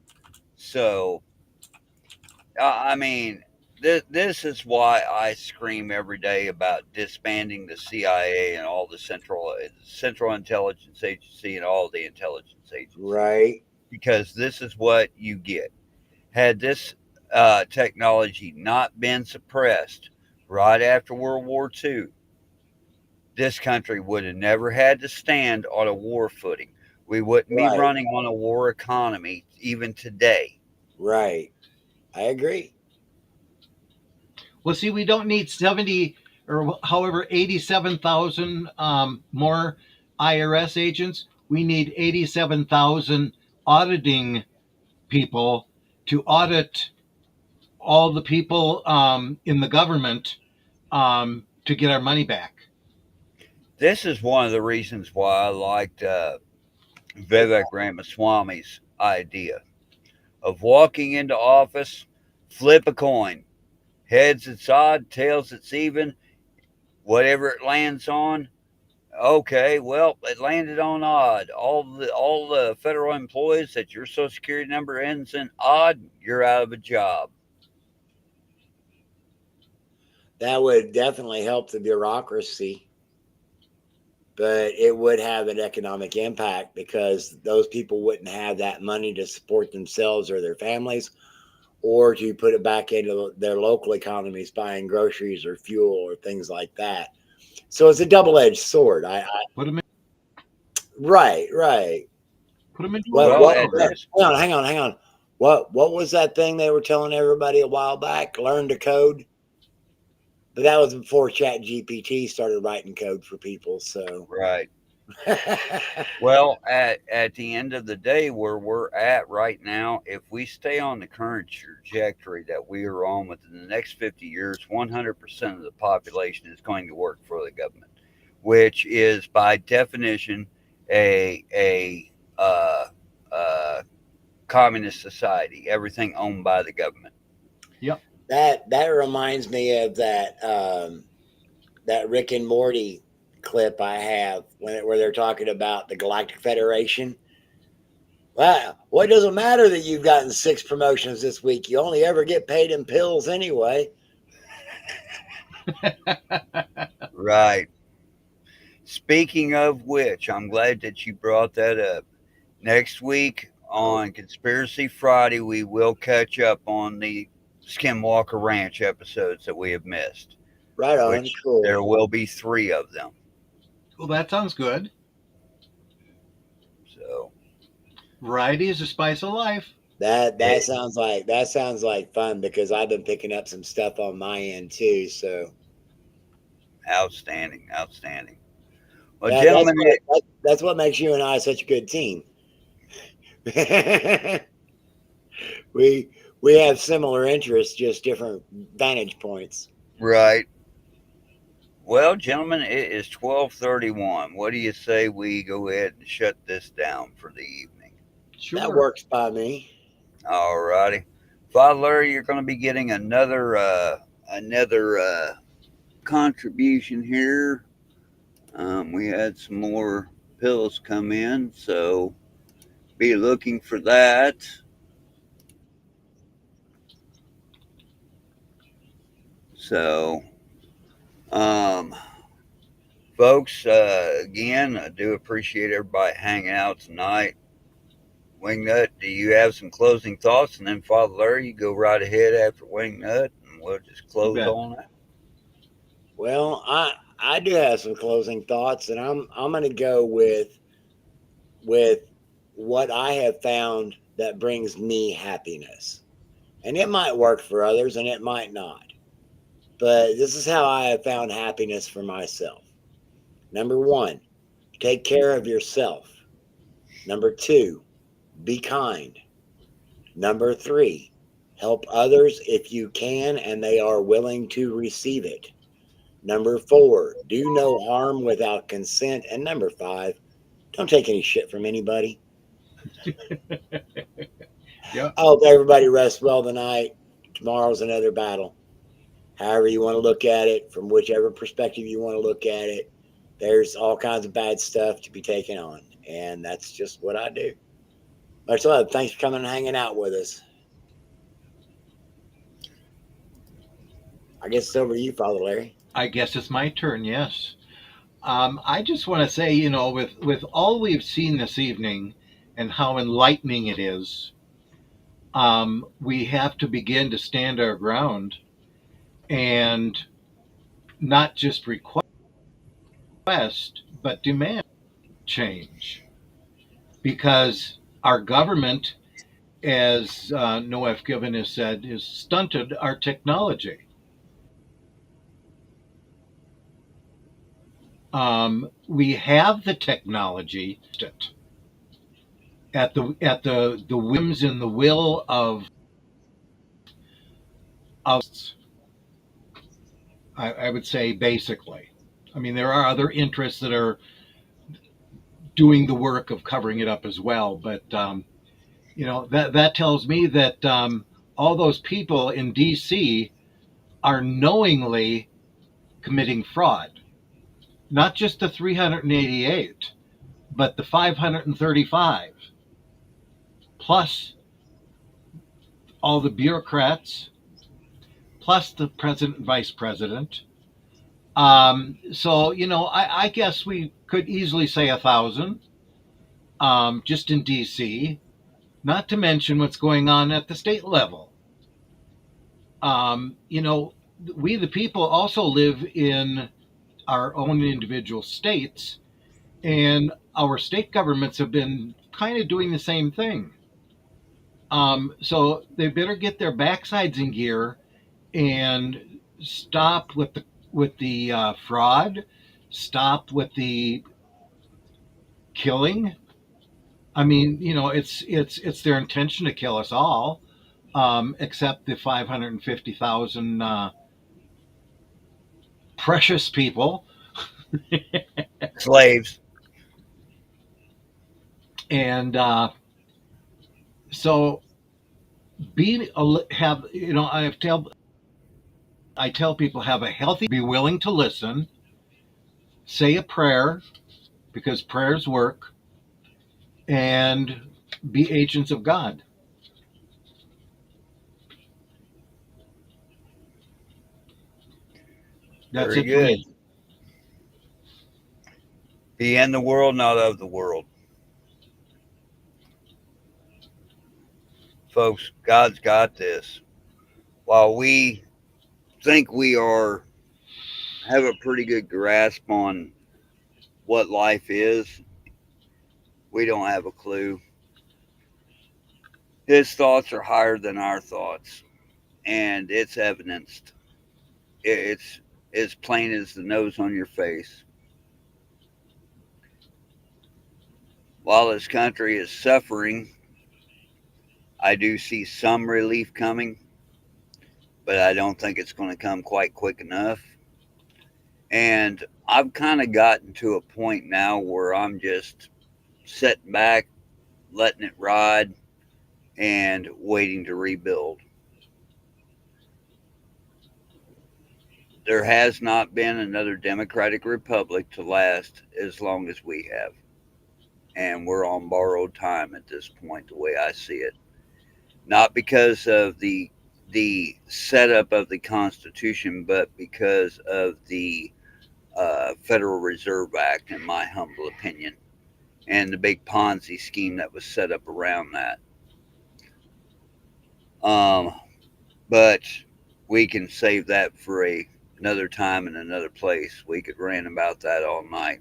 So, I mean, this is why I scream every day about disbanding the CIA and all the Central Intelligence Agency and all the intelligence agencies. Right. Because this is what you get. Had this technology not been suppressed right after World War II, this country would have never had to stand on a war footing. We wouldn't be running on a war economy even today. Right. I agree. Well, see, we don't need 70 or however 87,000 more IRS agents. We need 87,000 auditing people to audit all the people in the government to get our money back. This is one of the reasons why I liked Vivek Ramaswamy's idea of walking into office, flip a coin. Heads it's odd, tails it's even. Whatever it lands on, okay, well, it landed on odd. All the federal employees that your Social Security number ends in odd, you're out of a job. That would definitely help the bureaucracy, but it would have an economic impact because those people wouldn't have that money to support themselves or their families, or to put it back into their local economies, buying groceries or fuel or things like that. So it's a double-edged sword. Right. Put them in. Hang on. What was that thing they were telling everybody a while back? Learn to code. But that was before ChatGPT started writing code for people. So right. Well, at the end of the day, where we're at right now, if we stay on the current trajectory that we are on within the next 50 years, 100% of the population is going to work for the government, which is by definition a communist society. Everything owned by the government. Yep. That reminds me of that Rick and Morty clip I have where they're talking about the Galactic Federation Well, what does it matter that you've gotten 6 promotions this week? You only ever get paid in pills anyway. Right. Speaking of which, I'm glad that you brought that up. Next week on Conspiracy Friday, we will catch up on the Skinwalker Ranch episodes that we have missed. Right on. Which Cool. there will be 3 of them. Well, that sounds good. So, variety is the spice of life. That sounds like fun because I've been picking up some stuff on my end too. So outstanding. Well, yeah, gentlemen, that's what makes you and I such a good team. we have similar interests, just different vantage points. right. Well, gentlemen, it is 12:31. What do you say we go ahead and shut this down for the evening? Sure. That works by me. All righty. Father Larry, you're going to be getting another contribution here. We had some more pills come in, so be looking for that. So, folks, again, I do appreciate everybody hanging out tonight. Wingnut, do you have some closing thoughts? And then Father Larry, you go right ahead after Wingnut, and we'll just close on that. Well, I do have some closing thoughts, and I'm going to go with what I have found that brings me happiness. And it might work for others, and it might not. But this is how I have found happiness for myself. Number 1, take care of yourself. Number 2, be kind. Number 3, help others if you can and they are willing to receive it. Number 4, do no harm without consent. And number 5, don't take any shit from anybody. Yep. I hope everybody rests well tonight. Tomorrow's another battle. However you want to look at it, from whichever perspective you want to look at it, there's all kinds of bad stuff to be taken on. And that's just what I do. Much love. Thanks for coming and hanging out with us. I guess it's over to you, Father Larry. I guess it's my turn, yes. I just want to say, with all we've seen this evening and how enlightening it is, we have to begin to stand our ground and not just request, but demand change. Because our government, as Noah F. Given has said, has stunted our technology. We have the technology at the whims and the will of I would say, basically. I mean, there are other interests that are doing the work of covering it up as well, but that tells me that all those people in DC are knowingly committing fraud. Not just the 388, but the 535, plus all the bureaucrats, plus the president and vice president. So, I guess we could easily say 1,000, just in DC, not to mention what's going on at the state level. We the people also live in our own individual states, and our state governments have been kind of doing the same thing. So they better get their backsides in gear and stop with the fraud, stop with the killing. I mean, it's their intention to kill us all, except the 550,000 precious people, slaves. And so I tell people, have a healthy, be willing to listen, say a prayer, because prayers work, and be agents of God. That's Very it for good. me. Be in the world, not of the world. Folks, God's got this. While we think we have a pretty good grasp on what life is, we don't have a clue. His thoughts are higher than our thoughts, and it's evidenced. It's as plain as the nose on your face. While this country is suffering, I do see some relief coming, but I don't think it's going to come quite quick enough. And I've kind of gotten to a point now where I'm just sitting back, letting it ride, and waiting to rebuild. There has not been another Democratic Republic to last as long as we have. And we're on borrowed time at this point, the way I see it. Not because of the setup of the Constitution, but because of the Federal Reserve Act, in my humble opinion, and the big Ponzi scheme that was set up around that. But we can save that for another time and another place. We could rant about that all night.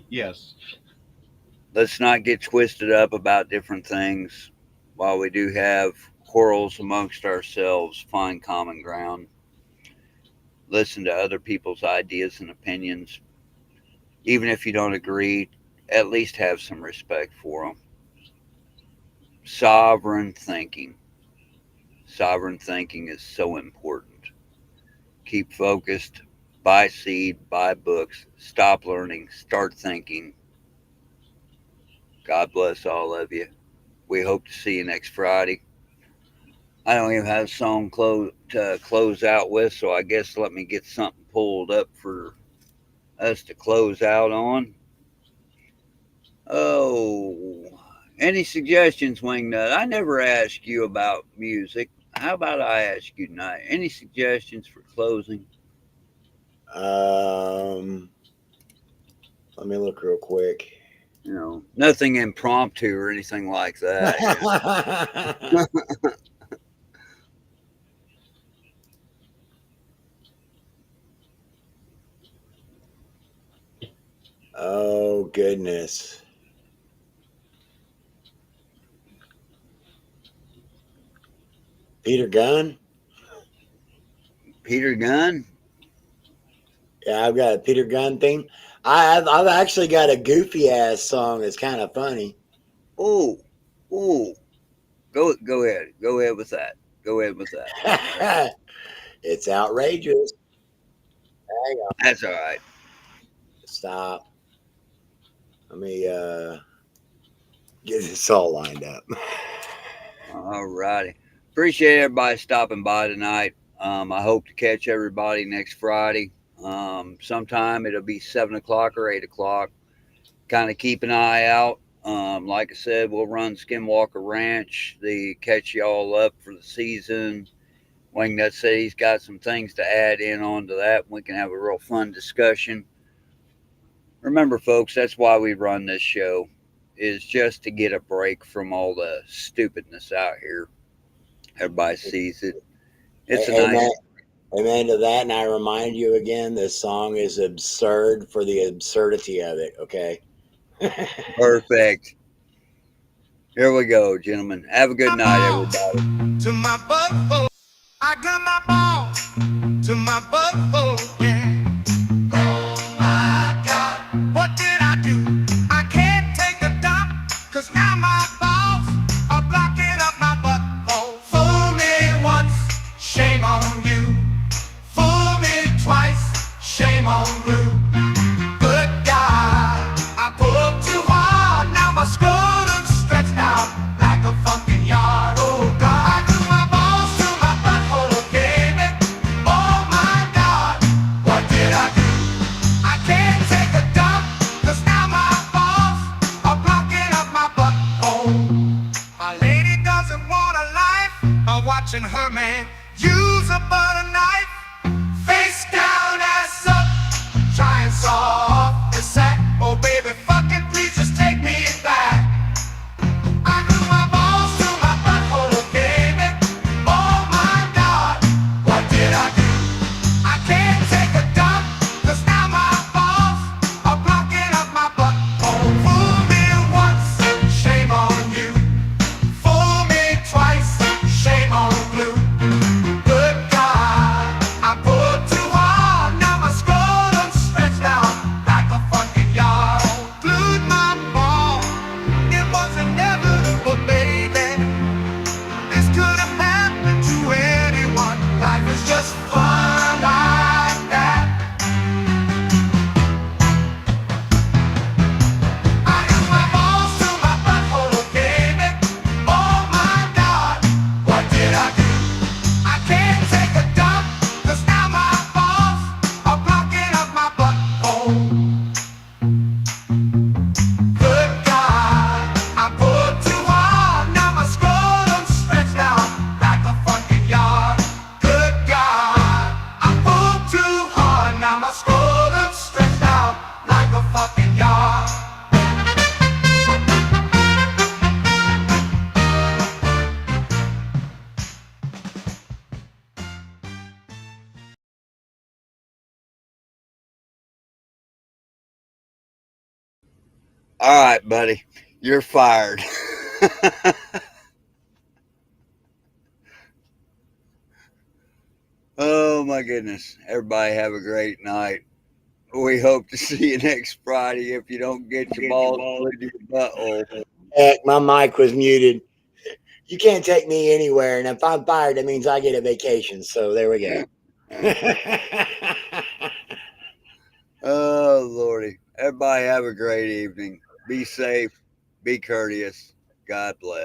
Yes. Let's not get twisted up about different things. While we do have quarrels amongst ourselves, find common ground. Listen to other people's ideas and opinions. Even if you don't agree, at least have some respect for them. Sovereign thinking. Sovereign thinking is so important. Keep focused. Buy seed. Buy books. Stop learning. Start thinking. God bless all of you. We hope to see you next Friday. I don't even have a song to close out with, so I guess let me get something pulled up for us to close out on. Oh, any suggestions, Wingnut? I never asked you about music. How about I ask you tonight? Any suggestions for closing? Let me look real quick. You know, nothing impromptu or anything like that. Oh, goodness. Peter Gunn? Peter Gunn? Yeah, I've got a Peter Gunn thing. I've actually got a goofy ass song that's kind of funny. Oh, go ahead. Go ahead with that. It's outrageous. Hang on. That's all right. Stop. Let me get this all lined up. All righty. Appreciate everybody stopping by tonight. I hope to catch everybody next Friday. Sometime it'll be 7 o'clock or 8 o'clock. Kind of keep an eye out. Like I said, we'll run Skinwalker Ranch. They catch you all up for the season. Wingnut said he's got some things to add in onto that. We can have a real fun discussion. Remember, folks, that's why we run this show, is just to get a break from all the stupidness out here. Everybody sees it. It's a nice. Amen to that. And I remind you again, this song is absurd for the absurdity of it. Okay. Perfect. Here we go, gentlemen. Have a good night, everybody. To my butt, I got my ball to my butt, yeah. Oh my God, what did I do? I can't take a dump, 'cause now my balls are blocking up my butt. Fool me once, shame on you. Fool me twice, shame on you. Good God, I pulled too hard, now my scrotum's stretched out like a fucking yard. Oh God, I do my balls to my butthole, baby. Oh my God, watching her man use a butter knife, face down, ass up, try and saw off his sack. Oh baby, fucking please just take me back. I grew my balls to my butthole, baby. Oh my God, what did I do? I can't take a dump, 'cause now my balls are blocking up my butthole. Fool me once, shame on you. Fool me twice, shame on blue. Good God, I pulled too hard, now my scrotum stretched out like a fucking yard. Glued my ball, it was inevitable, baby. This could have happened to anyone. Life is just fun like that. I got my balls to my butthole, baby. Oh my God, what did I do? I can't take a dump, 'cause now my balls are blocking up my butthole. Good God, I pulled too hard, now my scrotum stretched out like a fucking yard. Good God, I pulled too hard, now my scrotum stretched out like a fucking yard. All right, buddy, you're fired. Oh my goodness. Everybody have a great night. We hope to see you next Friday if you don't get your balls in your butthole. Heck, my mic was muted. You can't take me anywhere, and if I'm fired, that means I get a vacation. So there we go. Oh Lordy. Everybody have a great evening. Be safe. Be courteous. God bless.